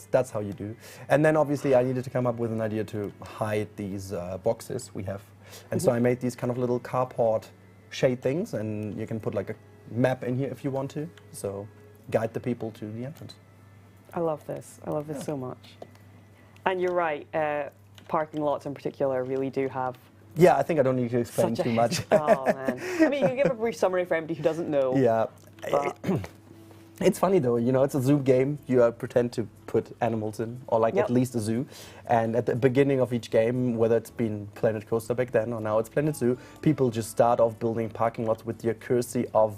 S2: That's how you do. And then obviously I needed to come up with an idea to hide these boxes we have. And so I made these kind of little carport shade things, and you can put like a map in here if you want to. So guide the people to the entrance.
S1: I love this. I love this so much. And you're right, parking lots in particular really do have...
S2: Yeah, I think I don't need to explain too much.
S1: Oh, man. I mean, you can give a brief summary for anybody who doesn't know.
S2: Yeah. It's funny though, you know, it's a zoo game. You pretend to put animals in, or like at least a zoo. And at the beginning of each game, whether it's been Planet Coaster back then or now it's Planet Zoo, people just start off building parking lots with the accuracy of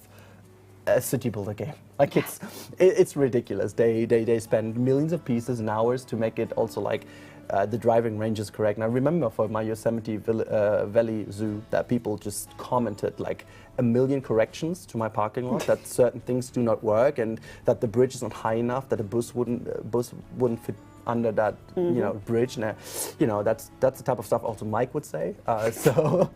S2: a city builder game. Like it's ridiculous. They spend millions of pieces and hours to make it also like the driving range is correct. And I remember for my Yosemite Valley Zoo that people just commented like 1 million corrections to my parking lot that certain things do not work, and that the bridge is not high enough, that a bus wouldn't fit under that you know, bridge. And you know, that's the type of stuff also Mike would say. So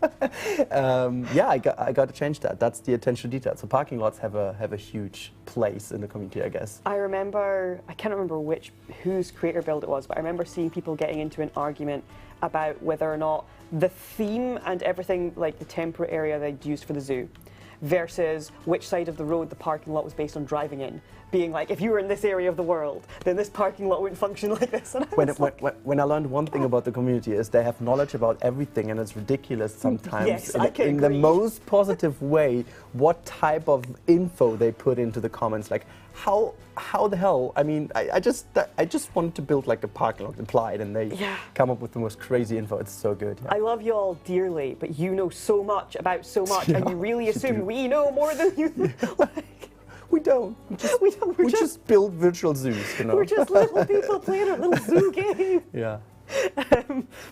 S2: yeah, I got to change that. That's the attention to detail. So parking lots have a huge place in the community, I guess.
S1: I can't remember whose creator build it was, but I remember seeing people getting into an argument about whether or not the theme and everything, like the temporary area they'd used for the zoo, versus which side of the road the parking lot was based on driving in. Being like, if you were in this area of the world, then this parking lot wouldn't function like this. And
S2: when I learned one thing about the community is they have knowledge about everything, and it's ridiculous sometimes
S1: Yes,
S2: in the most positive way what type of info they put into the comments. Like, how the hell? I mean, I just wanted to build like a parking lot applied, and they come up with the most crazy info. It's so good. Yeah.
S1: I love you all dearly, but you know so much about so much, and you really assume we know more than you.
S2: We don't. We just build virtual zoos, you know.
S1: We're just little people playing a little zoo game.
S2: Yeah.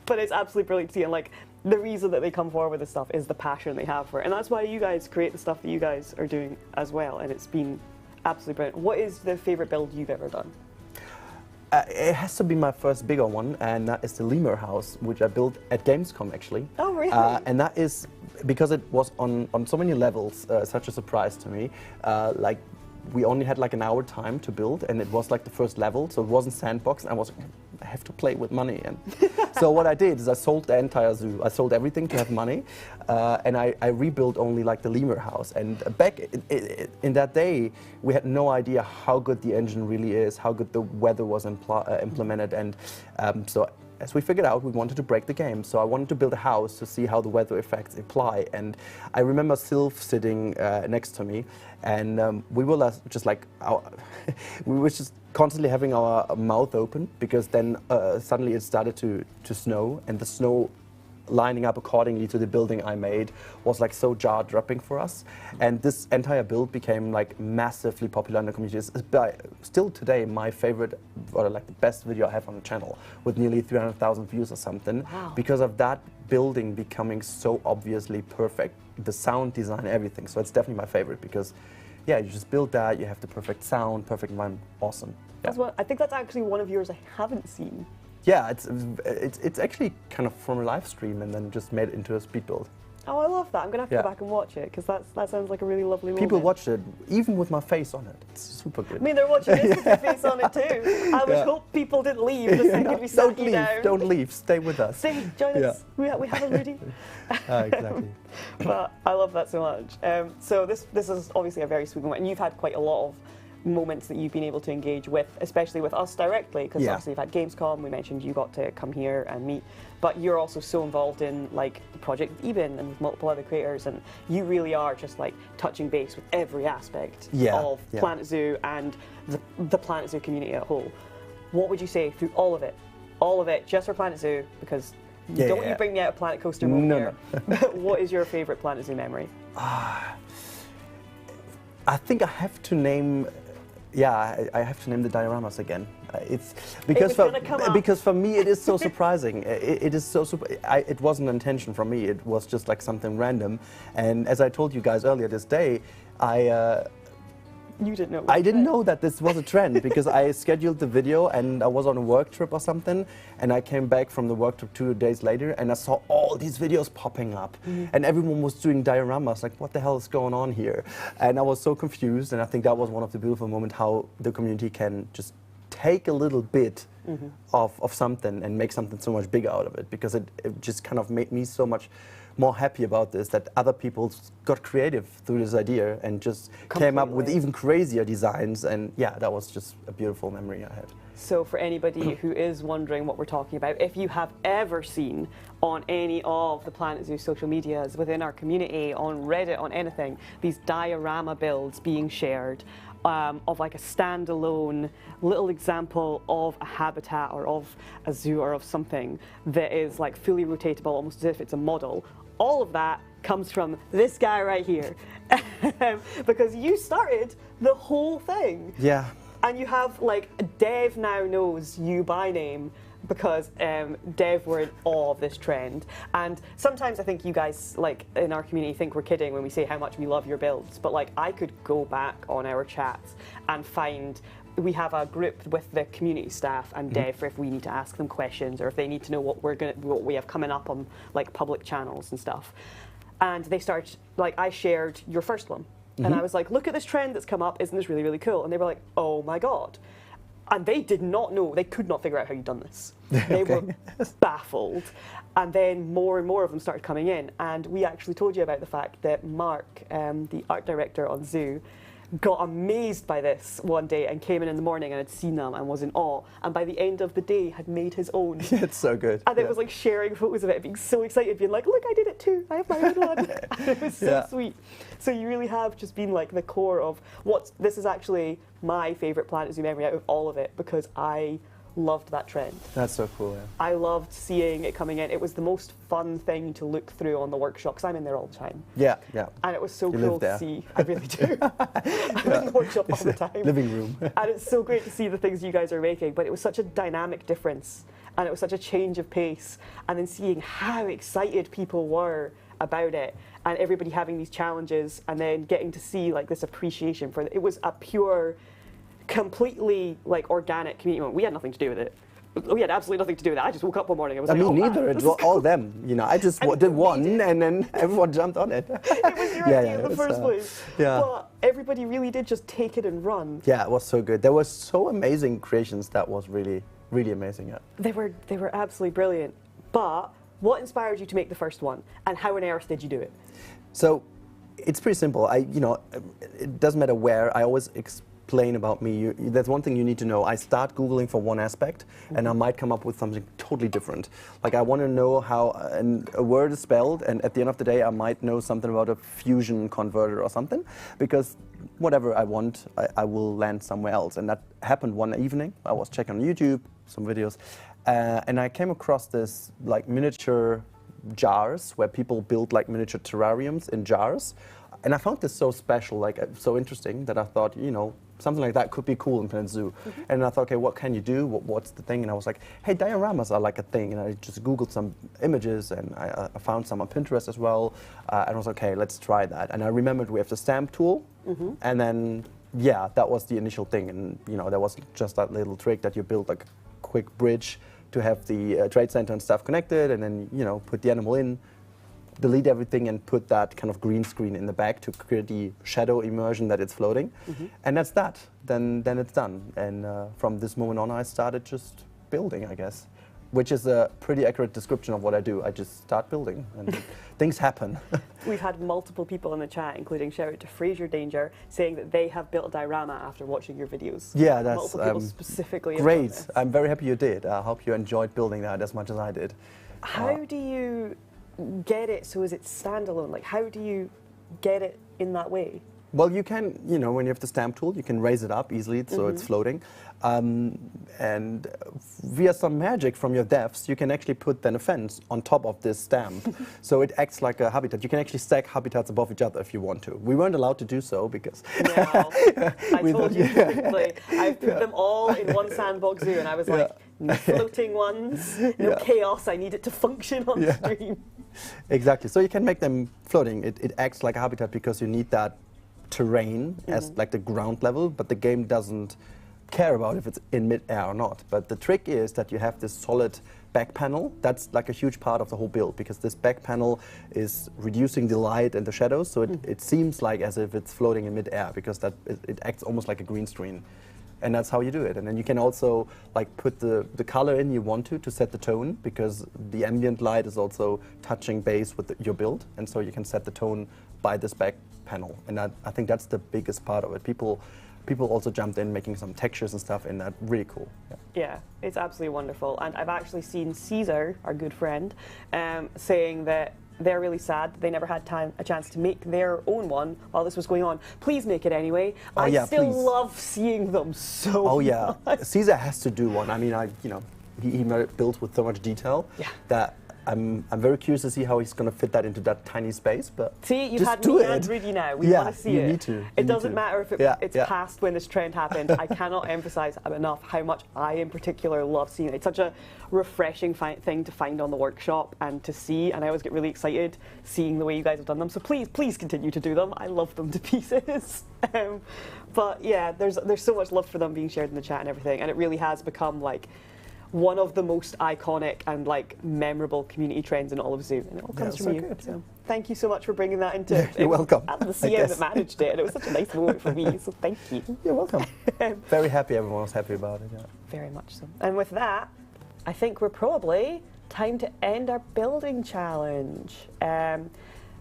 S1: But it's absolutely brilliant to see, and like the reason that they come forward with this stuff is the passion they have for it, and that's why you guys create the stuff that you guys are doing as well, and it's been absolutely brilliant. What is the favourite build you've ever done?
S2: It has to be my first bigger one, and that is the lemur house, which I built at Gamescom actually.
S1: Oh, really?
S2: And that is because it was on so many levels, such a surprise to me. Like, we only had like an hour time to build, and it was like the first level, so it wasn't sandbox, and I have to play with money. And so what I did is I sold the entire zoo. I sold everything to have money, and I rebuilt only like the lemur house. And back in that day, we had no idea how good the engine really is, how good the weather was implemented, and so as we figured out, we wanted to break the game. So I wanted to build a house to see how the weather effects apply. And I remember Sylph sitting next to me, and we were just like, we were just constantly having our mouth open, because then suddenly it started to snow, and the snow lining up accordingly to the building I made was like so jaw-dropping for us. And this entire build became like massively popular in the community. It's still today my favorite, or like the best video I have on the channel, with nearly 300,000 views or something.
S1: Wow.
S2: Because of that building becoming so obviously perfect, the sound design, everything. So it's definitely my favorite, because yeah, you just build that, you have the perfect sound, perfect environment, awesome.
S1: That's what I think. That's actually one of yours I haven't seen.
S2: Yeah, it's actually kind of from a live stream and then just made it into a speed build.
S1: Oh, I love that. I'm going to have to go back and watch it, because that sounds like a really lovely moment.
S2: People watched it, even with my face on it. It's super good.
S1: I mean, they're watching this with your face on it too. I would hope people didn't leave the second we sat you down.
S2: Don't leave, stay with us.
S1: Stay, join us. We have a Rudy.
S2: Exactly.
S1: But I love that so much. So this is obviously a very sweet moment, and you've had quite a lot of moments that you've been able to engage with, especially with us directly, because obviously you've had Gamescom, we mentioned you got to come here and meet, but you're also so involved in like the project with Eben and with multiple other creators, and you really are just like touching base with every aspect of Planet Zoo and the Planet Zoo community as a whole. What would you say through all of it, just for Planet Zoo, because don't you bring me out a Planet Coaster moment here. What is your favourite Planet Zoo memory?
S2: I think I have to name. I have to name the dioramas again. It's because for me it is so surprising. It is so super. It wasn't an intention from me. It was just like something random. And as I told you guys earlier this day,
S1: You didn't know.
S2: I didn't know that this was a trend, because I scheduled the video and I was on a work trip or something, and I came back from the work trip 2 days later and I saw all these videos popping up, and everyone was doing dioramas. Like, what the hell is going on here? And I was so confused, and I think that was one of the beautiful moments, how the community can just take a little bit of something and make something so much bigger out of it, because it just kind of made me so much more happy about this, that other people got creative through this idea and just came up with even crazier designs. And yeah, that was just a beautiful memory I had.
S1: So for anybody who is wondering what we're talking about, if you have ever seen on any of the Planet Zoo social medias, within our community, on Reddit, on anything, these diorama builds being shared, of like a standalone little example of a habitat or of a zoo or of something that is like fully rotatable, almost as if it's a model. All of that comes from this guy right here, because you started the whole thing.
S2: Yeah.
S1: And you have like, Dev now knows you by name, because Dev were in awe of this trend. And sometimes I think you guys, like in our community, think we're kidding when we say how much we love your builds, but like I could go back on our chats and find, we have a group with the community staff and Dev for if we need to ask them questions, or if they need to know what we have coming up on like public channels and stuff. And they started, like, I shared your first one, and I was like, look at this trend that's come up, isn't this really, really cool? And they were like, oh my God. And they did not know, they could not figure out how you'd done this. They
S2: Okay.
S1: were baffled. And then more and more of them started coming in. And we actually told you about the fact that Mark, the art director on Zoo, got amazed by this one day and came in the morning and had seen them and was in awe. And by the end of the day, had made his own.
S2: It's so good.
S1: And it was like sharing photos of it, being so excited, being like, look, I did it too. I have my own one. And it was so sweet. So you really have just been like the core of this is actually my favourite Planet Zoo memory out of all of it, because I loved that trend.
S2: That's so cool, yeah.
S1: I loved seeing it coming in. It was the most fun thing to look through on the workshop, because I'm in there all the time.
S2: Yeah, yeah.
S1: And it was so
S2: You
S1: cool
S2: live there.
S1: to see. I really do. I'm in the workshop all the time.
S2: Living room.
S1: And it's so great to see the things you guys are making, but it was such a dynamic difference, and it was such a change of pace, and then seeing how excited people were about it, and everybody having these challenges, and then getting to see like this appreciation for it. It was a pure, completely like organic community moment. We had nothing to do with it. We had absolutely nothing to do with it. I just woke up one morning and was
S2: I
S1: like,
S2: mean,
S1: oh,
S2: neither.
S1: wow,
S2: It
S1: this
S2: was
S1: is
S2: all them. You know, I just did one, and then everyone jumped on it.
S1: It was your idea in the first place.
S2: Yeah.
S1: But everybody really did just take it and run.
S2: Yeah, it was so good. There were so amazing creations. That was really, really amazing. Yeah.
S1: They were absolutely brilliant. But what inspired you to make the first one, and how on earth did you do it?
S2: So it's pretty simple. It doesn't matter where. I always explain about me. There's one thing you need to know. I start Googling for one aspect, and I might come up with something totally different. Like I want to know how a word is spelled, and at the end of the day, I might know something about a fusion converter or something, because whatever I want, I will land somewhere else. And that happened one evening. I was checking on YouTube, some videos, and I came across this like miniature jars where people build like miniature terrariums in jars. And I found this so special, like so interesting, that I thought, something like that could be cool in Planet Zoo. And I thought, okay, what can you do? What's the thing? And I was like, hey, dioramas are like a thing. And I just Googled some images, and I found some on Pinterest as well. And I was like, okay, let's try that. And I remembered we have the stamp tool. And then, yeah, that was the initial thing. And, there was just that little trick that you build like a quick bridge to have the trade center and stuff connected, and then, put the animal in, delete everything, and put that kind of green screen in the back to create the shadow immersion that it's floating. And that's that. Then it's done. And from this moment on, I started just building, I guess, which is a pretty accurate description of what I do. I just start building, and things happen.
S1: We've had multiple people in the chat, including shout out to Fraser Danger, saying that they have built a diorama after watching your videos.
S2: Yeah, that's
S1: multiple people specifically. have done
S2: great.
S1: this.
S2: I'm very happy you did. I hope you enjoyed building that as much as I did.
S1: How do you get it so is it standalone? Like, how do you get it in that way?
S2: Well, you can, when you have the stamp tool, you can raise it up easily so it's floating. And via some magic from your devs, you can actually put then a fence on top of this stamp. So it acts like a habitat. You can actually stack habitats above each other if you want to. We weren't allowed to do so because...
S1: No, I told you. I put them all in one sandbox zoo, and I was like, no floating ones, no chaos, I need it to function on stream.
S2: Exactly. So you can make them floating. It acts like a habitat because you need that terrain as like the ground level, but the game doesn't care about if it's in mid-air or not. But the trick is that you have this solid back panel. That's like a huge part of the whole build, because this back panel is reducing the light and the shadows, so it seems like as if it's floating in mid-air, because it acts almost like a green screen. And that's how you do it. And then you can also like put the color in you want to set the tone, because the ambient light is also touching base with your build, and so you can set the tone by this back panel. And I think that's the biggest part of it. People also jumped in making some textures and stuff, and that's really cool.
S1: Yeah, it's absolutely wonderful. And I've actually seen Caesar, our good friend, saying that they're really sad that they never had a chance to make their own one while this was going on. Please make it anyway. I still love seeing them so
S2: Oh yeah,
S1: much.
S2: Caesar has to do one. I mean, he built with so much detail that I'm very curious to see how he's going to fit that into that tiny space. But
S1: see, you've
S2: just
S1: had
S2: do
S1: me
S2: it.
S1: and Rudy now. We want to see
S2: you
S1: it.
S2: Need to.
S1: It doesn't matter if it's past when this trend happened. I cannot emphasize enough how much I, in particular, love seeing it. It's such a refreshing thing to find on the workshop and to see. And I always get really excited seeing the way you guys have done them. So please continue to do them. I love them to pieces. But yeah, there's so much love for them being shared in the chat and everything. And it really has become like one of the most iconic and like memorable community trends in all of Zoo, and it all comes
S2: Yeah,
S1: from
S2: so
S1: you.
S2: good,
S1: So thank you so much for bringing that into it.
S2: You're welcome.
S1: I'm the
S2: I
S1: CM
S2: guess.
S1: that managed it, and it was such a nice moment for me. So thank you.
S2: You're welcome. Very happy. Everyone was happy about it. Yeah.
S1: Very much so. And with that, I think we're probably time to end our building challenge.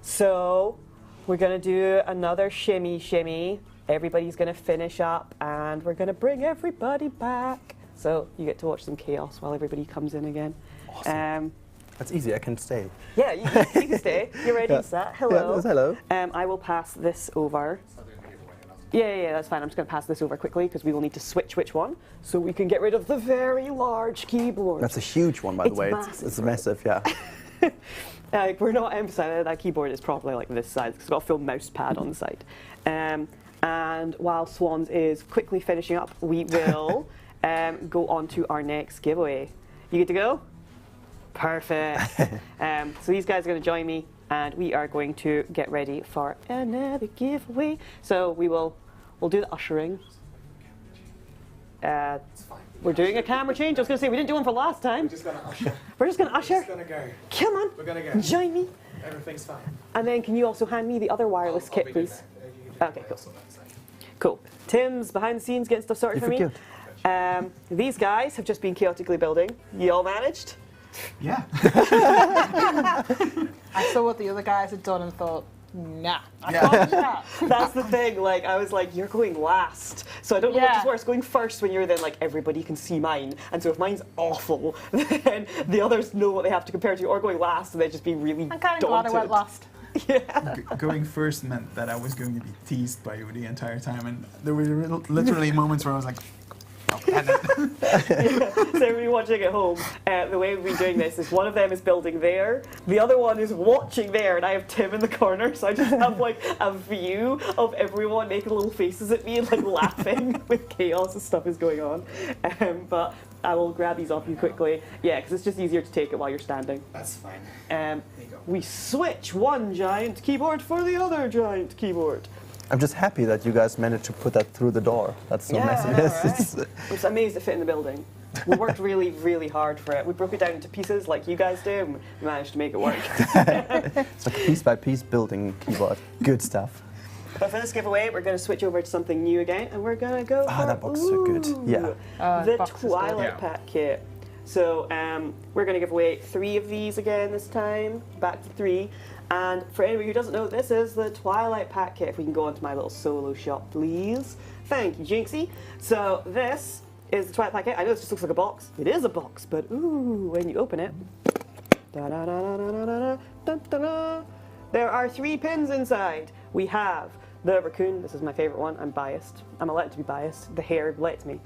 S1: So we're going to do another shimmy. Everybody's going to finish up, and we're going to bring everybody back. So you get to watch some chaos while everybody comes in again.
S2: Awesome. That's easy. I can stay.
S1: Yeah, you can stay. You're ready
S2: Yeah.
S1: and set. Hello.
S2: Yeah, hello.
S1: I will pass this over. Yeah, that's fine. I'm just going to pass this over quickly because we will need to switch which one so we can get rid of the very large keyboard.
S2: That's a huge one, by the
S1: It's
S2: way.
S1: massive,
S2: It's massive. Yeah.
S1: We're not emphasizing that keyboard is probably like this size because it's got a full mouse pad on the side. And while Swans is quickly finishing up, we will go on to our next giveaway. You good to go? Perfect. So these guys are going to join me, and we are going to get ready for another giveaway. So we'll do the ushering. We're doing a camera change. I was going to say we didn't do one for last time.
S6: We're just gonna usher.
S1: We're just going to usher.
S6: We're just gonna go.
S1: Come on.
S6: We're gonna go.
S1: Join me.
S6: Everything's fine.
S1: And then can you also hand me the other wireless
S6: I'll
S1: kit,
S6: be doing
S1: please?
S6: that. You can do
S1: Okay,
S6: that
S1: cool.
S6: also, that's fine.
S1: Cool. Tim's behind the scenes getting stuff sorted
S2: You
S1: for me.
S2: forgive.
S1: These guys have just been chaotically building. You all managed?
S5: Yeah.
S3: I saw what the other guys had done and thought, nah, I
S5: Yeah.
S3: can't do that.
S1: That's the thing. Like, I was like, you're going last. So I don't know which
S3: Yeah.
S1: is worse, going first when you're then like, everybody can see mine. And so if mine's awful, then the others know what they have to compare to, or going last and they just be really
S3: I'm kind of glad I went last.
S5: Going first meant that I was going to be teased by you the entire time, and there were literally moments where I was like, oh, damn it.
S1: So everybody watching at home, the way we've been doing this is one of them is building there, the other one is watching there, and I have Tim in the corner, so I just have like a view of everyone making little faces at me and like laughing with chaos as stuff is going on. But I will grab these off you quickly. Yeah, because it's just easier to take it while you're standing.
S6: That's fine.
S1: Um,
S6: There you go.
S1: we switch one giant keyboard for the other giant keyboard.
S2: I'm just happy that you guys managed to put that through the door. That's so
S1: Yeah,
S2: massive.
S1: I know,
S2: Yes,
S1: right? I'm just amazed it fit in the building. We worked really, really hard for it. We broke it down into pieces like you guys do, and we managed to make it work.
S2: It's like a piece by piece building keyboard. Good stuff.
S1: But for this giveaway, we're going to switch over to something new again, and we're going to go for
S2: That box is so good. Yeah.
S1: the
S3: box is good.
S1: Twilight
S5: Yeah.
S1: Pack kit. So we're going to give away 3 of these again this time, back to 3. And for anybody who doesn't know, this is the Twilight Pack kit. If we can go onto my little solo shop, please. Thank you, Jinxie. So this is the Twilight Pack kit. I know this just looks like a box. It is a box, but ooh, when you open it, da-da-da-da-da-da-da-da-da-da. There are 3 pins inside. We have the Raccoon. This is my favorite one. I'm biased. I'm allowed to be biased. The hair lets me.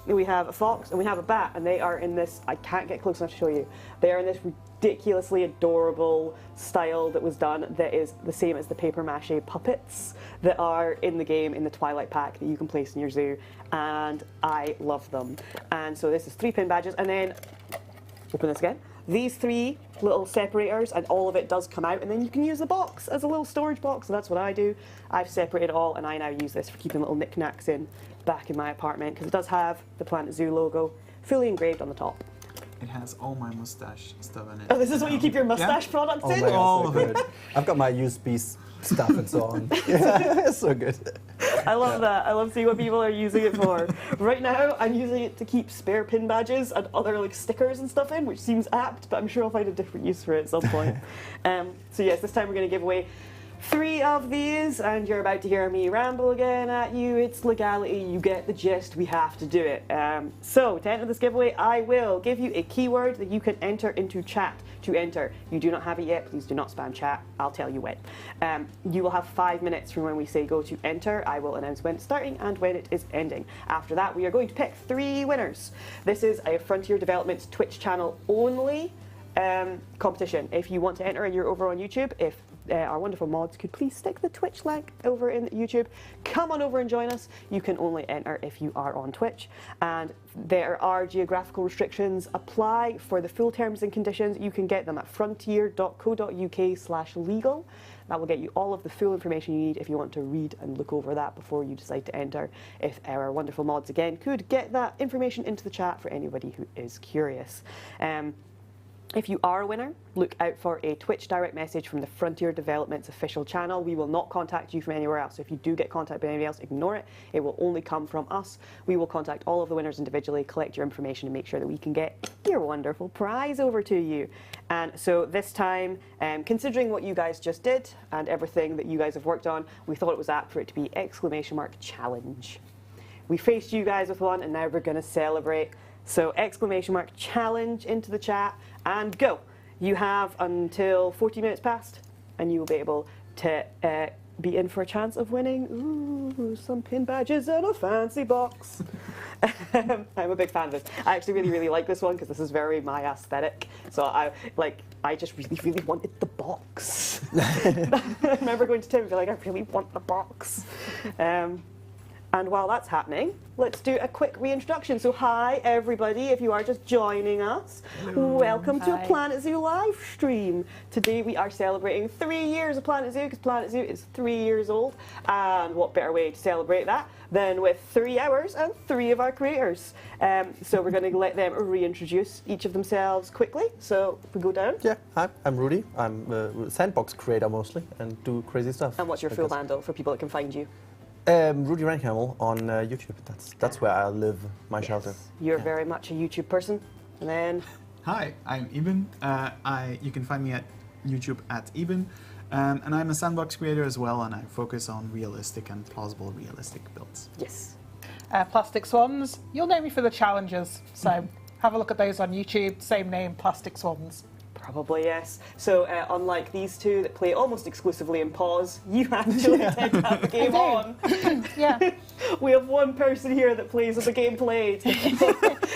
S1: We have a fox and we have a bat, and they are in this. I can't get close enough to show you. They are in this ridiculously adorable style that was done that is the same as the paper mache puppets that are in the game in the Twilight Pack that you can place in your zoo, and I love them. And so this is 3 pin badges, and then open this again. These 3 little separators, and all of it does come out, and then you can use the box as a little storage box, so that's what I do. I've separated it all, and I now use this for keeping little knickknacks in back in my apartment, because it does have the Planet Zoo logo fully engraved on the top.
S5: It has all my mustache stuff in it.
S1: Oh, this is what you keep your mustache products
S2: Oh
S1: in?
S2: my
S5: All
S2: God,
S5: of
S2: so
S5: it.
S2: good. I've got my USB stuff and so on. It's so good.
S1: I love that. I love seeing what people are using it for. Right now, I'm using it to keep spare pin badges and other like stickers and stuff in, which seems apt, but I'm sure I'll find a different use for it at some point. So yes, this time we're going to give away 3 of these, and you're about to hear me ramble again at you. It's legality. You get the gist. We have to do it. So to enter this giveaway, I will give you a keyword that you can enter into chat. To enter, you do not have it yet, please do not spam chat. I'll tell you when. You will have 5 minutes from when we say go to enter. I will announce when it's starting and when it is ending. After that, we are going to pick 3 winners. This is a Frontier Developments Twitch channel only competition. If you want to enter and you're over on YouTube, if our wonderful mods could please stick the Twitch link over in YouTube. Come on over and join us. You can only enter if you are on Twitch, and there are geographical restrictions apply for the full terms and conditions. You can get them at frontier.co.uk/legal. That will get you all of the full information you need if you want to read and look over that before you decide to enter. If our wonderful mods again could get that information into the chat for anybody who is curious. If you are a winner, look out for a Twitch direct message from the Frontier Developments official channel. We will not contact you from anywhere else. So if you do get contacted by anybody else, ignore it. It will only come from us. We will contact all of the winners individually, collect your information, and make sure that we can get your wonderful prize over to you. And so this time, considering what you guys just did and everything that you guys have worked on, we thought it was apt for it to be !challenge. We faced you guys with one, and now we're going to celebrate. So !challenge into the chat and go. You have until 40 minutes past, and you will be able to be in for a chance of winning some pin badges and a fancy box. I'm a big fan of this. I actually really like this one because this is very my aesthetic. So I just really wanted the box. I remember going to Tim and being like, I really want the box. And while that's happening, let's do a quick reintroduction. So hi everybody, if you are just joining us, welcome to a Planet Zoo live stream. Today we are celebrating 3 years of Planet Zoo, because Planet Zoo is 3 years old. And what better way to celebrate that than with 3 hours and 3 of our creators. So we're going to let them reintroduce each of themselves quickly. So if we go down.
S2: Yeah, hi, I'm Rudy. I'm a sandbox creator mostly and do crazy stuff.
S1: And what's your full handle for people that can find you?
S2: RudiRennkamel on YouTube. That's where I live my shelter.
S1: You're very much a YouTube person. And then...
S5: Hi, I'm Eben. You can find me at YouTube at Eben. And I'm a sandbox creator as well, and I focus on realistic and plausible realistic builds.
S1: Yes.
S3: Plastic Swans. You'll know me for the challenges, so have a look at those on YouTube. Same name, Plastic Swans.
S1: Probably, yes. So, unlike these two that play almost exclusively in pause, you actually tend to have the game on.
S3: Yeah.
S1: We have one person here that plays with the game played.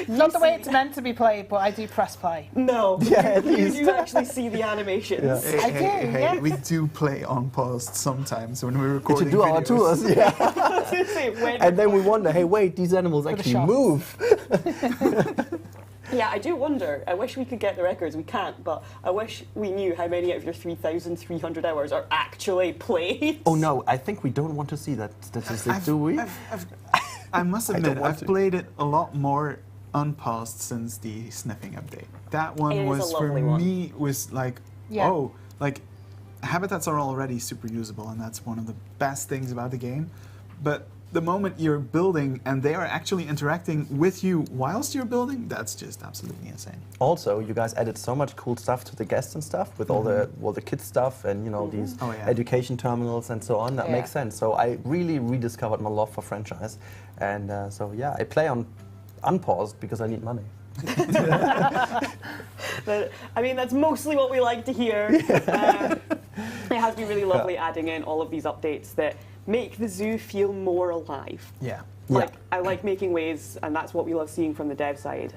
S3: Not the way it's meant to be played, but I do press play.
S1: No,
S2: Yeah, at
S1: you
S2: least.
S1: do actually see the animations.
S2: Yeah.
S3: I do, yeah.
S5: We do play on pause sometimes when we're recording
S2: To do our
S5: videos.
S2: tours, yeah.
S1: When-
S2: And then we wonder, hey, wait, these animals
S3: the
S2: actually
S3: shots.
S2: move.
S1: Yeah, I do wonder. I wish we could get the records. We can't, but I wish we knew how many out of your 3,300 hours are actually played.
S2: Oh no, I think we don't want to see that statistic, do we?
S5: I must
S2: I don't
S5: admit,
S2: want
S5: I've
S2: to.
S5: played it a lot more unpaused since the sniffing update. That
S1: It
S5: one
S1: is a
S5: was, for
S1: lovely one.
S5: me, was like,
S3: Yeah.
S5: oh, like, habitats are already super usable, and that's one of the best things about the game. But the moment you're building and they are actually interacting with you whilst you're building, that's just absolutely insane.
S2: Also, you guys added so much cool stuff to the guests and stuff with all the kids stuff and these
S5: Oh, yeah.
S2: education terminals and so on. That
S3: Yeah.
S2: makes sense. So I really rediscovered my love for franchise, and so yeah, I play on unpaused because I need money.
S1: But, I mean, that's mostly what we like to hear. It has been really lovely adding in all of these updates that make the zoo feel more alive.
S5: Yeah.
S1: Like, I like making ways, and that's what we love seeing from the dev side,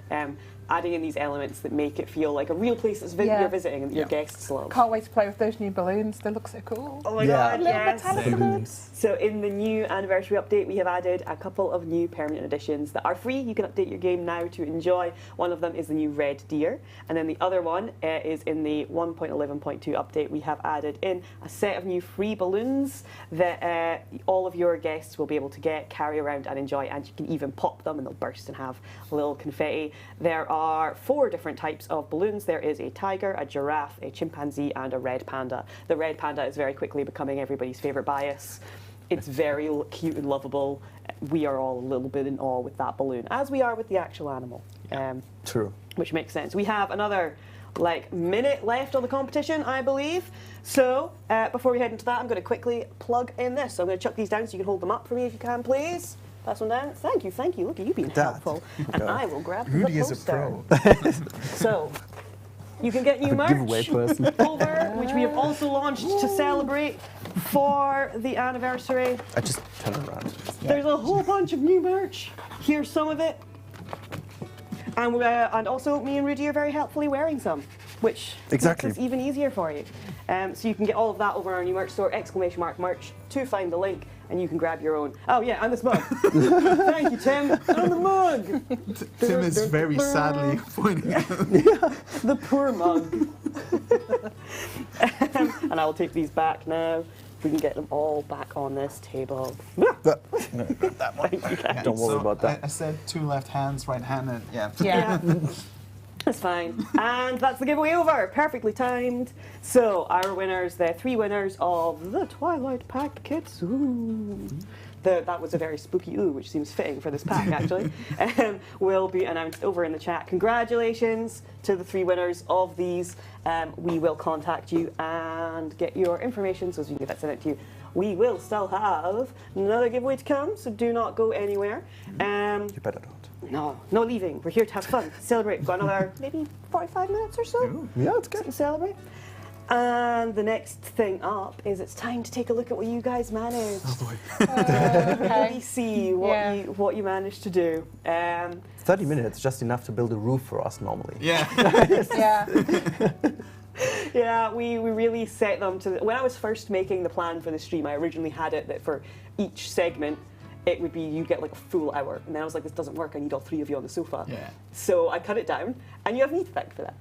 S1: adding in these elements that make it feel like a real place that's you're visiting and that your guests love.
S3: Can't wait to play with those new balloons. They look so cool.
S1: Oh my
S2: Yeah.
S1: god,
S3: Little
S1: yes.
S3: metallic balloons.
S1: So in the new anniversary update, we have added a couple of new permanent additions that are free. You can update your game now to enjoy. One of them is the new red deer, and then the other one is in the 1.11.2 update. We have added in a set of new free balloons that all of your guests will be able to carry around and enjoy, and you can even pop them and they'll burst and have a little confetti. There are 4 different types of balloons. There is a tiger, a giraffe, a chimpanzee, and a red panda. The red panda is very quickly becoming everybody's favourite bias. It's very cute and lovable. We are all a little bit in awe with that balloon, as we are with the actual animal.
S2: True.
S1: Which makes sense. We have another minute left on the competition, I believe. So before we head into that, I'm going to quickly plug in this. So I'm going to chuck these down so you can hold them up for me if you can, please. Pass one down. Thank you. Look at you being helpful. And I will grab
S5: Rudy
S1: the
S5: is a
S1: poster.
S5: pro.
S1: So you can get new
S2: I'm a
S1: merch
S2: giveaway person.
S1: over, which we have also launched to celebrate for the anniversary.
S2: I just turn around.
S1: There's a whole bunch of new merch. Here's some of it. And also, me and Rudy are very helpfully wearing some. which
S2: Exactly.
S1: makes it even easier for you. So you can get all of that over our new merch store, !merch, to find the link, and you can grab your own. Oh yeah, and this mug. Thank you, Tim. And the mug.
S5: Tim is very sadly pointing at
S1: The poor mug. And I will take these back now. We can get them all back on this table.
S5: that one.
S1: Yeah.
S2: Don't worry about that.
S5: I said 2 left hands, right handed. Yeah.
S3: Yeah.
S1: That's fine. And that's the giveaway over. Perfectly timed. So our winners, the 3 winners of the Twilight Pack kits. Ooh. That was a very spooky ooh, which seems fitting for this pack, actually, will be announced over in the chat. Congratulations to the 3 winners of these. We will contact you and get your information so as we can get that sent out to you. We will still have another giveaway to come, so do not go anywhere.
S2: You better not.
S1: No leaving. We're here to have fun, celebrate. We've got another maybe 45 minutes or so.
S5: Ooh.
S2: Yeah, it's good.
S1: To celebrate. And the next thing up is it's time to take a look at what you guys managed.
S5: Oh boy.
S1: Really see what you managed to do.
S2: 30 minutes, just enough to build a roof for us normally.
S5: Yeah.
S3: Yeah.
S1: Yeah, we really set them to. When I was first making the plan for the stream, I originally had it that for each segment, it would be you get like a full hour. And then I was like, this doesn't work, I need all 3 of you on the sofa.
S5: Yeah.
S1: So I cut it down, and you have me to thank for that.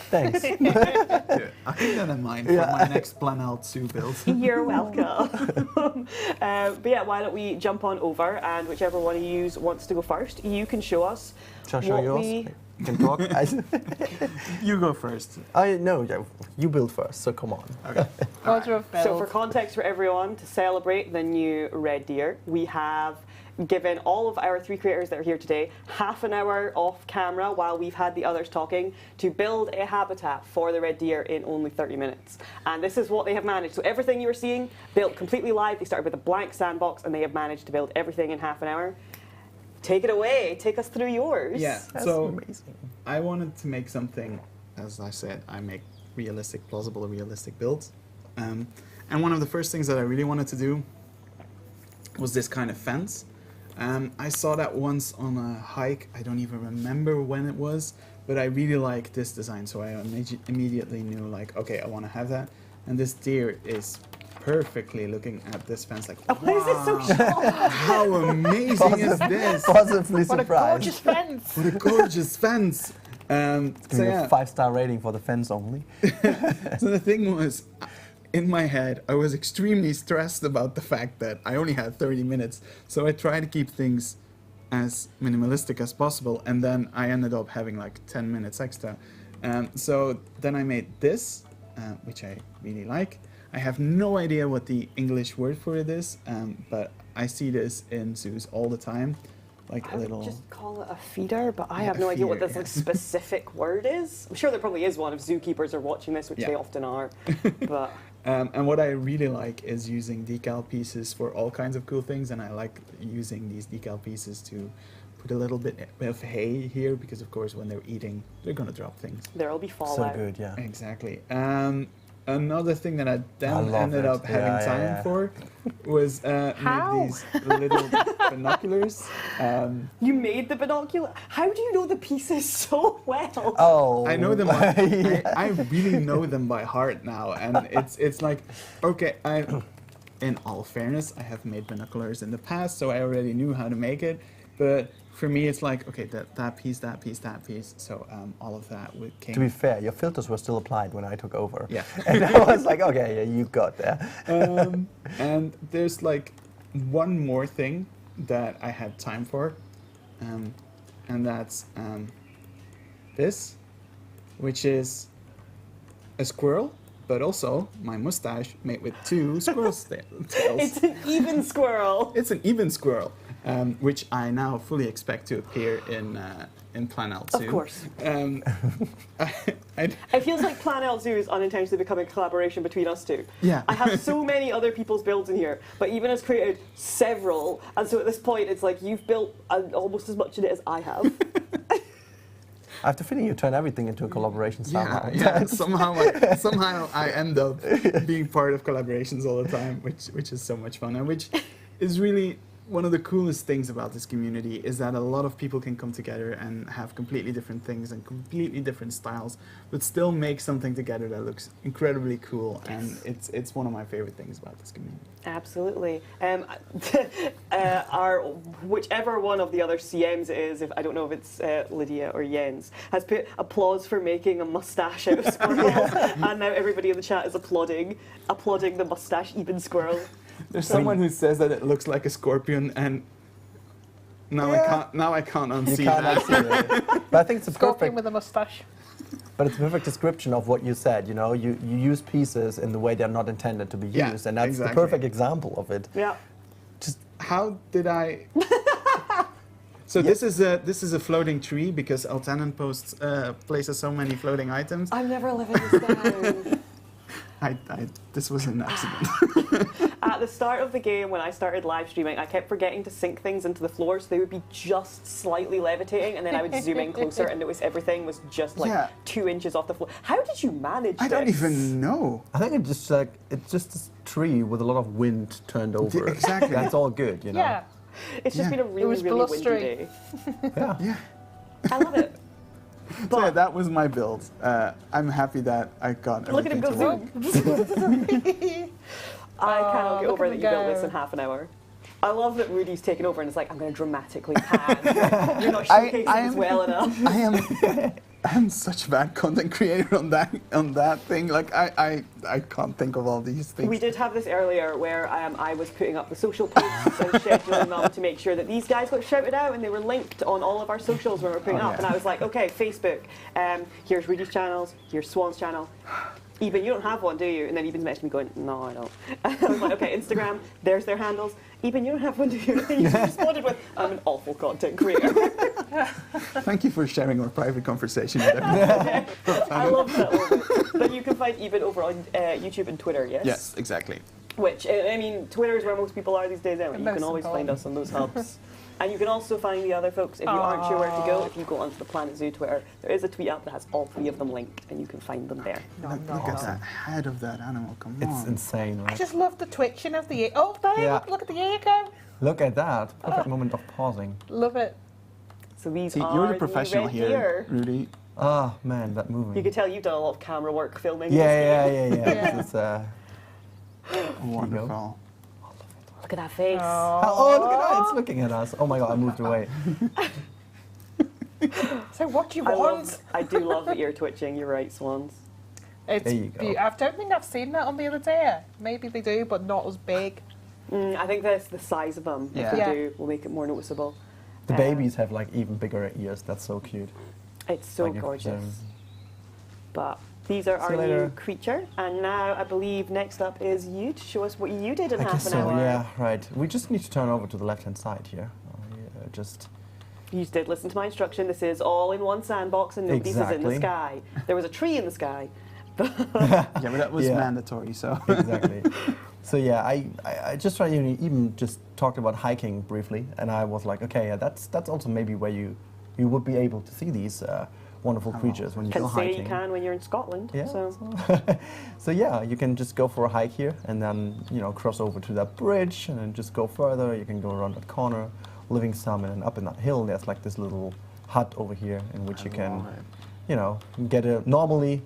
S2: Thanks.
S5: Yeah, I keep that in mind for my next Planel 2 build.
S1: You're welcome. But yeah, why don't we jump on over, and whichever one of you wants to go first, you can show us.
S2: Shall I show
S1: what
S2: yours?
S1: we-
S2: You can talk.
S5: You go first.
S2: No, you build first, so come on.
S5: Okay.
S3: Order of build.
S1: So for context for everyone, to celebrate the new Red Deer, we have given all of our 3 creators that are here today half an hour off camera while we've had the others talking to build a habitat for the Red Deer in only 30 minutes. And this is what they have managed. So everything you are seeing built completely live. They started with a blank sandbox and they have managed to build everything in half an hour. Take it away. Take us through yours.
S5: Yeah.
S2: That's
S5: so
S2: amazing.
S5: I wanted to make something, as I said, I make realistic, plausible, realistic builds. And one of the first things that I really wanted to do was this kind of fence. I saw that once on a hike. I don't even remember when it was, but I really like this design. So I immediately knew, like, okay, I want to have that. And this deer is perfectly looking at this fence, like,
S1: Why is it so short?
S5: how amazing is this?
S2: Possibly
S3: What a
S2: surprised.
S3: gorgeous fence.
S5: What a gorgeous fence.
S2: Give
S5: So
S2: me
S5: yeah.
S2: a 5-star rating for the fence only.
S5: So the thing was, in my head, I was extremely stressed about the fact that I only had 30 minutes. So I tried to keep things as minimalistic as possible, and then I ended up having like 10 minutes extra. So then I made this, which I really like. I have no idea what the English word for it is, but I see this in zoos all the time. Like
S1: I
S5: a
S1: would
S5: little...
S1: just call it a feeder, but I
S5: Yeah,
S1: have
S5: a
S1: no idea what
S5: feeder,
S1: this
S5: yeah.
S1: like specific word is. I'm sure there probably is one if zookeepers are watching this, which
S5: Yeah.
S1: they often are. But
S5: and what I really like is using decal pieces for all kinds of cool things, and I like using these decal pieces to put a little bit of hay here, because of course when they're eating, they're gonna drop things.
S1: there'll be
S2: So
S1: fallout.
S2: good, yeah.
S5: Exactly. Another thing that I then
S2: love
S5: ended
S2: it.
S5: up having
S2: Yeah,
S5: time
S2: yeah.
S5: for was
S3: How?
S5: make these little binoculars.
S1: You made the binocular. How do you know the pieces so well?
S2: Oh.
S5: I know them. I really know them by heart now, and it's like, okay. In all fairness, I have made binoculars in the past, so I already knew how to make it. But for me, it's like, okay, that piece, that piece, that piece. So all of that came.
S2: To be fair, your filters were still applied when I took over.
S5: Yeah.
S2: And I was like, okay, yeah, you got there.
S5: And there's like one more thing that I had time for, and that's this, which is a squirrel, but also my mustache made with 2 squirrel tails.
S1: It's an even squirrel.
S5: It's an even squirrel, which I now fully expect to appear in Planel 2.
S1: Of course.
S5: I
S1: It feels like Planel Zoo is unintentionally becoming a collaboration between us two.
S5: Yeah.
S1: I have so many other people's builds in here, but even has created several, and so at this point it's like you've built almost as much in it as I have.
S2: I have the feeling you turn everything into a collaboration somehow.
S5: Yeah. Somehow I end up being part of collaborations all the time, which is so much fun, and which is really one of the coolest things about this community is that a lot of people can come together and have completely different things and completely different styles, but still make something together that looks incredibly cool.
S1: Yes.
S5: And it's one of my favorite things about this community.
S1: Absolutely. Whichever one of the other CMs it is, if I don't know if it's Lydia or Jens, has put applause for making a mustache out of squirrels, and now everybody in the chat is applauding the mustache Eben squirrel.
S5: There's someone who says that it looks like a scorpion, and now I can't unsee
S2: You can't
S5: that.
S2: unsee it. But I think it's a
S3: Scorpion
S2: perfect,
S3: with a mustache.
S2: but it's a perfect description of what you said. You know, you use pieces in the way they're not intended to be
S5: Yeah,
S2: used, and that's
S5: exactly.
S2: the perfect example of it.
S1: Yeah.
S5: How did I? So this is a floating tree because Altanen places so many floating items.
S1: I'm never living this down.
S5: This was an accident.
S1: At the start of the game, when I started live streaming, I kept forgetting to sink things into the floor, so they would be just slightly levitating, and then I would zoom in closer and notice everything was just like
S5: Yeah.
S1: 2 inches off the floor. How did you manage
S5: I don't
S1: this?
S5: even know.
S2: I think it's just a tree with a lot of wind turned over it.
S5: Exactly.
S2: That's all good, you know.
S3: Yeah.
S1: It's just
S5: Yeah.
S1: been a really,
S3: was
S1: really windy
S3: blustery.
S1: day.
S2: Yeah.
S5: Yeah.
S1: I love it.
S5: So yeah,
S1: But
S5: that was my build. I'm happy that I got
S1: look at him
S5: everything
S1: go
S5: to work.
S1: zoom. I cannot get
S3: look
S1: over
S3: at
S1: that
S3: him
S1: you built this
S3: go.
S1: in half an hour. I love that Rudy's taken over and it's like, I'm going to dramatically pan. You're not
S5: I
S1: showcasing
S5: am-
S1: this well enough.
S5: I'm such a bad content creator on that thing. Like I can't think of all these things.
S1: We did have this earlier where I was putting up the social posts and scheduling them to make sure that these guys got shouted out and they were linked on all of our socials when we were putting
S5: Oh,
S1: up.
S5: yeah.
S1: And I was like, okay, Facebook, here's Rudy's channels, here's Swan's channel. Eben, you don't have one, do you? And then Eben's messaged me going, no, I don't. And I was like, okay, Instagram, there's their handles. Eben, you don't have one, do you? And he just responded with, I'm an awful content creator.
S5: Thank you for sharing our private conversation with everyone.
S1: I love that moment. But you can find Eben over on YouTube and Twitter, yes?
S5: Yes, exactly.
S1: Which, I mean, Twitter is where most people are these days anyway. You
S3: Most
S1: can always find
S3: important.
S1: us on those hubs. And you can also find the other folks if you aren't sure where to go. If you go onto the Planet Zoo Twitter, there is a tweet up that has all 3 of them linked, and you can find them there.
S5: Look at that head of that animal. Come on.
S2: It's insane,
S3: I
S2: right?
S3: just love the twitching of the ear. Oh, there,
S2: Yeah.
S3: look at the ear go.
S2: Look at that. Perfect moment of pausing.
S3: Love it.
S1: So these
S5: See,
S1: are
S5: you're the professional
S1: red
S5: here,
S1: deer.
S5: Rudy.
S2: Ah, man, that moving.
S1: You can tell you've done a lot of camera work filming.
S2: yeah.
S3: Yeah.
S2: This is,
S5: Wonderful.
S1: Look at that face.
S2: oh, look at that. It's looking at us. Oh my god, I moved away.
S3: So what do you
S1: I
S3: want?
S1: do love the ear twitching. You're right, Swans.
S3: It's
S2: There you go.
S3: I don't think I've seen that on the other deer. Maybe they do, but not as big.
S1: I think that's the size of them.
S5: Yeah.
S1: If they
S3: Yeah.
S1: do, will make it more noticeable.
S2: The babies have like even bigger ears. That's so cute.
S1: It's so
S2: Like if,
S1: gorgeous. But these are
S2: See
S1: our
S2: you
S1: new
S2: later.
S1: creature, and now I believe next up is you to show us what you did in
S2: I
S1: half
S2: guess
S1: an
S2: so.
S1: hour.
S2: Yeah, right. We just need to turn over to the left-hand side here. Just
S1: You did listen to my instruction. This is all in one sandbox, and nobody's is in the
S2: Exactly.
S1: sky. There was a tree in the sky.
S5: Yeah, but that was
S2: Yeah.
S5: mandatory, so.
S2: exactly. So yeah, I just tried, even just talked about hiking briefly, and I was like, okay, yeah, that's also maybe where you would be able to see these wonderful creatures when you
S1: Can
S2: go
S1: say
S2: hiking.
S1: you can when you're in Scotland.
S2: Yeah.
S1: So.
S2: So yeah, you can just go for a hike here, and then cross over to that bridge, and then just go further. You can go around that corner, Living Summit, and up in that hill. There's like this little hut over here in which you can, get a normally,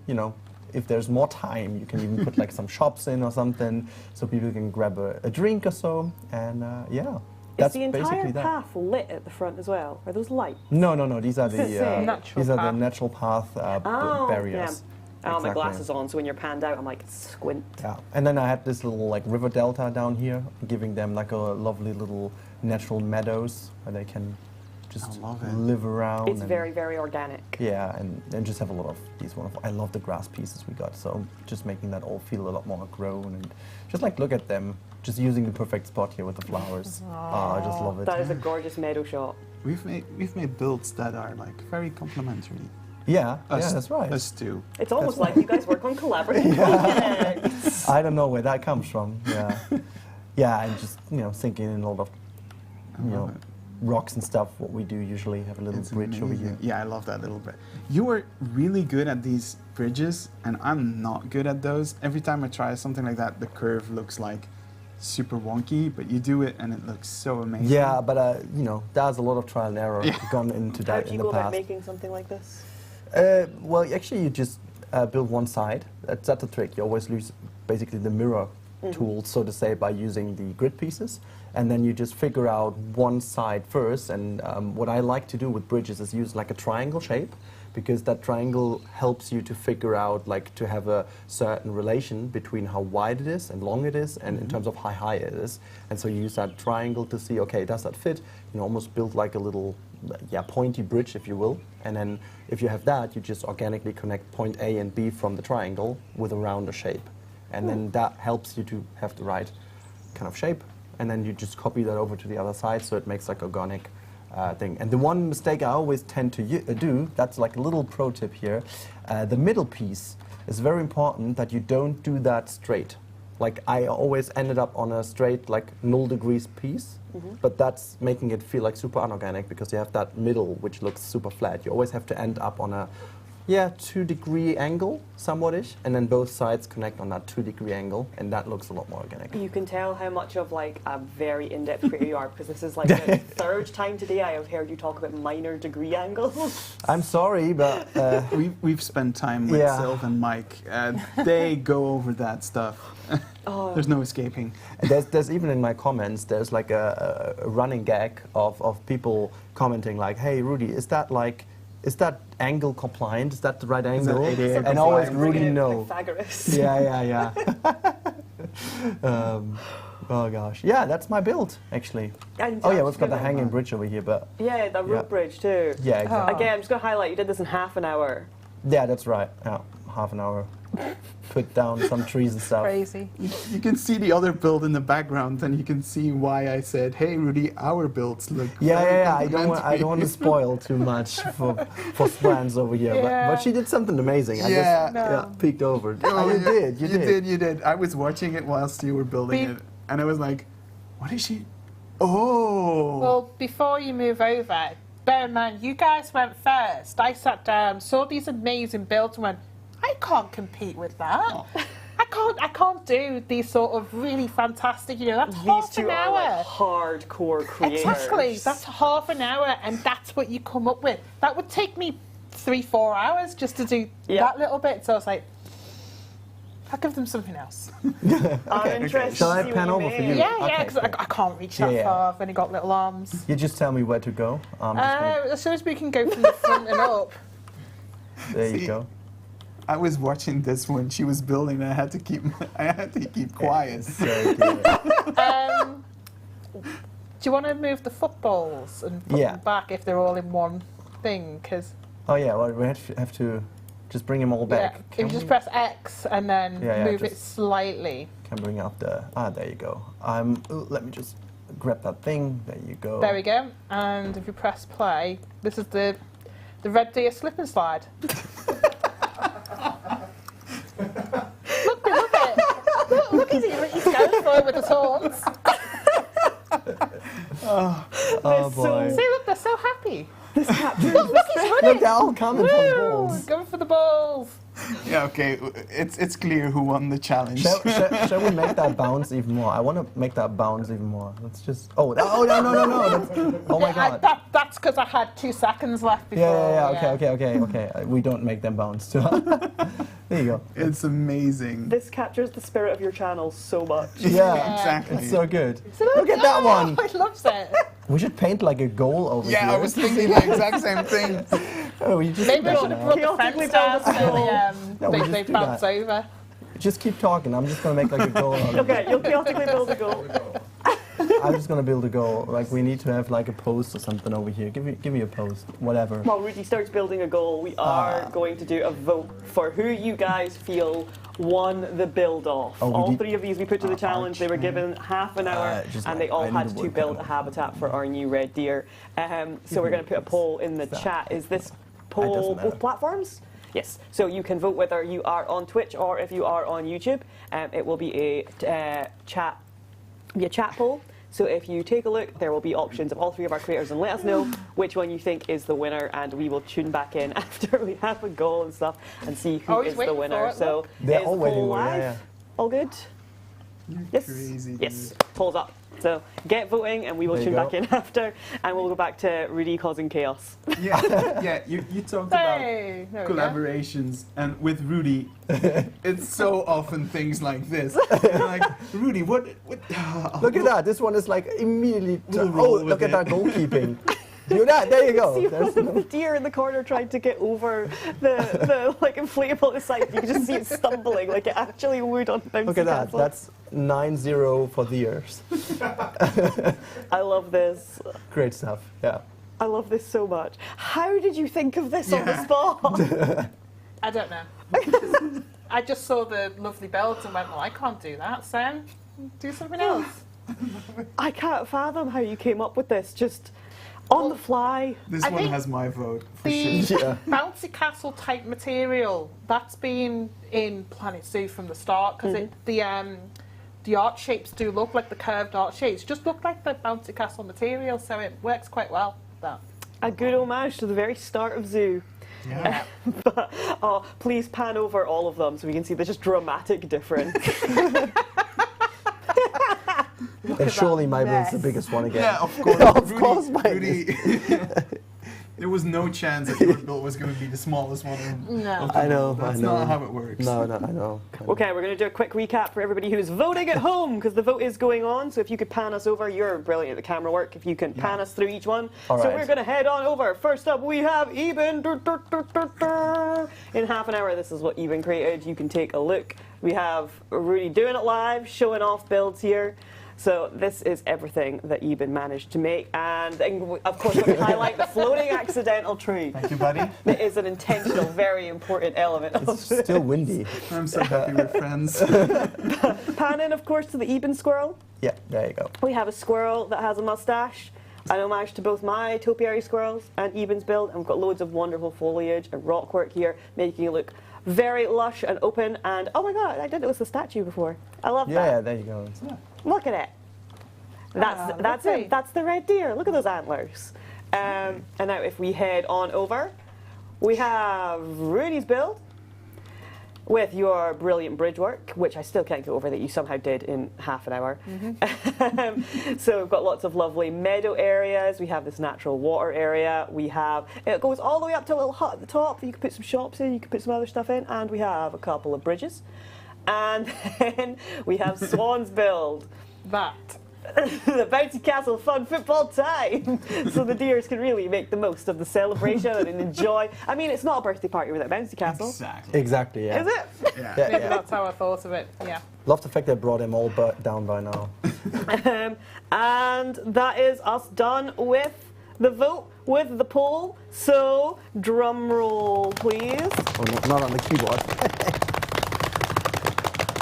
S2: if there's more time, you can even put like some shops in or something, so people can grab a drink or so, and yeah.
S1: Is
S2: That's
S1: the entire
S2: basically that.
S1: path lit at the front as well? Are those lights?
S2: No. These are
S1: Does it say?
S2: the
S3: Natural
S2: these are the
S3: path.
S2: natural path barriers.
S1: Yeah. I have my
S2: Exactly.
S1: glasses on, so when you're panned out, I'm like, squint.
S2: Yeah, and then I had this little like river delta down here, giving them like a lovely little natural meadows where they can just
S5: I love it.
S2: live around.
S1: It's
S2: and,
S1: very, very organic.
S2: yeah, and just have a lot of these wonderful. I love the grass pieces we got, so just making that all feel a lot more grown and just like look at them, just using the perfect spot here with the flowers. Oh, I just love it.
S1: That is a gorgeous meadow shot.
S5: We've made builds that are like very complementary.
S2: Yeah,
S5: Us,
S2: that's right.
S5: Us too.
S1: It's almost like you guys work on collaborative projects.
S2: I don't know where that comes from. Yeah, yeah, and just sinking in a lot of
S5: love it.
S2: rocks and stuff. What we do usually have a little
S5: It's
S2: bridge over
S5: amazing.
S2: here.
S5: Yeah, I love that little bit. You are really good at these bridges, and I'm not good at those. Every time I try something like that, the curve looks like super wonky, but you do it and it looks so amazing.
S2: Yeah, but you know, there's a lot of trial and error gone into
S1: How
S2: that
S1: do
S2: in
S1: you
S2: the
S1: go about
S2: past.
S1: making something like this?
S2: Well, actually, you just build one side. That's the trick. You always use basically the mirror tool, so to say, by using the grid pieces. And then you just figure out one side first. And what I like to do with bridges is use like a triangle shape, because that triangle helps you to figure out, like, to have a certain relation between how wide it is and long it is, and in terms of how high it is. And so you use that triangle to see, okay, does that fit? You know, almost build like a little, pointy bridge, if you will. And then if you have that, you just organically connect point A and B from the triangle with a rounder shape. And then that helps you to have the right kind of shape. And then you just copy that over to the other side, so it makes like organic thing. And the one mistake I always tend to do, that's like a little pro tip here, the middle piece is very important that you don't do that straight. Like, I always ended up on a straight, like, 0 degrees piece, but that's making it feel like super unorganic, because you have that middle which looks super flat. You always have to end up on a 2-degree angle, somewhat-ish, and then both sides connect on that 2-degree angle, and that looks a lot more organic.
S1: You can tell how much of like a very in-depth creator you are, because this is like the third time today I have heard you talk about minor degree angles.
S2: I'm sorry, but
S5: We've spent time with Sylv and Mike. They go over that stuff. There's no escaping.
S2: there's even in my comments, there's like a running gag of people commenting like, hey, Rudy, is that angle compliant? Is that the right angle?
S5: Is that 88
S2: And always
S5: compliant?
S2: Rudy, no.
S1: Pythagoras.
S2: Yeah. Oh gosh. Yeah, that's my build, actually.
S1: And
S2: Oh yeah,
S1: I'm
S2: we've
S1: just
S2: got the
S1: gonna-
S2: hanging bridge over here, but
S1: Yeah, the rope bridge too.
S2: yeah, exactly.
S1: Again, I'm just going to highlight, you did this in half an hour.
S2: Yeah, that's right. Yeah, half an hour. Put down some trees and stuff.
S3: Crazy.
S5: You can see the other build in the background, and you can see why I said, "Hey, Rudy, our builds look."
S2: Yeah. I
S5: complementary."
S2: don't want to spoil too much for Swans over here,
S3: Yeah.
S2: but she did something amazing. I
S5: Yeah.
S2: just peeked over.
S5: Oh,
S2: You did.
S5: You did. I was watching it whilst you were building
S3: Beep.
S5: it, and I was like, "What is she?" Oh.
S3: Well, before you move over, bear in mind, you guys went first. I sat down, saw these amazing builds, and went, I can't compete with that.
S5: Oh.
S3: I can't do these sort of really fantastic, that's
S1: These
S3: half
S1: two
S3: an
S1: are
S3: hour.
S1: like hardcore creators.
S3: Exactly, that's half an hour, and that's what you come up with. That would take me 3-4 hours just to do that little bit. So I was like, I'll give them something else.
S1: I'm interested
S2: Shall I
S1: to see
S2: pan
S1: what you
S2: over for
S1: made.
S2: you?
S3: Yeah,
S2: Okay,
S3: because
S2: cool.
S3: I can't reach that
S2: Yeah.
S3: far. I've only got little arms.
S2: You just tell me where to go. I'm just gonna-
S3: As soon as we can go from the front and up.
S2: there you
S5: See,
S2: go.
S5: I was watching this when she was building, and I had to keep quiet.
S2: So good.
S3: Do you want to move the footballs and put
S2: Yeah.
S3: them back if they're all in one thing? Because
S2: Oh yeah, well we have to just bring them all back.
S3: if you just press X and then
S2: Yeah,
S3: move it
S2: just-
S3: slightly.
S2: Can bring up the there you go. Let me just grab that thing. There you go.
S3: There we go. And if you press play, this is the Red Deer slip and slide. look at it. Look at him. He's going for it with his horns.
S2: Oh boy.
S3: See, look, they're so happy.
S1: This captures
S3: Look, he's running.
S2: Look, they're all coming from
S3: Woo,
S2: balls.
S3: going for the balls.
S5: Yeah, okay. It's clear who won the challenge.
S2: Shall we make that bounce even more? I want to make that bounce even more. Let's just. Oh no! That's, oh my god.
S3: That's because I had 2 seconds left before.
S2: Yeah. Okay. We don't make them bounce too hard. There you go.
S5: It's amazing.
S1: This captures the spirit of your channel so much.
S2: Yeah,
S5: exactly.
S2: it's so good.
S3: So
S2: Look at that one.
S3: I love it.
S2: We should paint like a goal over here.
S5: Yeah, I was thinking the exact same thing.
S2: Oh, we just
S3: Maybe I
S2: do
S3: should
S2: that
S3: have
S2: now.
S3: brought the
S1: Chaotically
S3: fence down
S1: build a
S3: so
S2: No, we just
S3: they
S2: do
S3: bounce
S2: that.
S3: over.
S2: Just keep talking. I'm just gonna make like a goal. Out of it.
S1: Okay, you'll chaotically build a goal.
S2: I'm just gonna build a goal. Like we need to have like a post or something over here. Give me a post, whatever.
S1: While Rudy starts building a goal, we are going to do a vote for who you guys feel won the build off.
S2: Oh, we
S1: All
S2: did-
S1: 3 of these we put to the challenge. They were given half an hour,
S2: just
S1: and
S2: like,
S1: they all
S2: I need
S1: had
S2: to
S1: to
S2: work
S1: build
S2: on
S1: a
S2: it.
S1: habitat for our new red deer. So we're going to put a poll in the
S2: Stop.
S1: chat. Is this
S2: It
S1: poll
S2: doesn't matter.
S1: both platforms? Yes. So you can vote whether you are on Twitch or if you are on YouTube. It will be a chat poll. So if you take a look, there will be options of all 3 of our creators, and let us know which one you think is the winner, and we will tune back in after we have a goal and stuff and see who
S3: Oh, he's
S1: is the
S3: waiting for
S1: winner.
S3: it,
S1: So
S3: look.
S2: They're
S1: is
S2: all
S1: the
S2: waiting
S1: poll
S2: for it,
S1: live?
S2: yeah.
S1: All good? Yes.
S5: Crazy.
S1: Yes. Polls up. So get voting, and we will
S2: There you
S1: tune
S2: go.
S1: back in after, and we'll go back to Rudy causing chaos.
S5: Yeah. You talked about
S3: Hey, there we go.
S5: collaborations, and with Rudy, it's so often things like this. You're like, Rudy, what?
S2: Look at that. This one is like immediately.
S5: We'll roll with
S2: Look at
S5: it.
S2: that goalkeeping. Do that. There you go.
S1: See
S2: There's
S1: the deer in the corner trying to get over the like inflatable side. You can just see it stumbling like it actually would on Bouncy
S2: Look at that.
S1: Castle.
S2: That's 9-0 for the ears.
S1: I love this.
S2: Great stuff. Yeah.
S1: I love this so much. How did you think of this on the
S5: Yeah.
S1: spot?
S3: I don't know. I just saw the lovely builds and went, well, I can't do that, so do something else.
S1: I can't fathom how you came up with this. Just on the fly.
S5: This
S3: I
S5: one
S3: think
S5: has my vote for
S3: The
S5: sure.
S2: Yeah.
S3: bouncy castle type material, that's been in Planet Zoo from the start, because the art shapes do look like the curved art shapes, just look like the bouncy castle material, so it works quite well. That.
S1: A good homage to the very start of Zoo.
S5: Yeah.
S1: But, oh, please pan over all of them so we can see the just dramatic difference.
S2: And surely my build's the
S3: mess.
S2: biggest one again.
S5: Yeah, of course.
S2: Of course mine
S5: Rudy. There was no chance that your build was going to be the smallest one.
S3: No.
S5: of them
S2: I know,
S5: all. That's
S2: I know.
S5: not how it works.
S2: No, I know.
S1: Okay, we're going to do a quick recap for everybody who's voting at home, because the vote is going on. So if you could pan us over, you're brilliant at the camera work. If you can pan us through each one.
S2: All
S1: So
S2: right.
S1: we're going to head on over. First up, we have Eben. In half an hour, this is what Eben created. You can take a look. We have Rudy doing it live, showing off builds here. So this is everything that Eben managed to make. And then, of course, we highlight the floating accidental tree.
S5: Thank you, buddy.
S1: It is an intentional, very important element of
S2: It's still windy.
S5: I'm so happy we're friends.
S1: Pan in, of course, to the Eben squirrel.
S2: Yeah, there you go.
S1: We have a squirrel that has a mustache, an homage to both my topiary squirrels and Eben's build. And we've got loads of wonderful foliage and rock work here, making it look very lush and open. And oh my god, I didn't notice the statue before. I love that.
S2: Yeah, there you go.
S1: Look at it. That's
S3: lovely.
S1: it. That's the red deer. Look at those antlers. And now if we head on over, we have Rudy's build with your brilliant bridge work, which I still can't get over that you somehow did in half an hour. So we've got lots of lovely meadow areas. We have this natural water area. We have, it goes all the way up to a little hut at the top. You can put some shops in, you can put some other stuff in, and we have a couple of bridges. And then we have Swan's build.
S3: That.
S1: The bouncy castle fun football time, so the deers can really make the most of the celebration and enjoy. I mean, it's not a birthday party without bouncy castle,
S2: Exactly, yeah.
S1: is it?
S5: Yeah.
S2: Yeah,
S3: Maybe
S2: yeah.
S3: that's how I thought of it. Yeah.
S2: Love the fact they brought them all down by now.
S1: And that is us done with the vote, with the poll. So drum roll, please.
S2: Oh, not on the keyboard.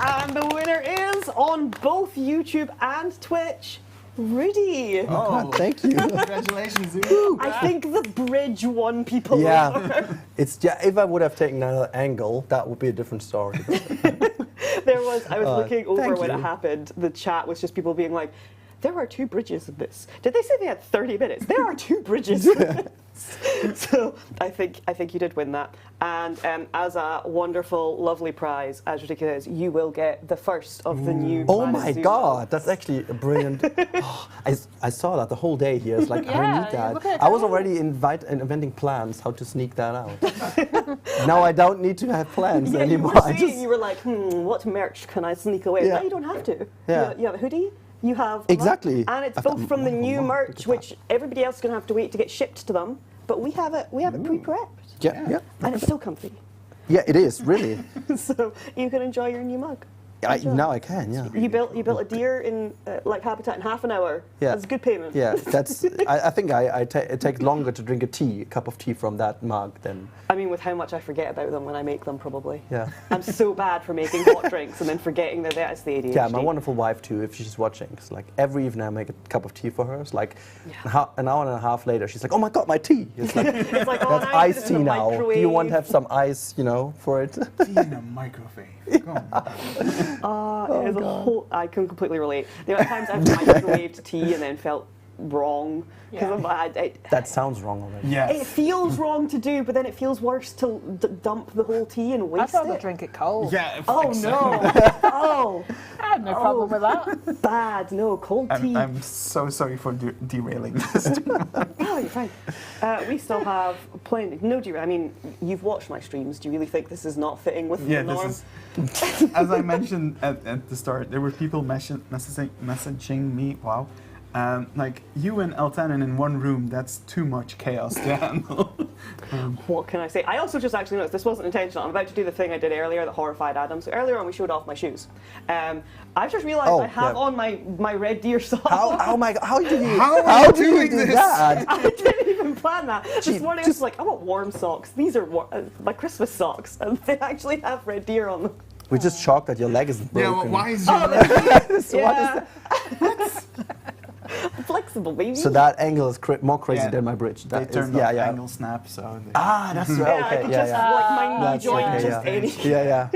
S1: And the winner is on both YouTube and Twitch, Rudy.
S2: God, thank you.
S5: Congratulations, Zoo.
S1: I think the bridge won people over.
S2: Yeah, if I would have taken another angle, that would be a different story.
S1: I was looking over
S2: thank
S1: when
S2: you.
S1: it happened. The chat was just people being like, there are 2 bridges in this. Did they say they had 30 minutes? There are 2 bridges in this. So I think you did win that. And as a wonderful, lovely prize, as ridiculous, you will get the first of the new
S2: Oh
S1: Planet
S2: my
S1: Zoo
S2: God, that's actually a brilliant. Oh, I saw that the whole day here. It's like, I
S3: Yeah,
S2: need that.
S3: look at
S2: I was
S3: that.
S2: already inventing plans how to sneak that out. Now I don't need to have plans
S1: Yeah,
S2: anymore.
S1: you were
S2: I
S1: saying,
S2: just,
S1: you were like, what merch can I sneak away?
S2: Yeah.
S1: No, you don't have to.
S2: Yeah.
S1: You have a hoodie. You have a mug,
S2: Exactly.
S1: and it's
S2: I've
S1: both
S2: got
S1: from the
S2: a
S1: new
S2: mug, look
S1: merch,
S2: at
S1: which everybody else is going to have to wait to get shipped to them. But we have it pre-prepped,
S2: yeah,
S1: and it's so comfy.
S2: yeah, it is really.
S1: So you can enjoy your new mug.
S2: Now I can, yeah.
S1: You built a deer in like habitat in half an hour.
S2: Yeah.
S1: That's good payment.
S2: Yeah, that's. I think it takes longer to drink a cup of tea from that mug than.
S1: I mean, with how much I forget about them when I make them, probably.
S2: Yeah.
S1: I'm so bad for making hot drinks and then forgetting that that's the ADHD.
S2: Yeah, my wonderful wife too. If she's watching, it's like every evening I make a cup of tea for her. It's like an hour and a half later, she's like, "Oh my God, my tea!" It's like
S1: It's like, oh,
S2: that's
S1: now I put it
S2: iced
S1: in
S2: tea
S1: the
S2: now. Do you
S1: microwave.
S2: want to have some ice, for it?
S5: Tea in a microwave. Come on.
S1: It is a whole. I can completely relate. The amount of times I've microwaved tea and then felt wrong. Because
S2: That sounds wrong already.
S5: Yes.
S1: it feels wrong to do, but then it feels worse to dump the whole tea and
S3: I'd
S1: waste
S3: rather
S1: it.
S3: drink it cold.
S5: Yeah.
S1: Oh no! Oh,
S3: I had no problem with that.
S1: bad. No, cold tea.
S5: I'm so sorry for derailing this.
S1: Oh, you're fine. We still have plenty. No, do you? I mean, you've watched my streams. Do you really think this is not fitting with
S5: Yeah,
S1: the norm?
S5: this is. As I mentioned at the start, there were people messaging me. Wow. Like you and Eltanen in one room, that's too much chaos to handle.
S1: What can I say? I also just actually noticed this wasn't intentional. I'm about to do the thing I did earlier that horrified Adam. So earlier on, we showed off my shoes. I've just realised I have on my Red Deer socks.
S2: How do you
S5: How
S2: do you do that?
S1: I didn't even plan that. This morning I was like, I want warm socks. These are my Christmas socks, and they actually have Red Deer on them.
S2: We're just shocked that your leg isn't broken.
S5: Yeah, well, why is
S2: So what is
S1: Yeah. Flexible, baby.
S2: So that angle is more crazy
S5: Yeah,
S2: than my bridge.
S5: they
S2: That is,
S5: turned
S2: yeah,
S5: off
S2: yeah.
S5: angle snap, so.
S2: Ah, that's
S1: yeah,
S2: right.
S1: I
S2: Okay,
S1: could
S2: yeah,
S1: just
S2: yeah.
S1: like my knee
S2: That's
S1: joint,
S2: okay,
S1: just any.
S2: Yeah,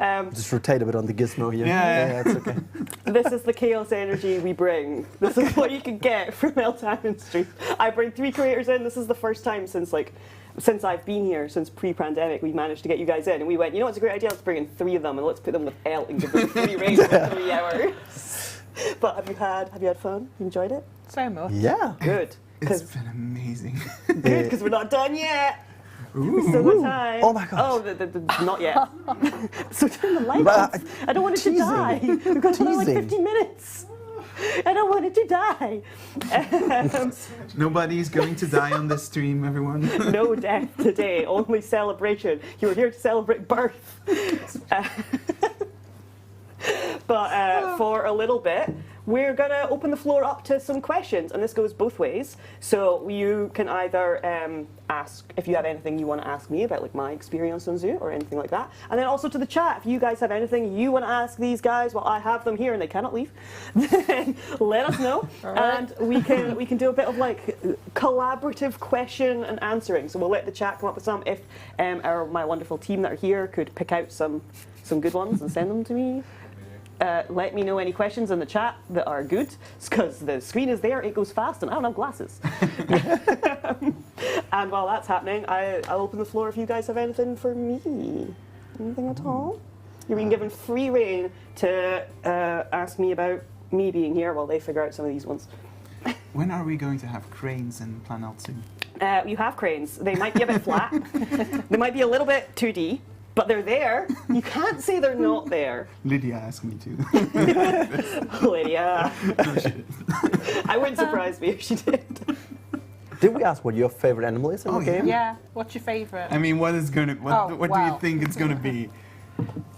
S2: yeah. Just rotate a bit on the gizmo here.
S5: Yeah.
S2: It's okay.
S1: This is the chaos energy we bring. This is what you can get from Eltanen Street. I bring 3 creators in. This is the first time since I've been here, since pre-pandemic, we managed to get you guys in. And we went, you know what's a great idea? Let's bring in 3 of them and let's put them with El and give them free reign for 3 hours. But have you had fun? You enjoyed it?
S3: So much.
S2: Yeah.
S1: Good.
S5: It's been amazing.
S1: Good, because we're not done yet.
S5: Ooh.
S1: Still got time.
S2: Oh my gosh.
S1: Oh, not yet. So turn the light
S2: But,
S1: off. I don't want it to
S2: teasing.
S1: die. We've got another like
S2: Teasing.
S1: 15 minutes. I don't want it to die.
S5: Nobody's going to die on this stream, everyone.
S1: No death today, only celebration. You were here to celebrate birth. But for a little bit, we're going to open the floor up to some questions, and this goes both ways. So you can either ask if you have anything you want to ask me about, like my experience on Zoo or anything like that, and then also to the chat. If you guys have anything you want to ask these guys, well, I have them here and they cannot leave. Then let us know, and we can do a bit of like collaborative question and answering. So we'll let the chat come up with some. If my wonderful team that are here could pick out some good ones and send them to me. Let me know any questions in the chat that are good, because the screen is there, it goes fast, and I don't have glasses. And while that's happening, I'll open the floor if you guys have anything for me. Anything at all? You're being given free reign to ask me about me being here while they figure out some of these ones.
S5: When are we going to have cranes in Planet Zoo?
S1: You have cranes. They might be a bit flat. They might be a little bit 2D. But they're there. You can't say they're not there.
S5: Lydia asked me to.
S1: Lydia.
S5: No, she didn't.
S1: I wouldn't surprise me if she did.
S2: Did we ask what your favorite animal is in the game?
S3: Yeah. What's your favourite?
S5: I mean, what do you think it's gonna be?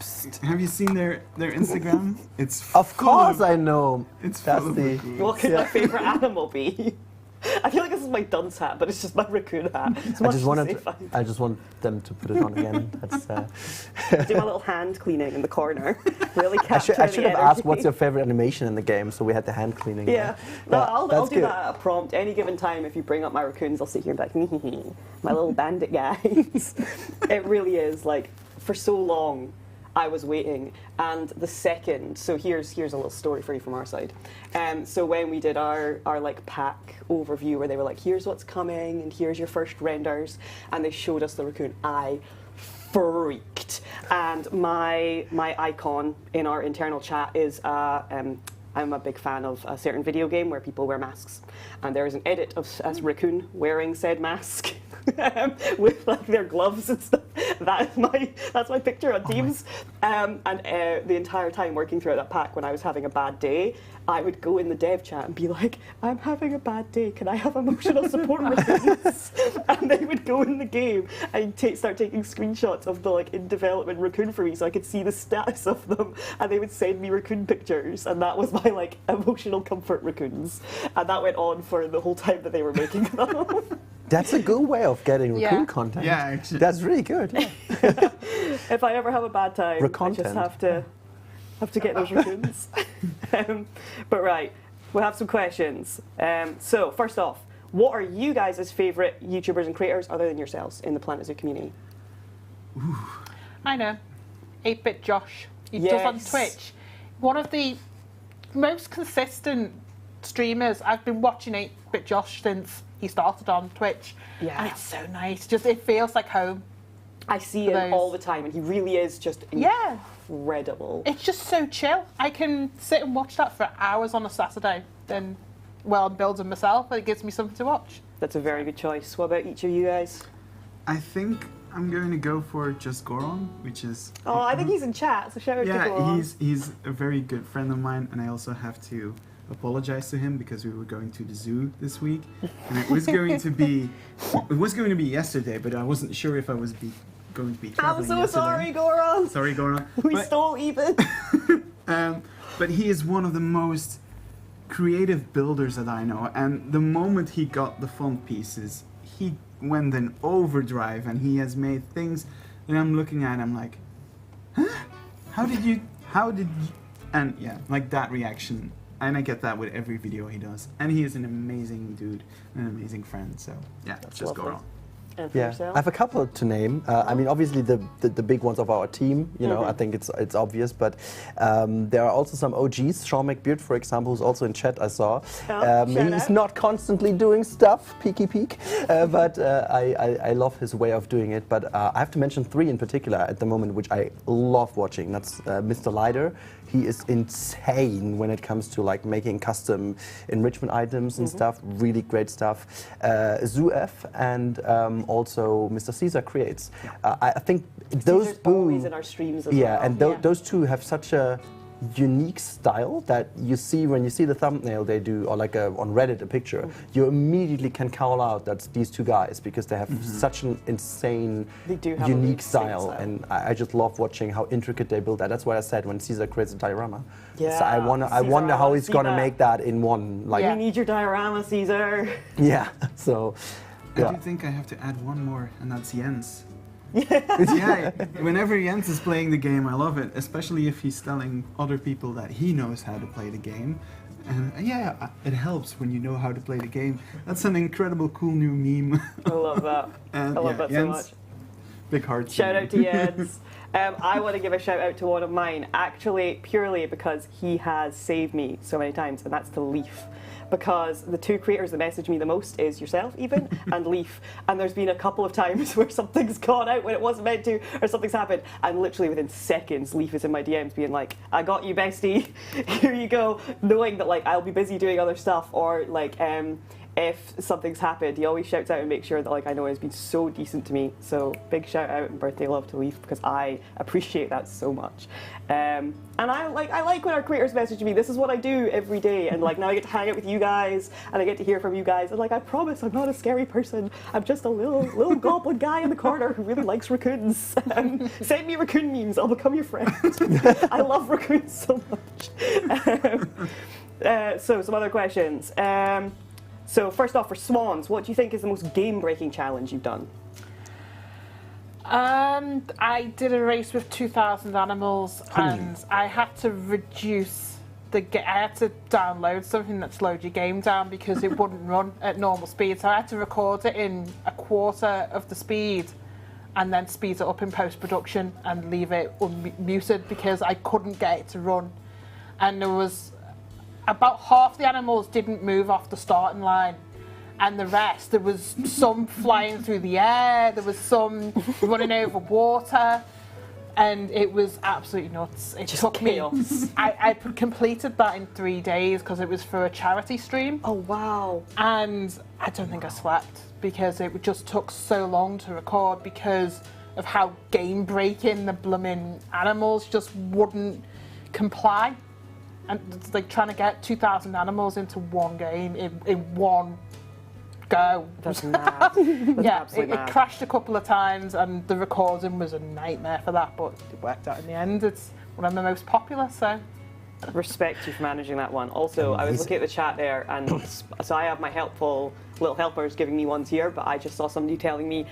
S5: Psst, have you seen their Instagram? It's
S2: Of
S5: full
S2: course I know.
S5: It's
S2: That's
S5: full of
S2: the-
S5: raccoons.
S1: What could my favourite animal be? I feel like this is my dunce hat, but it's just my raccoon hat. It's
S2: I
S1: much
S2: just
S1: to
S2: wanted.
S1: say fine.
S2: I just want them to put it on again. That's.
S1: Do my little hand cleaning in the corner. Really
S2: I
S1: capture
S2: should
S1: the
S2: have asked
S1: energy.
S2: what's your favorite animation in the game, so we had the hand cleaning.
S1: Yeah,
S2: there.
S1: no, I'll
S2: that's
S1: do
S2: good.
S1: that at a prompt. Any given time, if you bring up my raccoons, I'll sit here and be like, my little bandit guys. It really is, like, for so long, I was waiting, and the second, so here's a little story for you from our side. So when we did our like pack overview where they were like, here's what's coming, and here's your first renders, and they showed us the raccoon, I freaked. And my icon in our internal chat is I'm a big fan of a certain video game where people wear masks, and there is an edit of a raccoon wearing said mask with like their gloves and stuff. That's my picture on Teams. And the entire time working throughout that pack, when I was having a bad day, I would go in the dev chat and be like, I'm having a bad day, can I have emotional support raccoons? And they would go in the game and start taking screenshots of the like in development raccoon for me so I could see the status of them, and they would send me raccoon pictures, and that was my like emotional comfort raccoons. And that went on for the whole time that they were making them.
S2: That's a good way of getting raccoon
S3: Yeah.
S2: content.
S5: Yeah, actually.
S2: That's really good. Yeah.
S1: If I ever have a bad time, I just
S2: Recontent.
S1: have to get those raccoons. But right, we'll have some questions. So first off, what are you guys' favourite YouTubers and creators other than yourselves in the Planet Zoo community?
S3: I know. 8-Bit Josh. He does on
S1: Yes.
S3: Twitch. One of the most consistent streamers. I've been watching 8-Bit Josh since he started on Twitch, and it's so nice. Just it feels like home.
S1: I see him all the time, and he really is just incredible.
S3: It's just so chill. I can sit and watch that for hours on a Saturday. Then, well, I'm building myself, and it gives me something to watch.
S1: That's a very good choice. What about each of you guys?
S5: I think I'm going to go for just Goron, which is...
S1: Oh, I think he's in chat, so shout out to Goron.
S5: Yeah, he's a very good friend of mine, and I also have to apologize to him because we were going to the zoo this week, and it was going to be yesterday, but I wasn't sure if I was going to be traveling
S1: I'm so sorry, Goron.
S5: Sorry, Goron.
S1: We stole Eben.
S5: But he is one of the most creative builders that I know, and the moment he got the font pieces, he went in overdrive, and he has made things that I'm looking at, I'm like, huh? How did you, and yeah, like that reaction. And I get that with every video he does. And he is an amazing dude, an amazing friend. So yeah,
S1: That's
S5: just
S1: lovely.
S5: go on.
S1: And for
S2: Yeah,
S1: yourself?
S2: I have a couple to name. I mean, obviously the big ones of our team. You know, I think it's obvious. But there are also some OGs. Sean McBeard, for example, who's also in chat. I saw. He's not constantly doing stuff, peeky peek. But I love his way of doing it. But I have to mention 3 in particular at the moment, which I love watching. That's Mr. Lider. He is insane when it comes to like making custom enrichment items and stuff. Really great stuff. ZWED and also Mr. Caesar Creates. I think those
S1: Caesar's always in our streams as well.
S2: and those two have such a unique style that you see when you see the thumbnail they do, or like on Reddit a picture, you immediately can call out that's these 2 guys because they have such an insane, unique style, and I just love watching how intricate they build that. That's what I said when Caesar creates a diorama.
S1: Yeah,
S2: so I wonder how he's gonna make that in one. Like,
S1: we need your diorama, Caesar.
S2: Yeah. So.
S5: I do think I have to add one more, and that's Jens. Yeah, whenever Jens is playing the game, I love it, especially if he's telling other people that he knows how to play the game. And yeah, it helps when you know how to play the game. That's an incredible, cool new meme.
S1: I love that.
S5: And
S1: I love that so much.
S5: Big heart.
S1: Shout out to Jens. I want to give a shout out to one of mine, actually purely because he has saved me so many times, and that's to Leaf. Because the 2 creators that message me the most is yourself, Eben, and Leaf. And there's been a couple of times where something's gone out when it wasn't meant to, or something's happened, and literally within seconds, Leaf is in my DMs being like, I got you, bestie, here you go, knowing that like I'll be busy doing other stuff, or like if something's happened, he always shouts out and makes sure that like I know he's been so decent to me. So big shout out and birthday love to Leaf, because I appreciate that so much. And I like when our creators message me. This is what I do every day, and like now I get to hang out with you guys and I get to hear from you guys. And like I promise, I'm not a scary person. I'm just a little goblin guy in the corner who really likes raccoons. Send me raccoon memes. I'll become your friend. I love raccoons so much. So some other questions. So first off, for Swans, what do you think is the most game-breaking challenge you've done?
S3: I did a race with 2,000 animals, and I had to reduce I had to download something that slowed your game down because it wouldn't run at normal speed. So I had to record it in a quarter of the speed, and then speed it up in post-production and leave it unmuted because I couldn't get it to run. And there was about half the animals didn't move off the starting line, and the rest, there was some flying through the air, there was some running over water, and it was absolutely nuts. It
S1: just
S3: took
S1: chaos.
S3: me. I completed that in 3 days because it was for a charity stream.
S1: Oh wow!
S3: And I don't think I slept because it just took so long to record because of how game breaking the blooming animals just wouldn't comply. And it's like trying to get 2,000 animals into one game in one go.
S1: That's mad. That's
S3: it crashed a couple of times, and the recording was a nightmare for that, but it worked out in the end. It's one of the most popular, so.
S1: Respect you for managing that one. Also, I was looking at the chat there, and so I have my helpful little helpers giving me ones here, but I just saw somebody telling me,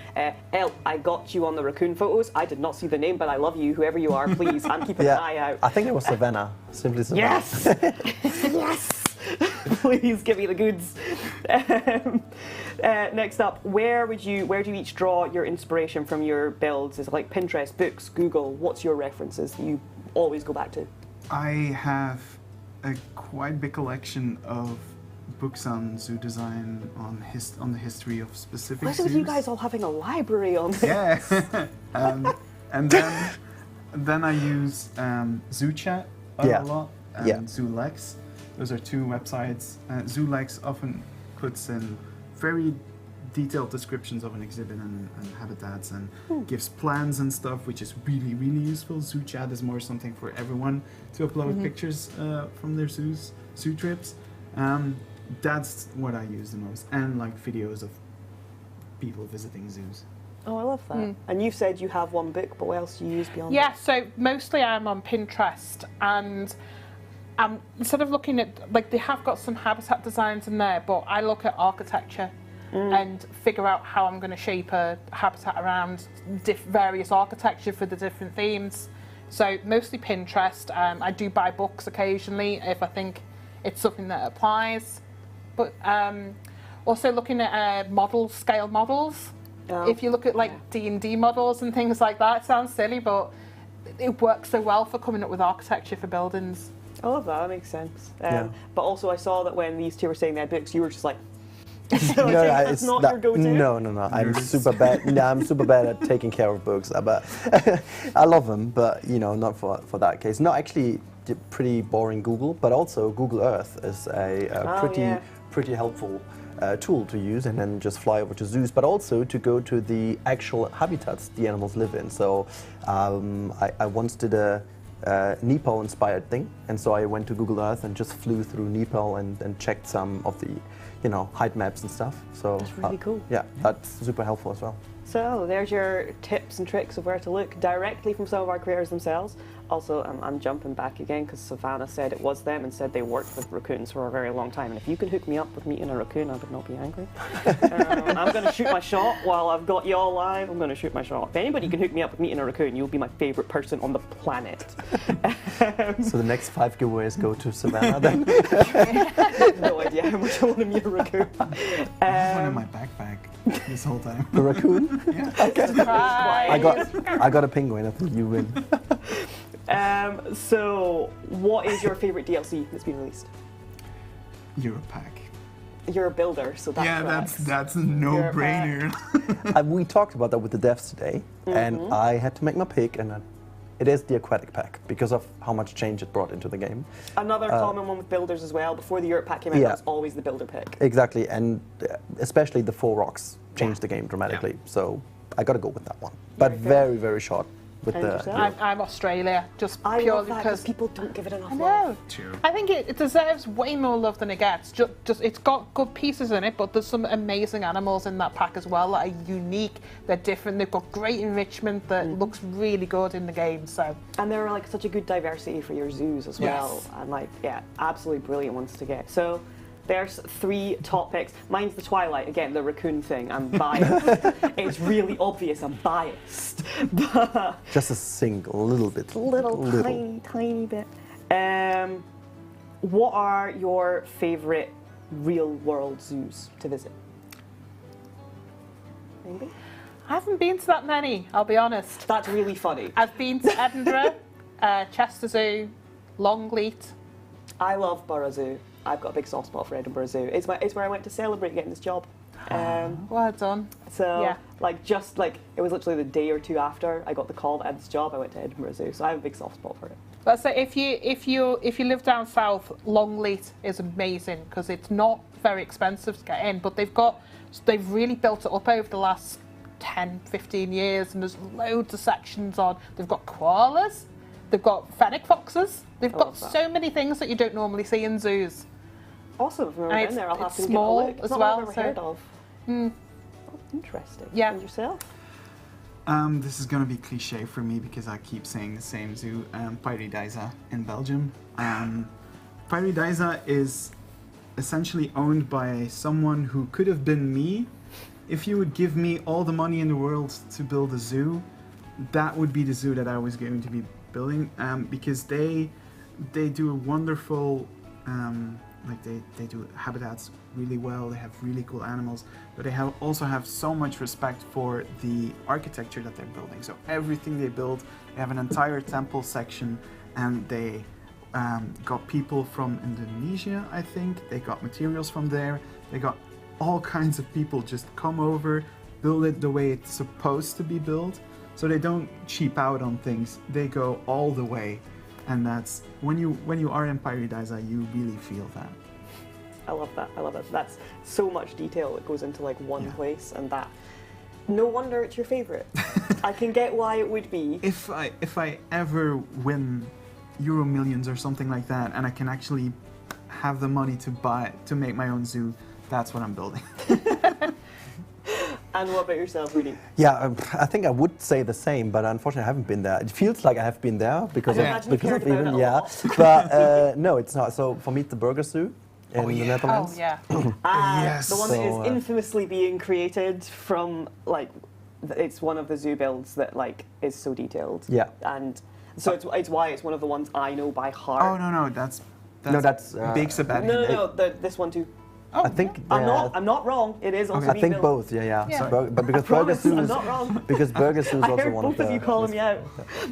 S1: El, I got you on the raccoon photos. I did not see the name, but I love you, whoever you are, please. I'm keeping an eye out.
S2: I think it was Savannah, simply Savannah.
S1: Yes! Yes! Please give me the goods. Next up, where do you each draw your inspiration from your builds? Is it like Pinterest, books, Google? What's your references that you always go back to?
S5: I have a quite big collection of books on zoo design, on the history of specific
S1: Listen
S5: zoos.
S1: to you guys all having a library on this.
S5: Yeah. And then I use ZooChat a lot and ZooLex. Those are two websites. ZooLex often puts in very detailed descriptions of an exhibit and habitats and gives plans and stuff, which is really, really useful. ZooChat is more something for everyone to upload pictures from their zoo trips. That's what I use the most, and like videos of people visiting zoos.
S1: Oh, I love that. And you said you have one book, but what else do you use beyond
S3: Yeah,
S1: that?
S3: so mostly I'm on Pinterest, and instead of looking at, like, they have got some habitat designs in there, but I look at architecture and figure out how I'm going to shape a habitat around various architecture for the different themes. So mostly Pinterest. I do buy books occasionally if I think it's something that applies. But also looking at models, scale models.
S1: Oh.
S3: If you look at like D&D models and things like that, it sounds silly, but it works so well for coming up with architecture for buildings.
S1: I love that. That makes sense.
S2: Yeah.
S1: But also, I saw that when these two were saying they had books, you were just like, so
S2: No,
S1: that's not your go-to.
S2: No. I'm super bad. No, I'm super bad at taking care of books. But I love them, but not for that case. No, actually, pretty boring Google. But also Google Earth is a pretty helpful tool to use, and then just fly over to zoos, but also to go to the actual habitats the animals live in. So I once did a Nepal-inspired thing, and so I went to Google Earth and just flew through Nepal and checked some of the height maps and stuff. So
S1: That's really cool.
S2: Yeah, that's super helpful as well.
S1: So there's your tips and tricks of where to look directly from some of our creators themselves. Also, I'm jumping back again because Savannah said it was them and said they worked with raccoons for a very long time. And if you can hook me up with meeting a raccoon, I would not be angry. I'm going to shoot my shot while I've got you all live. I'm going to shoot my shot. If anybody can hook me up with meeting a raccoon, you'll be my favourite person on the planet.
S2: So the next 5 giveaways go to Savannah then?
S1: No idea how much I want to meet a raccoon.
S5: I have one in my backpack this whole time.
S2: The raccoon?
S5: Yeah.
S2: Okay. I got a penguin. I think you win.
S1: So, what is your favourite DLC that's been released?
S5: Europack.
S1: You're a builder, so that tracks.
S5: that's a no-brainer.
S2: We talked about that with the devs today, and I had to make my pick, and it is the aquatic pack because of how much change it brought into the game.
S1: Another common one with builders as well. Before the Europe pack came out, that was always the builder pick.
S2: Exactly, and especially the 4 rocks changed the game dramatically. So I got to go with that one, but very, very short. With
S1: And
S2: the
S1: yourself?
S3: I'm Australia, just
S1: I love
S3: purely
S1: that
S3: because
S1: people don't give it enough
S3: I
S1: love.
S3: know.
S5: True.
S3: I think it deserves way more love than it gets. Just it's got good pieces in it, but there's some amazing animals in that pack as well that are unique. They're different. They've got great enrichment that looks really good in the game. So
S1: And there are like such a good diversity for your zoos as well.
S3: Yes.
S1: And like, yeah, absolutely brilliant ones to get. So there's 3 top picks. Mine's the Twilight, again, the raccoon thing. I'm biased. It's really obvious I'm biased. But
S2: just a little bit.
S1: tiny bit. What are your favourite real world zoos to visit? Maybe?
S3: I haven't been to that many, I'll be honest.
S1: That's really funny.
S3: I've been to Edinburgh, Chester Zoo, Longleat.
S1: I love Borough Zoo. I've got a big soft spot for Edinburgh Zoo. It's where I went to celebrate getting this job.
S3: Well done.
S1: So,
S3: Yeah.
S1: it was literally the day or 2 after I got the call that I had this job, I went to Edinburgh Zoo. So I have a big soft spot for it.
S3: Let's say if you live down south, Longleat is amazing because it's not very expensive to get in, but they've really built it up over the last 10, 15 years, and there's loads of sections on. They've got koalas, they've got fennec foxes, they've got so many things that you don't normally see in zoos.
S1: Awesome. If I've never
S3: And
S1: been there, I'll have
S3: it's
S1: to
S3: small
S1: give it a look. It's
S3: as
S1: not
S3: well,
S1: one I've ever heard of. Oh, interesting.
S3: Yeah.
S1: And yourself?
S5: This is gonna be cliche for me because I keep saying the same zoo. Paradise in Belgium. Paradise is essentially owned by someone who could have been me. If you would give me all the money in the world to build a zoo, that would be the zoo that I was going to be building. Because they do a wonderful, they do habitats really well. They have really cool animals, but they also have so much respect for the architecture that they're building. So everything they build, they have an entire temple section, and they got people from Indonesia, I think. They got materials from there. They got all kinds of people just come over, build it the way it's supposed to be built. So they don't cheap out on things. They go all the way. And that's, when you are in Paradise, you really feel that.
S1: I love that. I love it. That's so much detail that goes into like one place, and that. No wonder it's your favorite. I can get why it would be.
S5: If I ever win Euro Millions or something like that, and I can actually have the money to make my own zoo, that's what I'm building.
S1: And what about yourself, Rudy?
S2: Yeah, I think I would say the same, but unfortunately I haven't been there. It feels like I have been there because of even but no, it's not. So for me, it's the Burger Zoo in the Netherlands.
S3: Oh yeah.
S5: Yes.
S1: The one that is infamously being created from like, it's one of the zoo builds that like is so detailed.
S2: Yeah.
S1: And so it's why it's one of the ones I know by heart.
S5: Oh no, that's Big Sabat.
S1: No, this one too.
S5: Oh,
S2: I think
S1: I'm not wrong. It is also
S2: I think both. Yeah.
S3: Yeah.
S2: But because Burger Zoo
S1: I'm
S2: is
S1: not wrong.
S2: because Burger Zoo is
S1: I
S2: also
S1: heard
S2: one
S1: both
S2: of
S1: of you calling me out,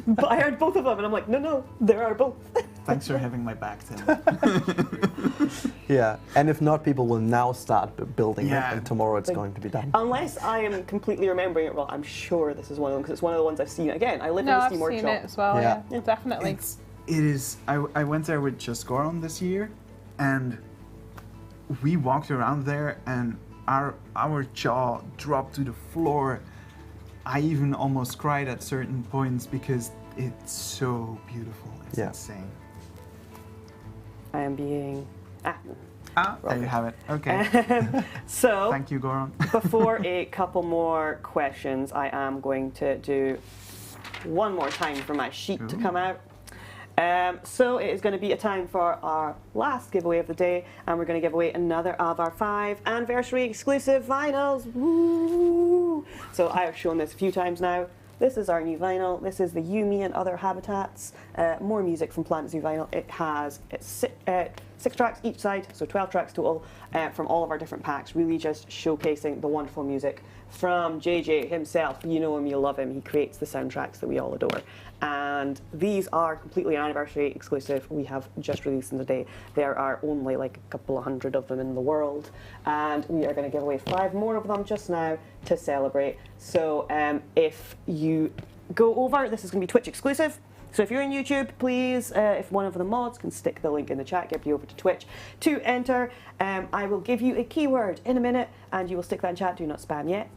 S1: but I heard both of them, and I'm like, no, there are both.
S5: Thanks for having my back, Tim.
S2: Yeah, and if not, people will now start building it,
S5: Yeah.
S2: and tomorrow it's going to be done.
S1: Unless I am completely remembering it wrong, I'm sure this is one of them because it's one of the ones I've seen. Again, I live in the
S3: I've
S1: Steam
S3: seen
S1: Workshop.
S3: it as well.
S2: Yeah.
S3: Yeah, definitely.
S5: It is. I went there with just Goran this year, and we walked around there, and our jaw dropped to the floor. I even almost cried at certain points because it's so beautiful. It's insane.
S1: I am being.
S5: There you have it. Okay.
S1: So,
S5: Thank you, Goran.
S1: before a couple more questions, I am going to do one more time for my sheet to come out. So it is going to be a time for our last giveaway of the day, and we're going to give away another of our 5 anniversary exclusive vinyls. Woo! So I have shown this a few times now. This is our new vinyl. This is the You, Me and Other Habitats. More music from Planet Zoo vinyl. It's 6 tracks each side, so 12 tracks total from all of our different packs, really just showcasing the wonderful music from JJ himself. You know him, you love him. He creates the soundtracks that we all adore. And these are completely anniversary exclusive. We have just released them today. There are only like a couple of hundred of them in the world. And we are going to give away 5 more of them just now to celebrate. So if you go over, this is going to be Twitch exclusive. So if you're in YouTube, please, if one of the mods can stick the link in the chat, get you over to Twitch to enter. I will give you a keyword in a minute, and you will stick that in chat. Do not spam yet.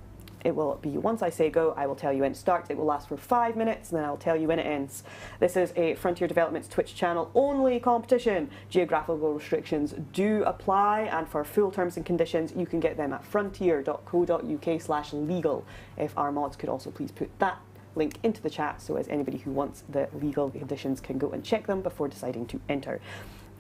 S1: It will be, once I say go, I will tell you when it starts. It will last for 5 minutes, and then I'll tell you when it ends. This is a Frontier Developments Twitch channel only competition. Geographical restrictions do apply, and for full terms and conditions, you can get them at frontier.co.uk/legal. If our mods could also please put that link into the chat, so as anybody who wants the legal conditions can go and check them before deciding to enter.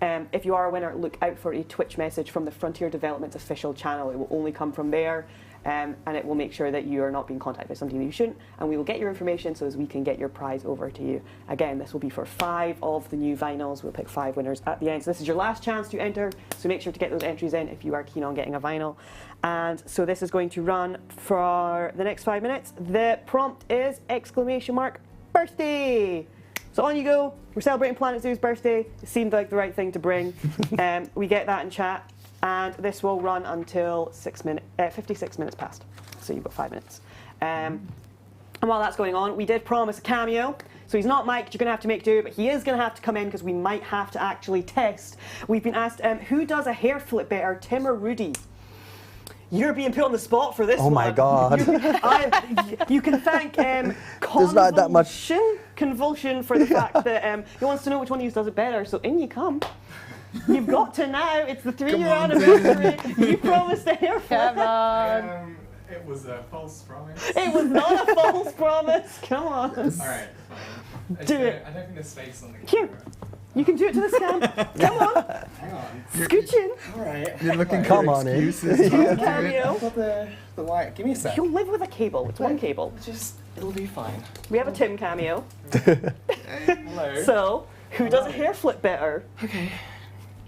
S1: If you are a winner, look out for a Twitch message from the Frontier Developments official channel. It will only come from there, and it will make sure that you are not being contacted by somebody that you shouldn't, and we will get your information so as we can get your prize over to you. Again, this will be for 5 of the new vinyls. We'll pick 5 winners at the end. So this is your last chance to enter, so make sure to get those entries in if you are keen on getting a vinyl. And so this is going to run for the next 5 minutes. The prompt is !birthday! So on you go. We're celebrating Planet Zoo's birthday. It seemed like the right thing to bring. We get that in chat, and this will run until 56 minutes past. So you've got 5 minutes. And while that's going on, we did promise a cameo. So he's not mic'd, you're going to have to make do, but he is going to have to come in because we might have to actually test. We've been asked, who does a hair flip better, Tim or Rudy? You're being put on the spot for this one.
S2: Oh my god.
S1: You can thank
S2: There's not that much.
S1: Convulsion for the fact that he wants to know which one of you does it better, so in you come. You've got to now. It's the 3-year anniversary. You promised a hair flip.
S3: Come on.
S6: It was a false promise.
S1: It was not a false promise. Come on.
S6: Alright, fine.
S1: Do it.
S6: I don't think there's space on the
S1: Here.
S6: camera.
S1: You can do it to this cam. Come on.
S6: Hang on.
S1: Scooch in.
S6: Alright.
S5: You're looking
S2: Come
S5: for
S2: on, eh?
S5: excuses.
S1: Cameo.
S6: Got the wire. Give me a sec.
S1: You'll live with a cable. It's one cable.
S6: It'll be fine.
S1: We have a Tim cameo.
S6: Hello.
S1: So, who does a hair flip better?
S6: Okay. Do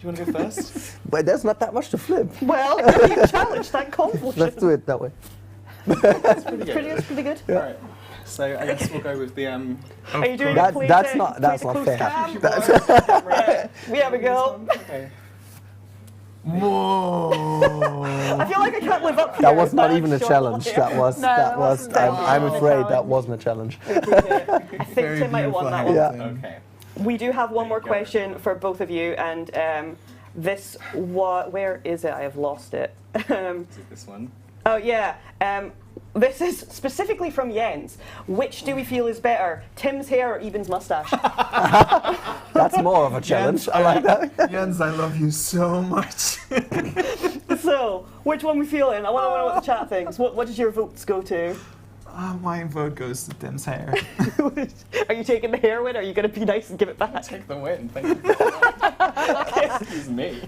S6: you want to go first?
S2: But there's not that much to flip.
S1: Well, it could be a challenge. Thank convulsion.
S2: Let's do it that way.
S6: That's pretty good.
S1: Pretty good.
S6: Alright. So I guess we'll go with the.
S1: Are you doing
S2: That-
S1: play
S2: that's
S1: to-
S2: not-
S1: play
S2: that's
S1: to
S2: not
S1: close
S2: fair.
S1: cam?
S2: That's-
S1: We have a go.
S6: Okay.
S5: Whoa!
S1: I feel like I can't live up to
S2: That
S1: your
S2: was not
S1: bad
S2: even a
S1: shot.
S2: challenge. That was.
S3: No,
S2: that
S3: that
S2: was.
S3: wasn't
S2: I'm
S3: a
S2: afraid that
S3: challenge.
S2: wasn't a challenge.
S1: I think Tim might have won that one.
S2: Yeah.
S6: Okay.
S1: We do have one more
S6: There you go.
S1: question for both of you, and this where is it? I have lost it.
S6: Is it this one?
S1: Oh yeah. This is specifically from Jens. Which do we feel is better, Tim's hair or Eben's mustache?
S2: That's more of a challenge. I like that.
S5: Jens, I love you so much.
S1: So, which one we feeling? I want to know what the chat thinks. What does your votes go to?
S5: My vote goes to Tim's hair.
S1: Are you taking the hair win? Or are you going to be nice and give it back?
S6: Take the win. Thank you. Excuse me.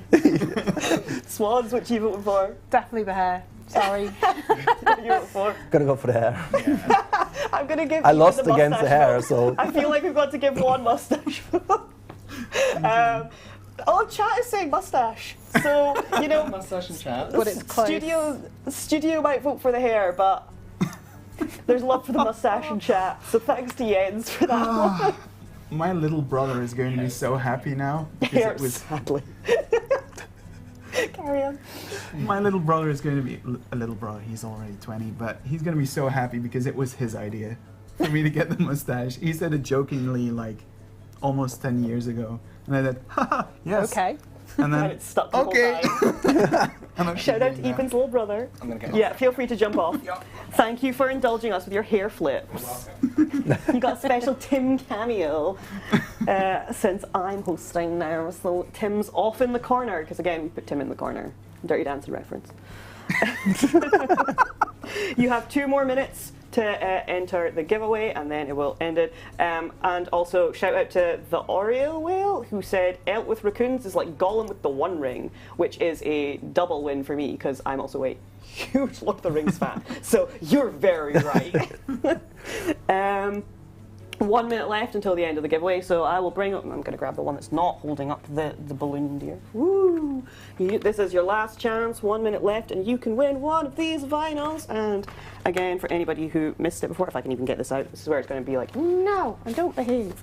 S1: Swans, what you voting for?
S3: Definitely the hair. Sorry.
S1: What you voting for?
S2: Gonna go for the hair.
S1: I'm going to give.
S2: I
S1: Eben
S2: lost
S1: the
S2: against the
S1: mustache
S2: hair,
S1: vote.
S2: so
S1: I feel like we've got to give one mustache. Chat is saying mustache. So
S6: Mustache and chat.
S3: But it's close.
S1: studio might vote for the hair, but there's love for the mustache in chat. So thanks to Jens for that one.
S5: My little brother is going to be so happy now because
S1: Hair,
S5: it was.
S1: sadly. Carry on.
S5: My little brother is going to be a little brother. He's already 20, but he's going to be so happy because it was his idea for me to get the mustache. He said it jokingly, like almost 10 years ago, and I said, "Haha, yes."
S3: Okay.
S5: And
S1: And
S5: then
S1: it's stuck the
S5: okay.
S1: whole time.
S5: And I'm
S1: Shout out to
S5: doing that.
S1: Eben's little brother.
S6: I'm gonna get.
S1: Yeah, feel free to jump off.
S6: Yep.
S1: Thank you for indulging us with your hair flips. You got a special Tim cameo since I'm hosting now. So Tim's off in the corner because again we put Tim in the corner. Dirty Dancing reference. You have 2 more minutes to enter the giveaway and then it will end it. And also shout out to the Oreo Whale who said Elt with raccoons is like Gollum with the One Ring, which is a double win for me because I'm also a huge Lord of the Rings fan. So you're very right. 1 minute left until the end of the giveaway, so I will bring up. I'm going to grab the one that's not holding up the balloon, dear. Woo! This is your last chance. 1 minute left, and you can win one of these vinyls. And again, for anybody who missed it before, if I can even get this out, this is where it's going to be like, no, I don't behave.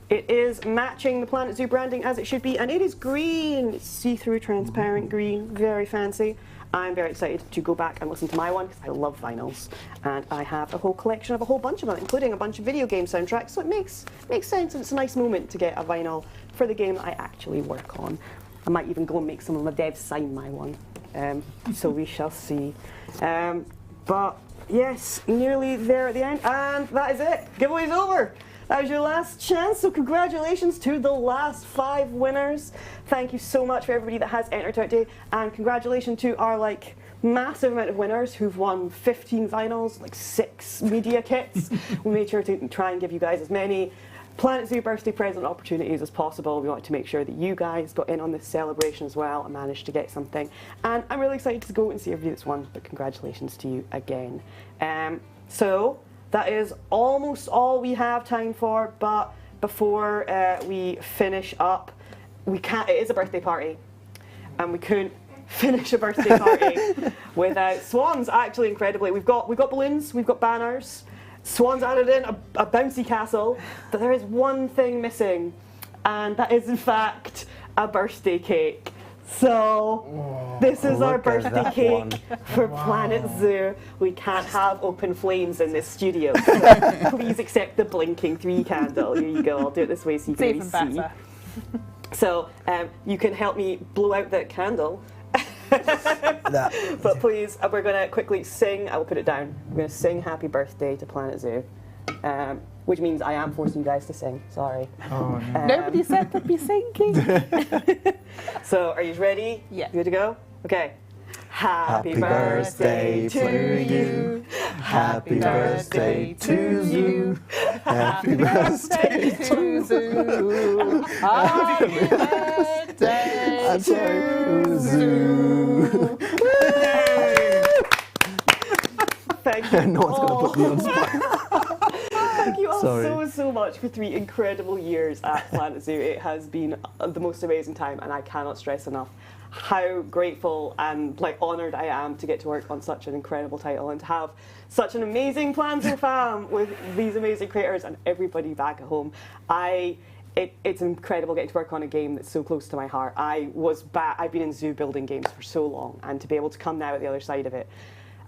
S1: It is matching the Planet Zoo branding as it should be, and it is green. It's see-through, transparent green, very fancy. I'm very excited to go back and listen to my one because I love vinyls, and I have a whole collection of a whole bunch of them, including a bunch of video game soundtracks. So it makes sense, and it's a nice moment to get a vinyl for the game that I actually work on. I might even go and make some of my devs sign my one. So we shall see. But yes, nearly there at the end, and that is it. Giveaway's over. That was your last chance, so congratulations to the last 5 winners. Thank you so much for everybody that has entered today, and congratulations to our massive amount of winners who've won 15 vinyls, 6 media kits. We made sure to try and give you guys as many Planet Zoo birthday present opportunities as possible. We wanted to make sure that you guys got in on this celebration as well and managed to get something. And I'm really excited to go and see everybody that's won, but congratulations to you again. So that is almost all we have time for, but before we finish up, it is a birthday party, and we couldn't finish a birthday party without Swans. Actually, incredibly, we've got balloons, we've got banners. Swans added in a bouncy castle, but there is one thing missing, and that is in fact a birthday cake. So this is our
S2: Look at
S1: birthday
S2: that
S1: cake
S2: one.
S1: for Planet Zoo. We can't have open flames in this studio, so please accept the blinking 3 candle. Here you go. I'll do it this way so you
S3: It's
S1: can
S3: even
S1: really see.
S3: better.
S1: So you can help me blow out that candle. But please, we're going to quickly sing. I will put it down. We're going to sing Happy Birthday to Planet Zoo, which means I am forcing you guys to sing. Sorry.
S5: Oh, no.
S3: Nobody said they'd be singing.
S1: So are you ready?
S3: Yeah.
S1: Good to go? Okay.
S2: Happy birthday to you. Happy birthday to you. Happy birthday
S3: to Zoo. Happy birthday
S2: to Zoo.
S1: Thank you.
S2: No one's gonna put me on spot.
S1: Thank you all
S2: Sorry.
S1: so much for 3 incredible years at Planet Zoo. It has been the most amazing time, and I cannot stress enough how grateful and like honoured I am to get to work on such an incredible title and to have such an amazing Planzo fam with these amazing creators and everybody back at home. It's incredible getting to work on a game that's so close to my heart. I've been in Zoo building games for so long, and to be able to come now at the other side of it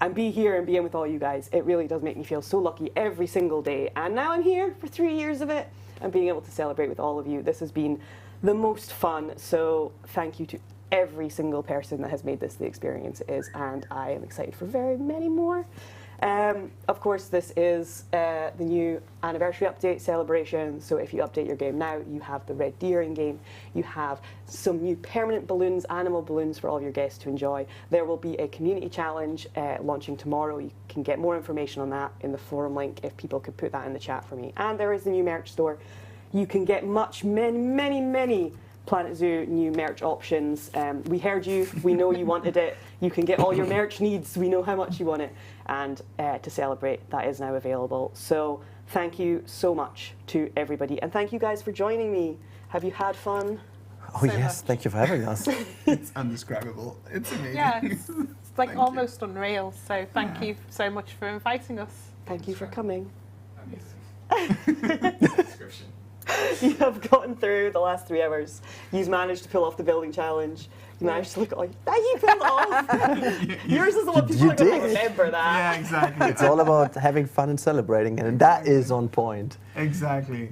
S1: and be here and be in with all you guys, it really does make me feel so lucky every single day. And now I'm here for 3 years of it and being able to celebrate with all of you. This has been the most fun, so thank you to every single person that has made this the experience it is, and I am excited for very many more. Of course, this is the new anniversary update celebration, so if you update your game now, you have the red deer in game, you have some new permanent balloons, animal balloons for all of your guests to enjoy. There will be a community challenge launching tomorrow. You can get more information on that in the forum link if people could put that in the chat for me. And there is the new merch store. You can get many Planet Zoo new merch options. We heard you, we know you wanted it. You can get all your merch needs, we know how much you want it. And to celebrate, that is now available. So thank you so much to everybody. And thank you guys for joining me. Have you had fun?
S2: Oh yes, thank you for having us.
S5: It's indescribable. It's amazing.
S3: Yeah, it's like almost unreal. So thank you so much for inviting us.
S1: Thank you for coming.
S6: Amazing. Description.
S1: You have gotten through the last 3 hours. You've managed to pull off the building challenge. You managed to look like, you pulled it off. Yours is the one people are going to remember that.
S5: Yeah, exactly.
S2: It's all about having fun and celebrating, and that is on point.
S5: Exactly.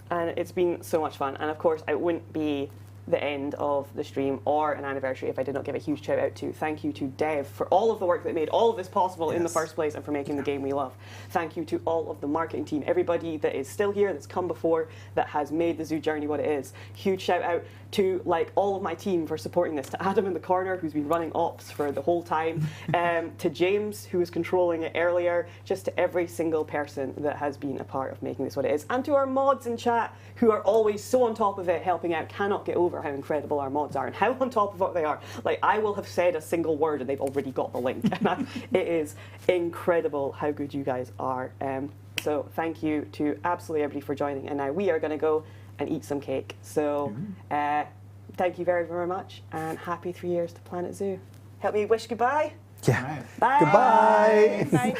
S1: And it's been so much fun. And of course, it wouldn't be the end of the stream or an anniversary if I did not give a huge shout out to thank you to Dev for all of the work that made all of this possible in the first place and for making the game we love. Thank you to all of the marketing team, everybody that is still here, that's come before, that has made the Zoo journey what it is. Huge shout out to like all of my team for supporting this, to Adam in the corner who's been running ops for the whole time, to James who was controlling it earlier, just to every single person that has been a part of making this what it is, and to our mods in chat who are always so on top of it, helping out. Cannot get over how incredible our mods are and how on top of what they are. Like, I will have said a single word and they've already got the link. And it is incredible how good you guys are. So thank you to absolutely everybody for joining. And now we are going to go and eat some cake. So thank you very, very much, and happy 3 years to Planet Zoo. Help me wish goodbye.
S2: Yeah.
S5: Right.
S1: Bye.
S2: Goodbye.
S3: Bye.